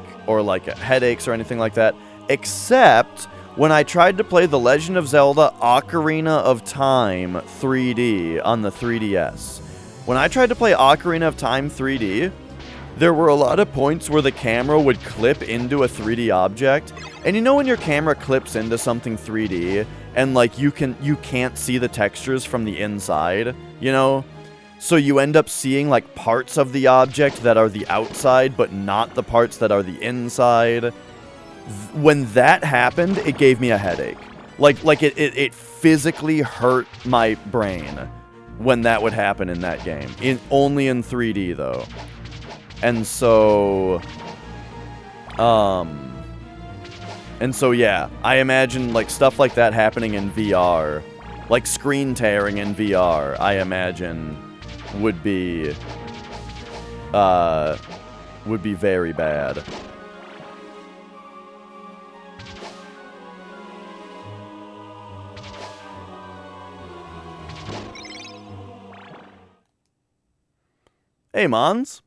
headaches or anything like that, except when I tried to play The Legend of Zelda Ocarina of Time 3D on the 3DS. When I tried to play Ocarina of Time 3D, there were a lot of points where the camera would clip into a 3D object. And you know when your camera clips into something 3D and like you can't see the textures from the inside, you know? So you end up seeing like parts of the object that are the outside, but not the parts that are the inside. When that happened, it gave me a headache. Like it physically hurt my brain when that would happen in that game. Only in 3D though. And so yeah, I imagine like stuff like that happening in VR, like screen tearing in VR, I imagine would be very bad. Hey, Mons.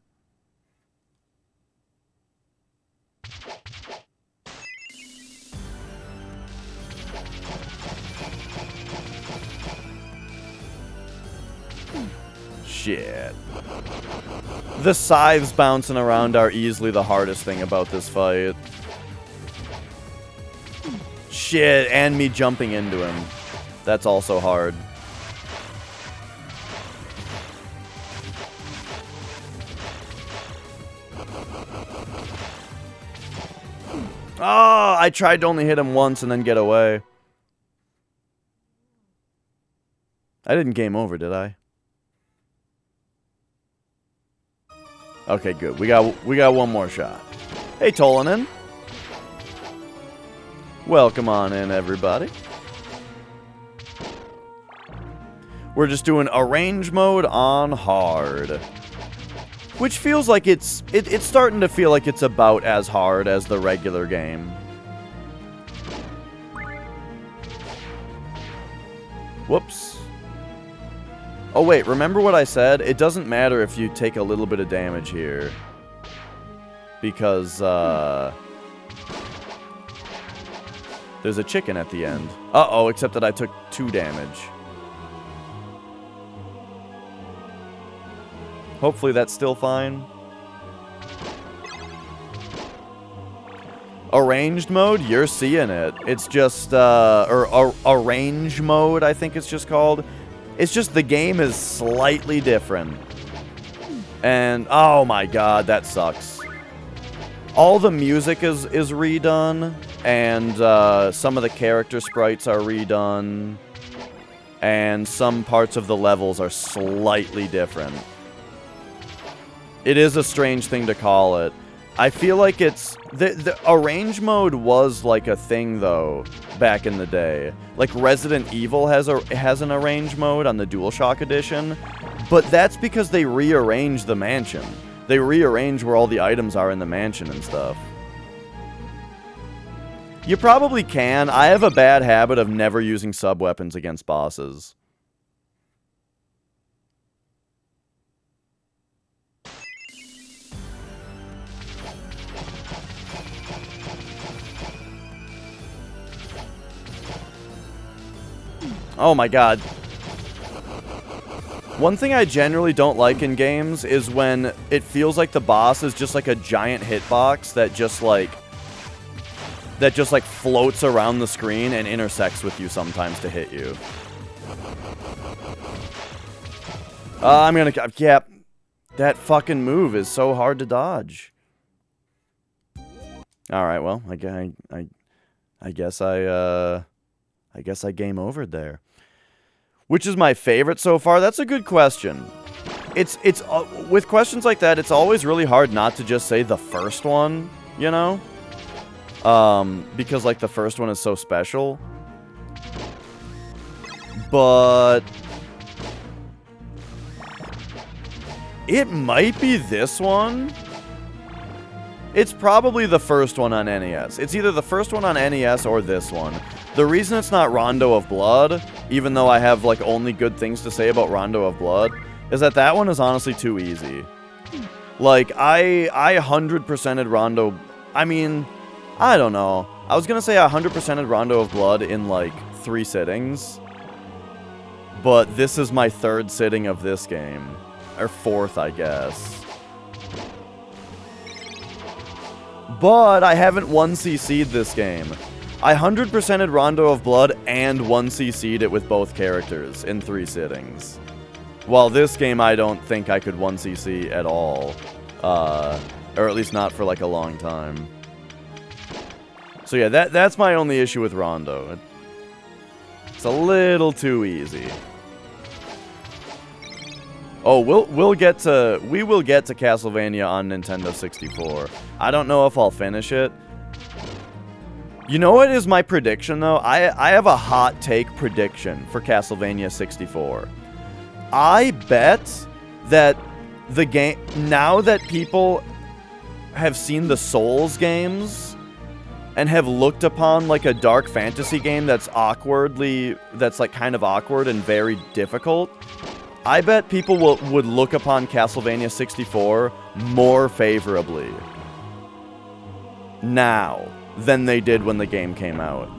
Shit. The scythes bouncing around are easily the hardest thing about this fight. Shit, and me jumping into him. That's also hard. Oh, I tried to only hit him once and then get away. I didn't game over, did I? Okay, good. We got one more shot. Hey, Tolanen. Welcome on in, everybody. We're just doing arrange mode on hard, which feels like it's starting to feel like it's about as hard as the regular game. Whoops. Oh wait, remember what I said? It doesn't matter if you take a little bit of damage here. Because, there's a chicken at the end. Uh-oh, except that I took 2 damage. Hopefully that's still fine. Arranged mode, you're seeing it. It's just, or arrange mode, I think it's just called. It's just the game is slightly different. And, oh my god, that sucks. All the music is redone, and some of the character sprites are redone, and some parts of the levels are slightly different. It is a strange thing to call it. I feel like it's... The arrange mode was like a thing, though, back in the day. Like, Resident Evil has an arrange mode on the DualShock Edition, but that's because they rearrange the mansion. They rearrange where all the items are in the mansion and stuff. You probably can. I have a bad habit of never using sub-weapons against bosses. Oh my god. One thing I generally don't like in games is when it feels like the boss is just like a giant hitbox that just like floats around the screen and intersects with you sometimes to hit you. I'm gonna... Yeah. That fucking move is so hard to dodge. Alright, well, I guess I game overed there. Which is my favorite so far? That's a good question. It's with questions like that, it's always really hard not to just say the first one, you know? Because, like, the first one is so special. But... it might be this one. It's probably the first one on NES. It's either the first one on NES or this one. The reason it's not Rondo of Blood, even though I have, like, only good things to say about Rondo of Blood, is that that one is honestly too easy. Like, I 100%ed Rondo... I mean, I don't know. I was gonna say I 100%ed Rondo of Blood in, like, 3 sittings. But this is my 3rd sitting of this game. Or 4th, I guess. But I haven't 1CC'd this game. I 100%ed Rondo of Blood and 1CC'd it with both characters in 3 sittings. While this game, I don't think I could 1CC at all. Or at least not for like a long time. So yeah, that's my only issue with Rondo. It's a little too easy. Oh, we will get to Castlevania on Nintendo 64. I don't know if I'll finish it. You know what is my prediction, though? I have a hot take prediction for Castlevania 64. I bet that the game... now that people have seen the Souls games and have looked upon, like, a dark fantasy game that's like, kind of awkward and very difficult... I bet people would look upon Castlevania 64 more favorably now than they did when the game came out.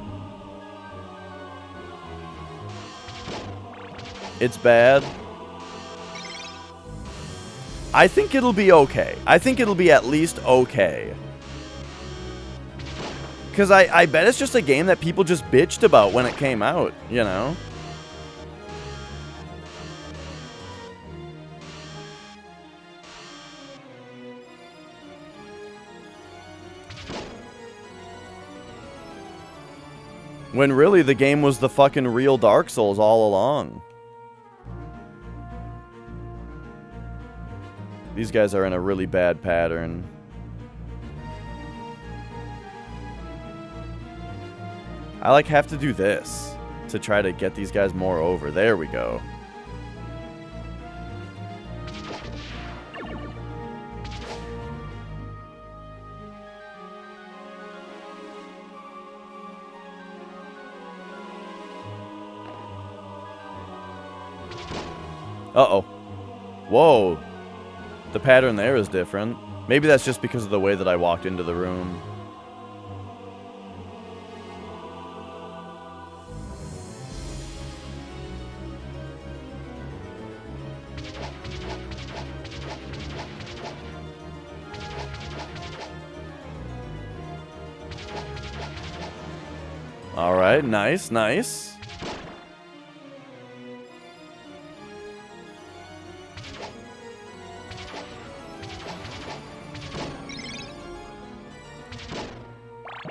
It's bad. I think it'll be okay. I think it'll be at least okay. Because I bet it's just a game that people just bitched about when it came out, you know? When really the game was the fucking real Dark Souls all along. These guys are in a really bad pattern. I like have to do this to try to get these guys more over. There we go. Uh-oh. Whoa. The pattern there is different. Maybe that's just because of the way that I walked into the room. All right, nice, nice.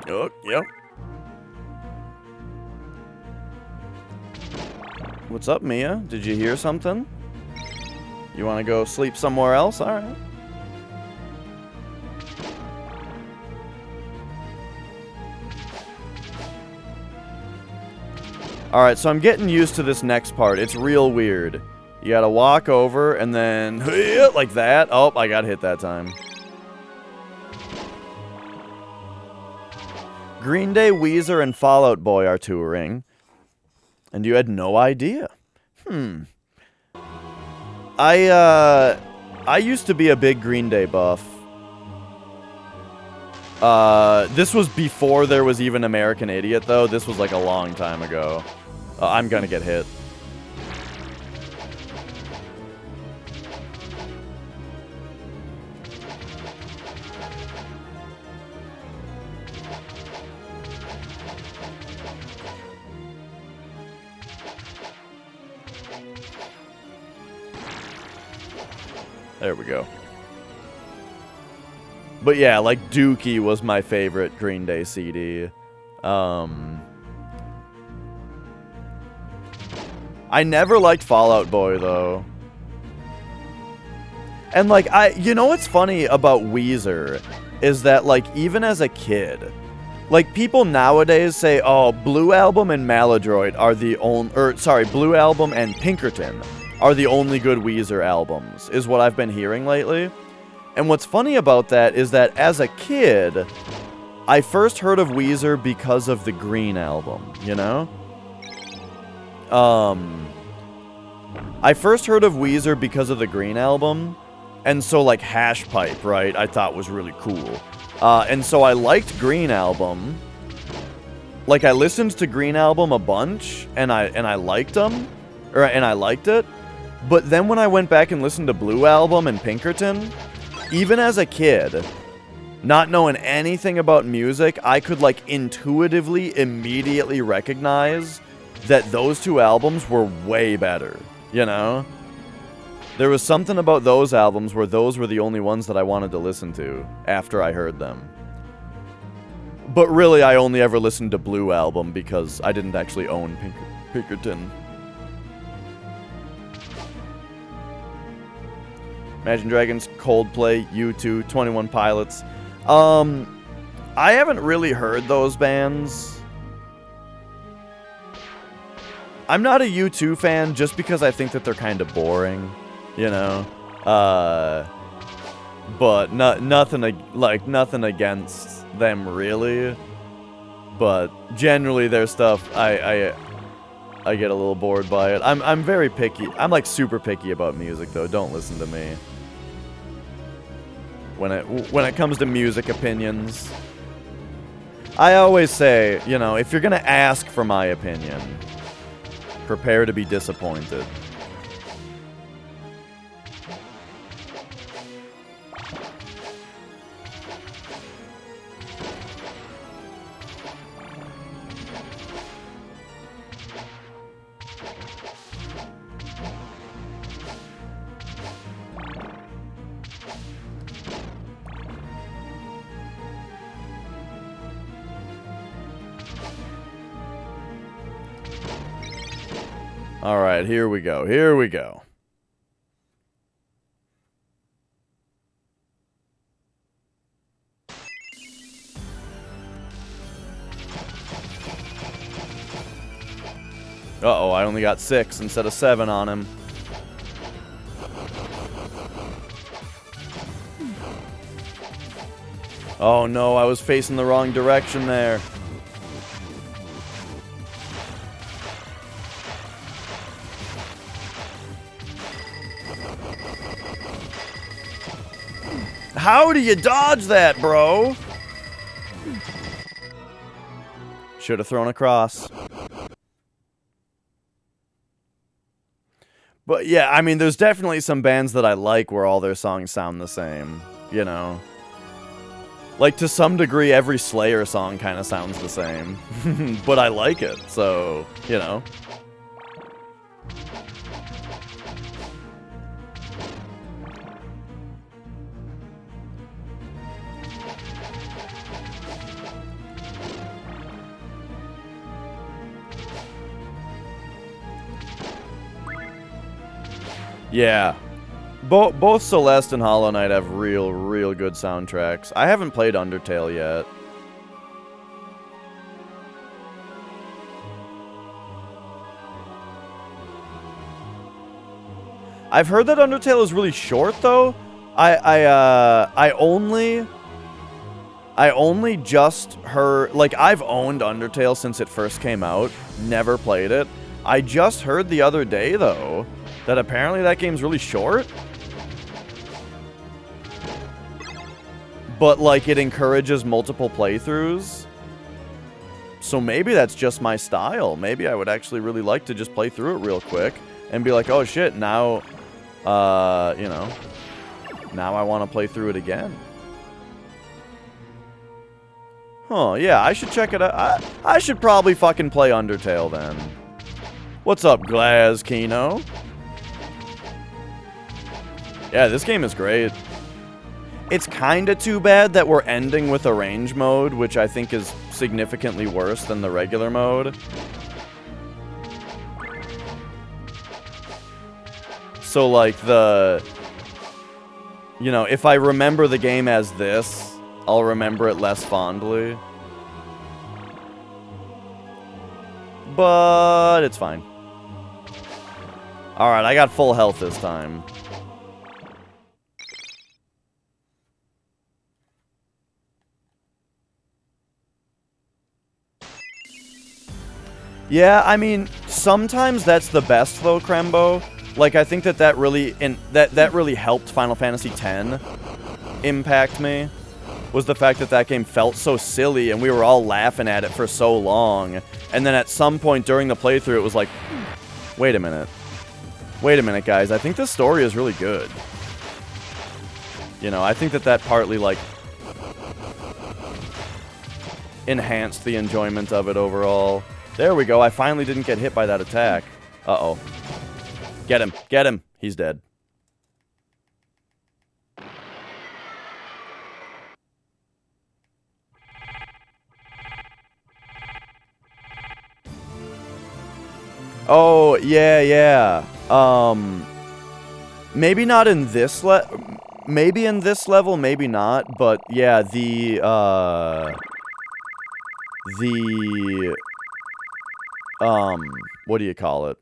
Oh, yep. What's up, Mia? Did you hear something? You want to go sleep somewhere else? All right. All right, so I'm getting used to this next part. It's real weird. You gotta walk over and then like that. Oh, I got hit that time. Green Day, Weezer, and Fall Out Boy are touring. And you had no idea. I used to be a big Green Day buff. This was before there was even American Idiot, though. This was like a long time ago. I'm gonna get hit. There we go. But yeah, like Dookie was my favorite Green Day CD. I never liked Fall Out Boy though. And like you know what's funny about Weezer is that like even as a kid, like people nowadays say, "Oh, Blue Album and Maladroit are the only Blue Album and Pinkerton are the only good Weezer albums," is what I've been hearing lately. And what's funny about that is that as a kid, I first heard of Weezer because of the Green Album, you know? I first heard of Weezer because of the Green Album, and so like Hash Pipe, right, I thought was really cool. And so I liked Green Album. Like I listened to Green Album a bunch, and I liked them, and I liked it. But then when I went back and listened to Blue Album and Pinkerton, even as a kid, not knowing anything about music, I could like intuitively, immediately recognize that those two albums were way better, you know? There was something about those albums where those were the only ones that I wanted to listen to after I heard them. But really, I only ever listened to Blue Album because I didn't actually own Pinkerton. Imagine Dragons, Coldplay, U2, 21 Pilots. I haven't really heard those bands. I'm not a U2 fan just because I think that they're kind of boring, you know? But nothing against them really. But generally their stuff, I get a little bored by it. I'm very picky. I'm like super picky about music though. Don't listen to me. When it comes to music opinions, I always say, you know, if you're gonna ask for my opinion, prepare to be disappointed. All right, here we go. Here we go. Uh-oh, I only got 6 instead of 7 on him. Oh no, I was facing the wrong direction there. How do you dodge that, bro? Should have thrown across. But yeah, I mean, there's definitely some bands that I like where all their songs sound the same, you know? Like, to some degree, every Slayer song kind of sounds the same. But I like it, so, you know. Yeah. Both Celeste and Hollow Knight have real good soundtracks. I haven't played Undertale yet. I've heard that Undertale is really short, though. I only just heard... Like, I've owned Undertale since it first came out. Never played it. I just heard the other day, though, that apparently that game's really short. But, like, it encourages multiple playthroughs. So maybe that's just my style. Maybe I would actually really like to just play through it real quick and be like, oh shit, now, you know, now I want to play through it again. Huh, yeah, I should check it out. I should probably fucking play Undertale then. What's up, Glaz Kino? Yeah, this game is great. It's kinda too bad that we're ending with Arrange mode, which I think is significantly worse than the regular mode. So, like, you know, if I remember the game as this, I'll remember it less fondly. But it's fine. Alright, I got full health this time. Yeah, I mean, sometimes that's the best, though, Krembo. Like, I think that really helped Final Fantasy X impact me, was the fact that that game felt so silly, and we were all laughing at it for so long. And then at some point during the playthrough, it was like, wait a minute. Wait a minute, guys. I think this story is really good. You know, I think that partly, like, enhanced the enjoyment of it overall. There we go. I finally didn't get hit by that attack. Uh-oh. Get him. Get him. He's dead. Oh, yeah. Maybe not in this maybe in this level, maybe not, but yeah, what do you call it?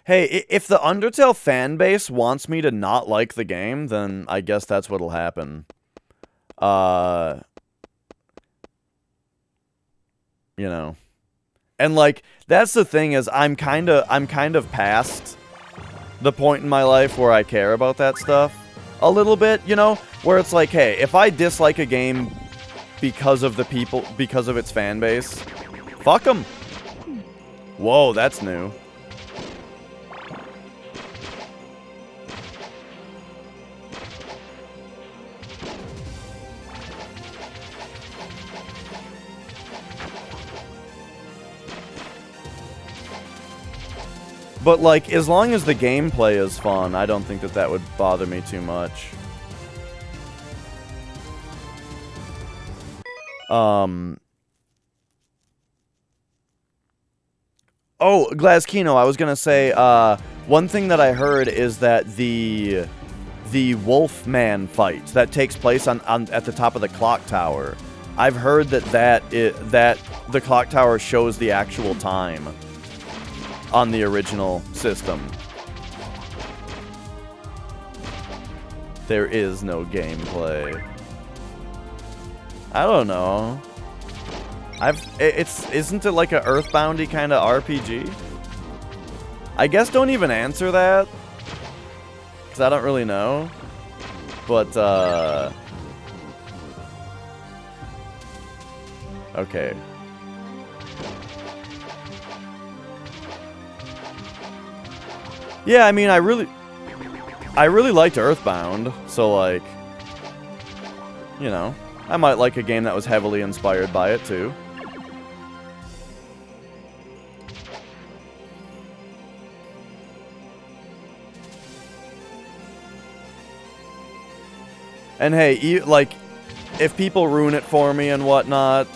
Hey, if the Undertale fan base wants me to not like the game, then I guess that's what'll happen. You know. And, like, that's the thing is, I'm kind of past the point in my life where I care about that stuff a little bit, you know? Where it's like, hey, if I dislike a game because of its fan base, fuck them. Whoa, that's new. But, like, as long as the gameplay is fun, I don't think that would bother me too much. Oh, Glazkino, I was gonna say, one thing that I heard is that the Wolfman fight that takes place at the top of the clock tower, I've heard that the clock tower shows the actual time on the original system. There is no gameplay. I don't know. Isn't it like a Earthboundy kind of RPG? I guess don't even answer that, because I don't really know. But, okay. Yeah, I mean, I really I really liked Earthbound, so like, you know, I might like a game that was heavily inspired by it too. And hey, like, if people ruin it for me and whatnot,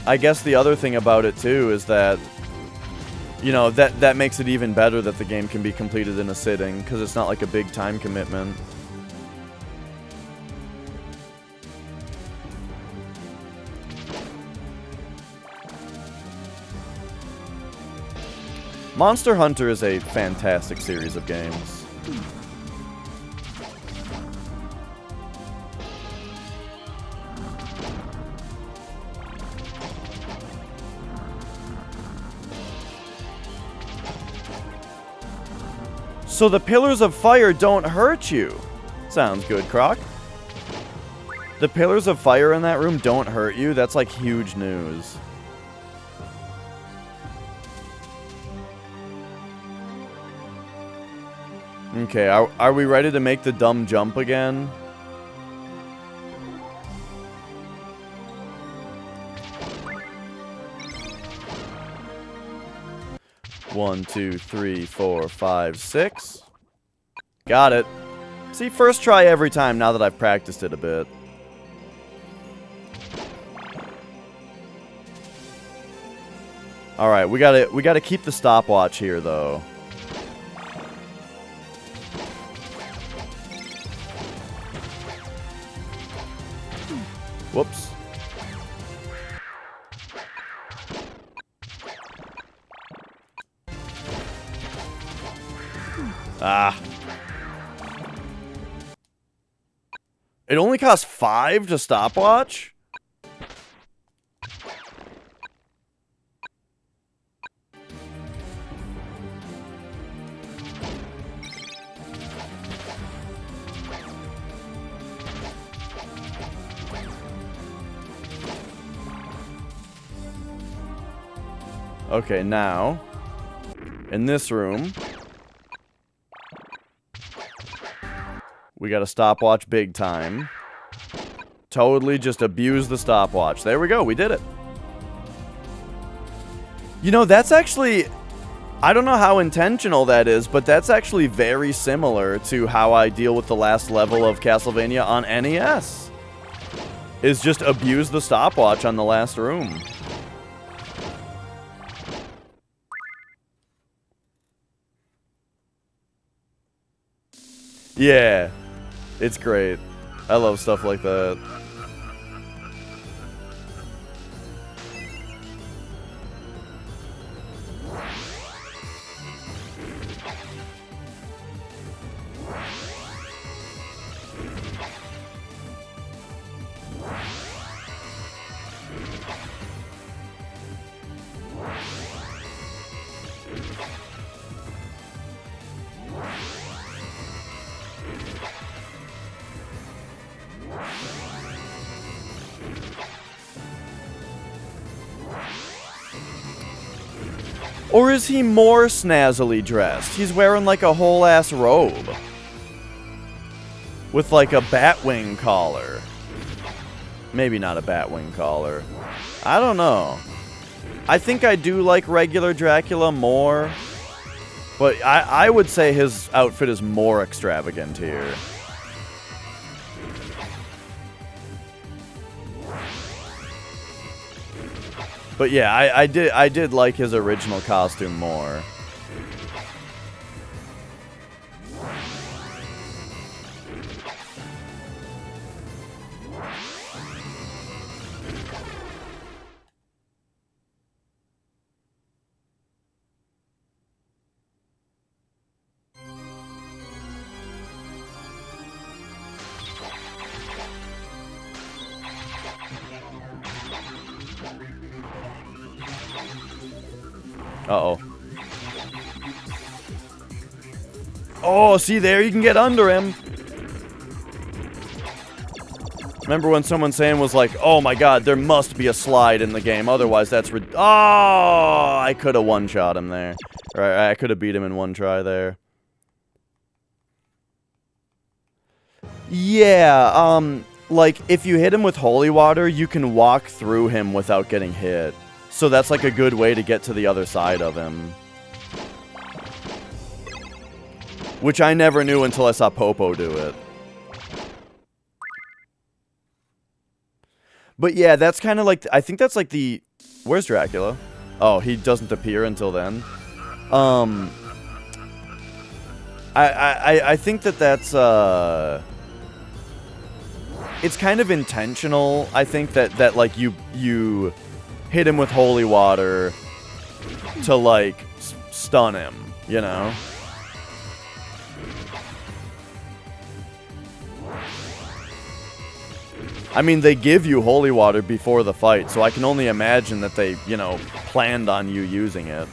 I guess the other thing about it too is that, you know, that makes it even better that the game can be completed in a sitting, because it's not like a big time commitment. Monster Hunter is a fantastic series of games. So the pillars of fire don't hurt you. Sounds good, Croc. The pillars of fire in that room don't hurt you? That's like huge news. Okay, are we ready to make the dumb jump again? One, two, three, four, five, six. Got it. See, first try every time now that I've practiced it a bit. Alright, we gotta keep the stopwatch here though. Whoops. Ah. It only costs 5 to stopwatch? Okay, now, in this room, we got a stopwatch big time. Totally just abuse the stopwatch. There we go, we did it. You know, that's actually, I don't know how intentional that is, but that's actually very similar to how I deal with the last level of Castlevania on NES. Is just abuse the stopwatch on the last room. Yeah, it's great. I love stuff like that. Or is he more snazzily dressed? He's wearing like a whole ass robe. With like a batwing collar. Maybe not a batwing collar. I don't know. I think I do like regular Dracula more. But I would say his outfit is more extravagant here. But yeah, I did like his original costume more. Uh-oh. Oh, see there? You can get under him. Remember when someone saying was like, oh my god, there must be a slide in the game, otherwise that's oh, I could have one-shot him there. Or I could have beat him in one try there. Yeah, like, if you hit him with holy water, you can walk through him without getting hit. So that's, like, a good way to get to the other side of him. Which I never knew until I saw Popo do it. But yeah, that's kind of like, I think that's like the... Where's Dracula? Oh, he doesn't appear until then. I think that that's, it's kind of intentional, I think, that like, you hit him with holy water to, like, stun him, you know? I mean, they give you holy water before the fight, so I can only imagine that they, you know, planned on you using it.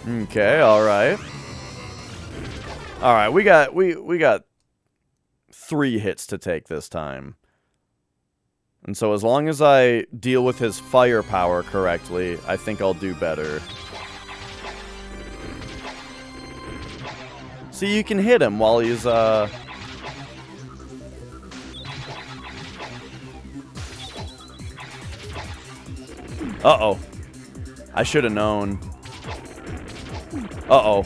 Okay, alright. Alright, we got 3 hits to take this time. And so as long as I deal with his firepower correctly, I think I'll do better. See, you can hit him while he's, Uh-oh. I should have known. Uh-oh.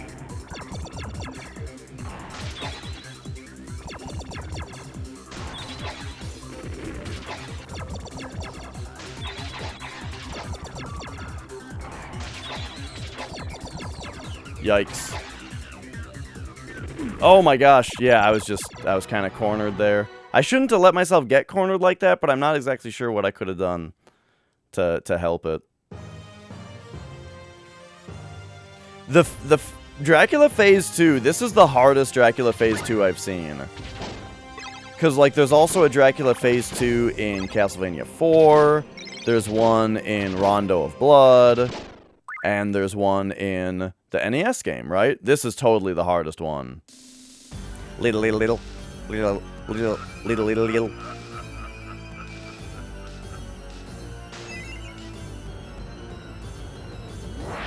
Yikes. Oh my gosh, yeah, I was kind of cornered there. I shouldn't have let myself get cornered like that, but I'm not exactly sure what I could have done to help it. The Dracula Phase 2, this is the hardest Dracula Phase 2 I've seen. Because, like, there's also a Dracula Phase 2 in Castlevania 4, there's one in Rondo of Blood, and there's one in the NES game, right? This is totally the hardest one. Little.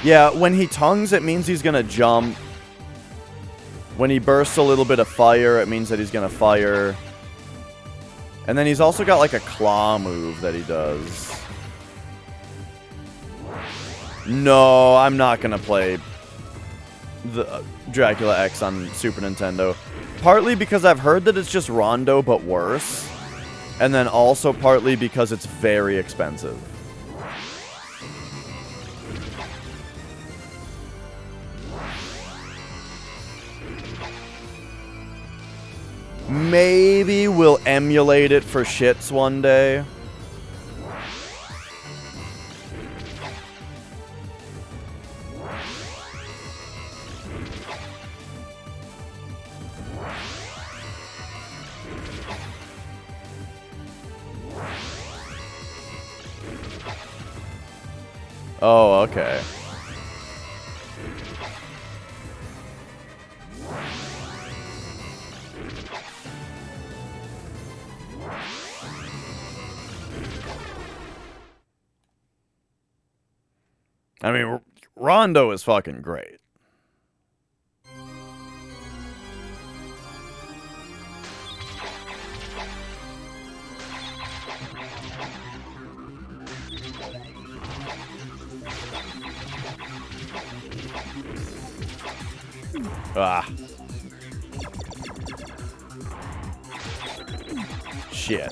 Yeah, when he tongues, it means he's gonna jump. When he bursts a little bit of fire, it means that he's gonna fire. And then he's also got, like, a claw move that he does. No, I'm not gonna play the Dracula X on Super Nintendo. Partly because I've heard that it's just Rondo, but worse. And then also partly because it's very expensive. Maybe we'll emulate it for shits one day. Oh, okay. I mean, Rondo is fucking great. Ah. Shit.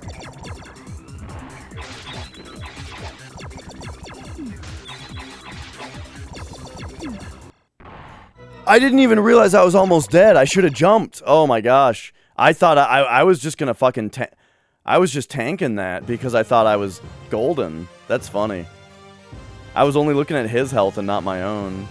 I didn't even realize I was almost dead. I should have jumped. Oh my gosh. I thought I was just gonna fucking I was just tanking that because I thought I was golden. That's funny. I was only looking at his health and not my own.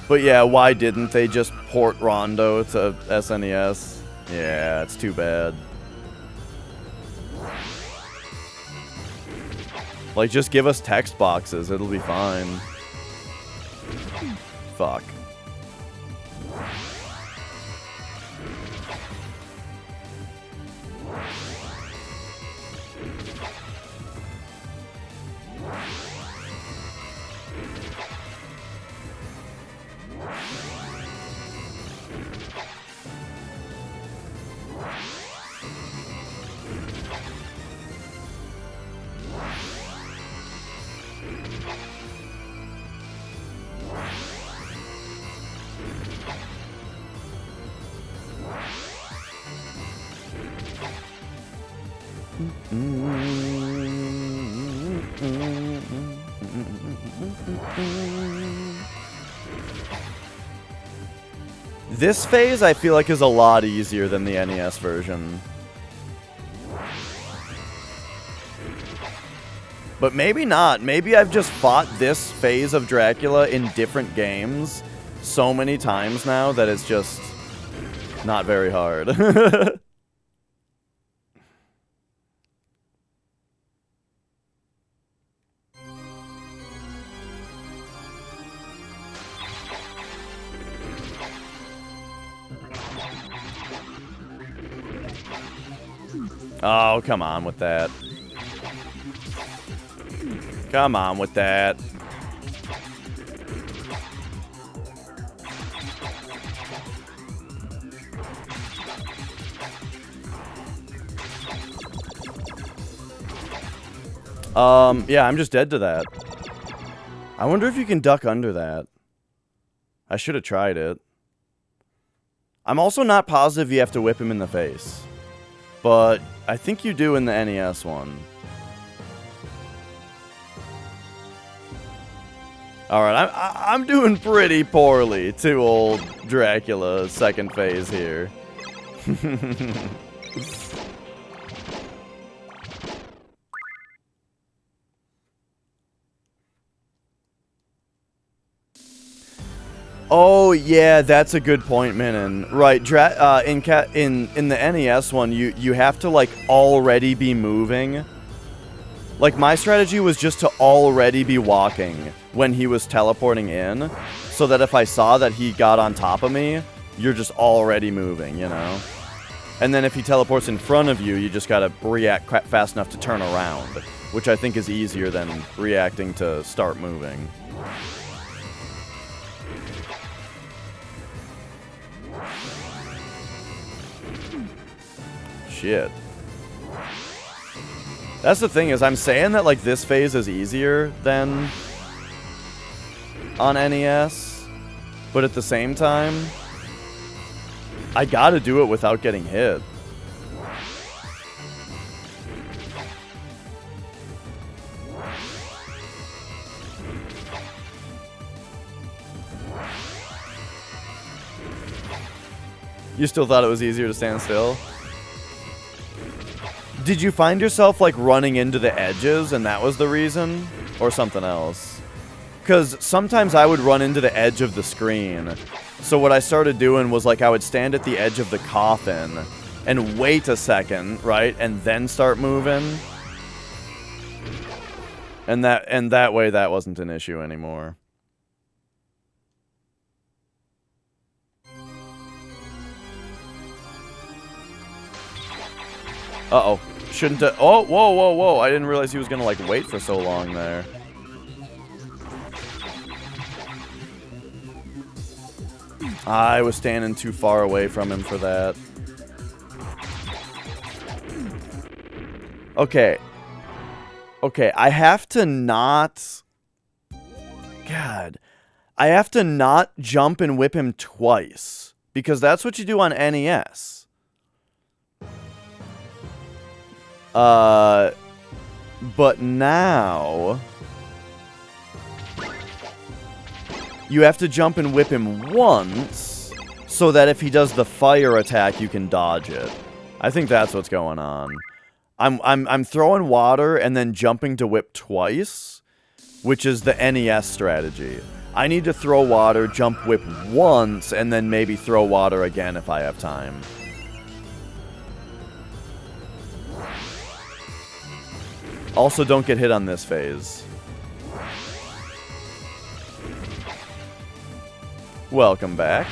But yeah, why didn't they just port Rondo to SNES? Yeah, it's too bad. Like, just give us text boxes, it'll be fine. Fuck. This phase, I feel like, is a lot easier than the NES version. But maybe not. Maybe I've just fought this phase of Dracula in different games so many times now that it's just not very hard. Oh, come on with that. Come on with that. Yeah, I'm just dead to that. I wonder if you can duck under that. I should have tried it. I'm also not positive you have to whip him in the face. But I think you do in the NES one. Alright, I'm doing pretty poorly to old Dracula second phase here. Oh yeah, that's a good point, Minin. Right, in the NES one, you have to like already be moving. Like my strategy was just to already be walking when he was teleporting in, so that if I saw that he got on top of me, you're just already moving, you know. And then if he teleports in front of you, you just gotta react fast enough to turn around, which I think is easier than reacting to start moving. Shit. That's the thing, is I'm saying that like this phase is easier than on NES, but at the same time, I gotta do it without getting hit. You still thought it was easier to stand still? Did you find yourself, like, running into the edges, and that was the reason? Or something else? Because sometimes I would run into the edge of the screen. So what I started doing was, like, I would stand at the edge of the coffin and wait a second, right? And then start moving. And that way, that wasn't an issue anymore. Uh-oh. Shouldn't have... Oh, whoa, whoa, whoa. I didn't realize he was gonna, like, wait for so long there. I was standing too far away from him for that. Okay. Okay, I have to not... God. I have to not jump and whip him twice Because that's what you do on NES. But now you have to jump and whip him once so that if he does the fire attack, you can dodge it. I think that's what's going on. I'm throwing water and then jumping to whip twice, which is the NES strategy. I need to throw water, jump, whip once, and then maybe throw water again if I have time. Also, don't get hit on this phase. Welcome back.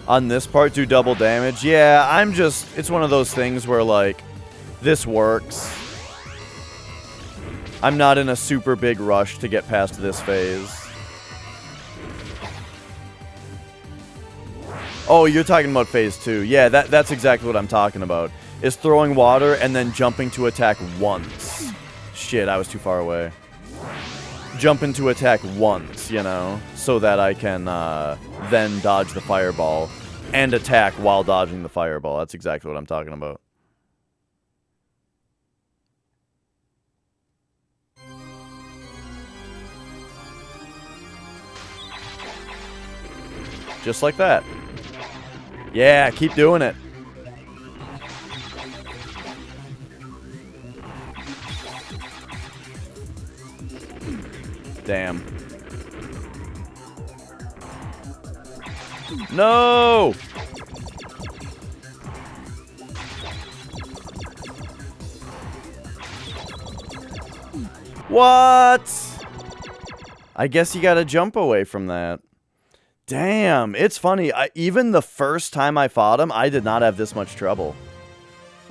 On this part, do double damage. Yeah, it's one of those things where, like, this works. I'm not in a super big rush to get past this phase. Oh, you're talking about phase 2. Yeah, that's exactly what I'm talking about. Is throwing water and then jumping to attack once. Shit, I was too far away. Jump into attack once, you know, so that I can then dodge the fireball and attack while dodging the fireball. That's exactly what I'm talking about. Just like that. Yeah, keep doing it. Damn. No! What? I guess you gotta jump away from that. Damn, it's funny. Even the first time I fought him, I did not have this much trouble.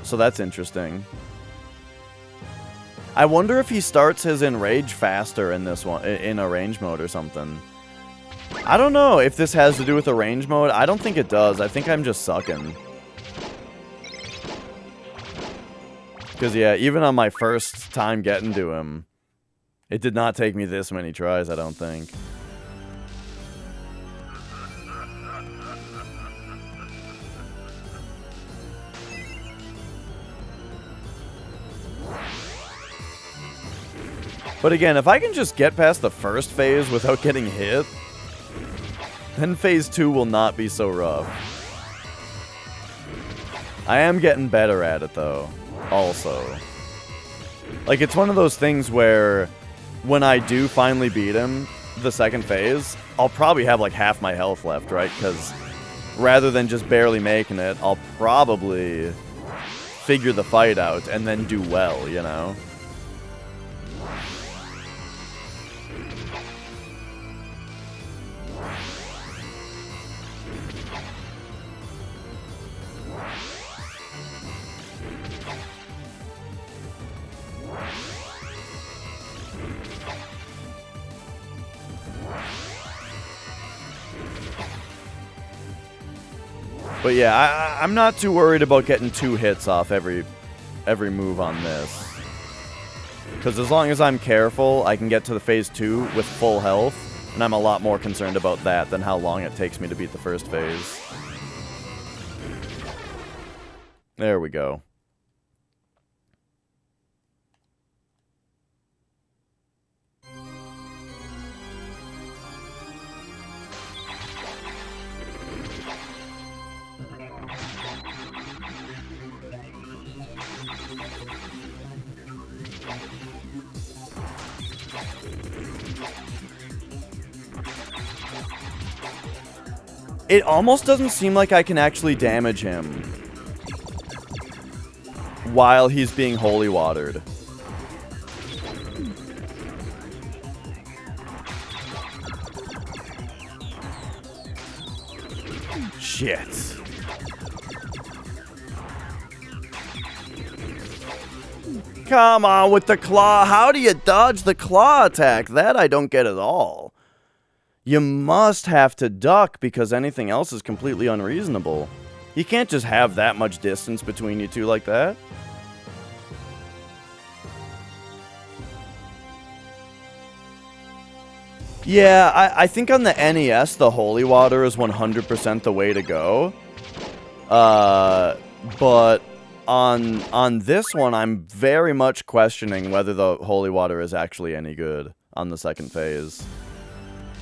So that's interesting. I wonder if he starts his enrage faster in this one, in a range mode or something. I don't know if this has to do with the range mode. I don't think it does. I think I'm just sucking. Because, yeah, even on my first time getting to him, it did not take me this many tries, I don't think. But again, if I can just get past the first phase without getting hit, then phase 2 will not be so rough. I am getting better at it, though, also. Like, it's one of those things where when I do finally beat him, the second phase, I'll probably have like half my health left, right? Because rather than just barely making it, I'll probably figure the fight out and then do well, you know? But yeah, I'm not too worried about getting 2 hits off every move on this. Because as long as I'm careful, I can get to the phase 2 with full health, and I'm a lot more concerned about that than how long it takes me to beat the first phase. There we go. It almost doesn't seem like I can actually damage him while he's being holy watered. Shit. Come on with the claw. How do you dodge the claw attack? That I don't get at all. You must have to duck because anything else is completely unreasonable. You can't just have that much distance between you two like that. Yeah, I think on the NES, the holy water is 100% the way to go. But on this one, I'm very much questioning whether the holy water is actually any good on the second phase.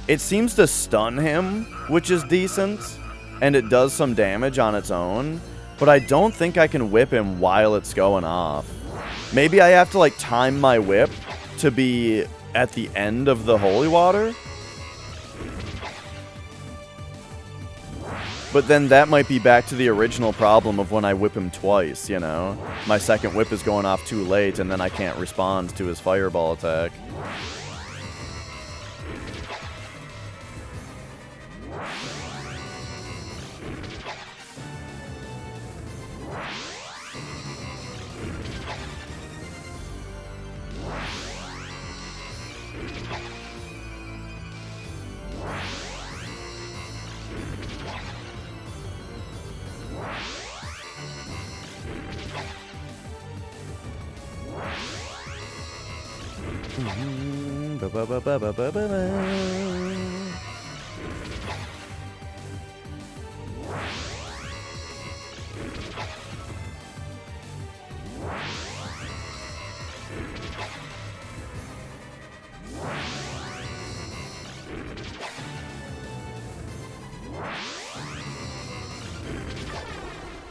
It seems to stun him, which is decent, and it does some damage on its own, but I don't think I can whip him while it's going off. Maybe I have to, like, time my whip to be at the end of the holy water? But then that might be back to the original problem of when I whip him twice, you know? My second whip is going off too late, and then I can't respond to his fireball attack.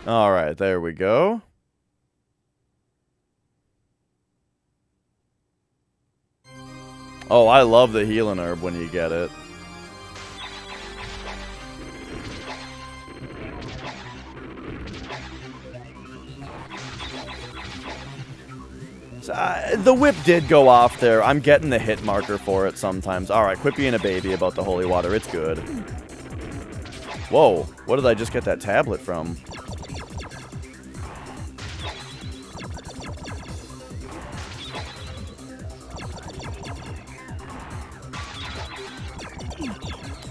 All right, there we go. Oh, I love the healing herb when you get it. So, the whip did go off there. I'm getting the hit marker for it sometimes. All right, quit being a baby about the holy water. It's good. Whoa, what did I just get that tablet from?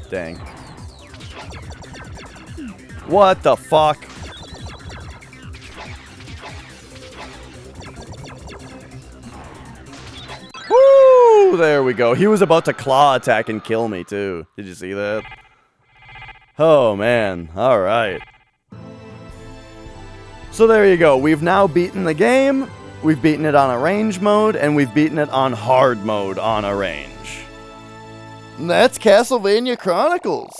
Dang. What the fuck? Woo! There we go. He was about to claw attack and kill me, too. Did you see that? Oh, man. All right. So there you go. We've now beaten the game. We've beaten it on arrange mode, and we've beaten it on hard mode on arrange. That's Castlevania Chronicles.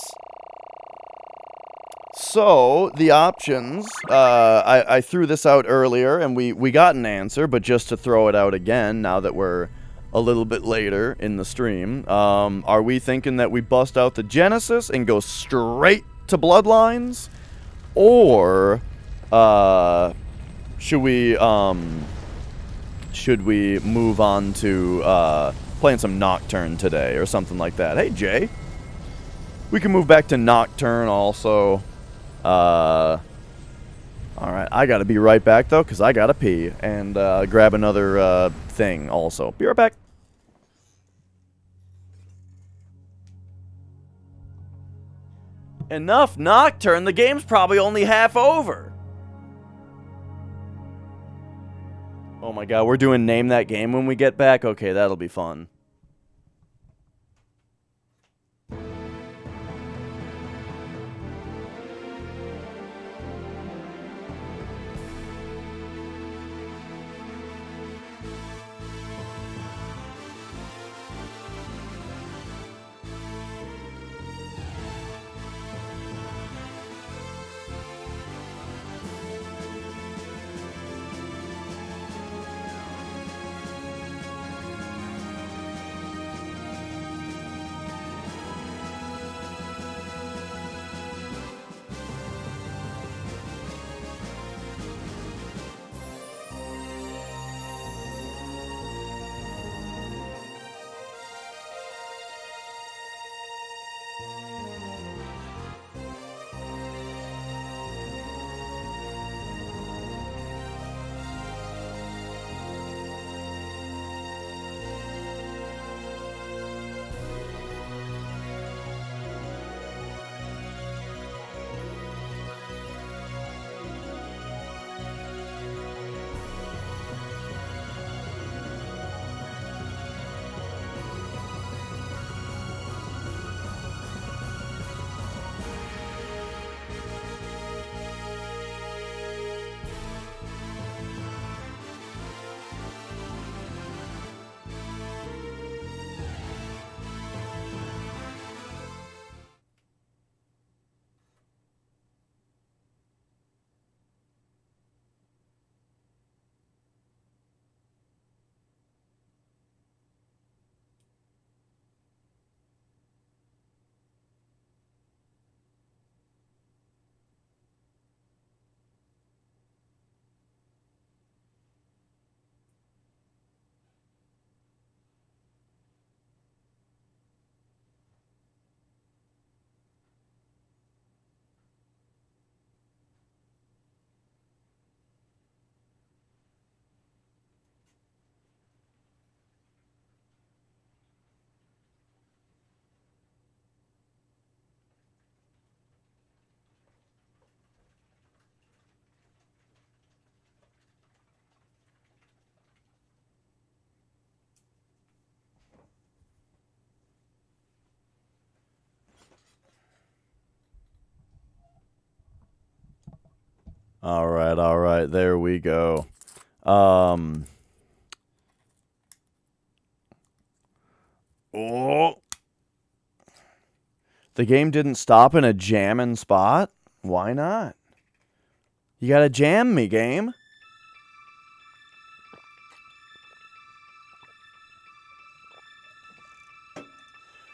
So, the options, I threw this out earlier, and we got an answer, but just to throw it out again, now that we're a little bit later in the stream, are we thinking that we bust out the Genesis and go straight to Bloodlines? Or, should we move on to, playing some Nocturne today, or something like that? Hey, Jay. We can move back to Nocturne also. Alright, I gotta be right back, though, because I gotta pee, and grab another thing also. Be right back. Enough Nocturne, the game's probably only half over. Oh my god, we're doing Name That Game when we get back? Okay, that'll be fun. All right, there we go. Oh. The game didn't stop in a jamming spot? Why not? You gotta jam me, game.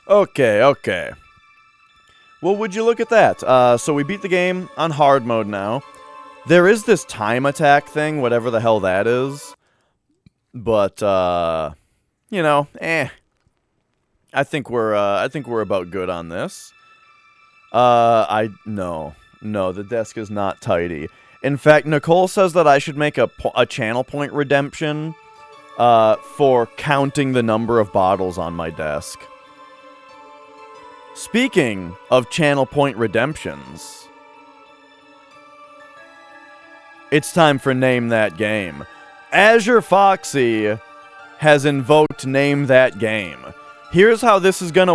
Okay. Well, would you look at that? So we beat the game on hard mode now. There is this time attack thing, whatever the hell that is. But, you know, I think we're about good on this. No, the desk is not tidy. In fact, Nicole says that I should make a channel point redemption, for counting the number of bottles on my desk. Speaking of channel point redemptions, it's time for Name That Game. Azure Foxy has invoked Name That Game. Here's how this is gonna work.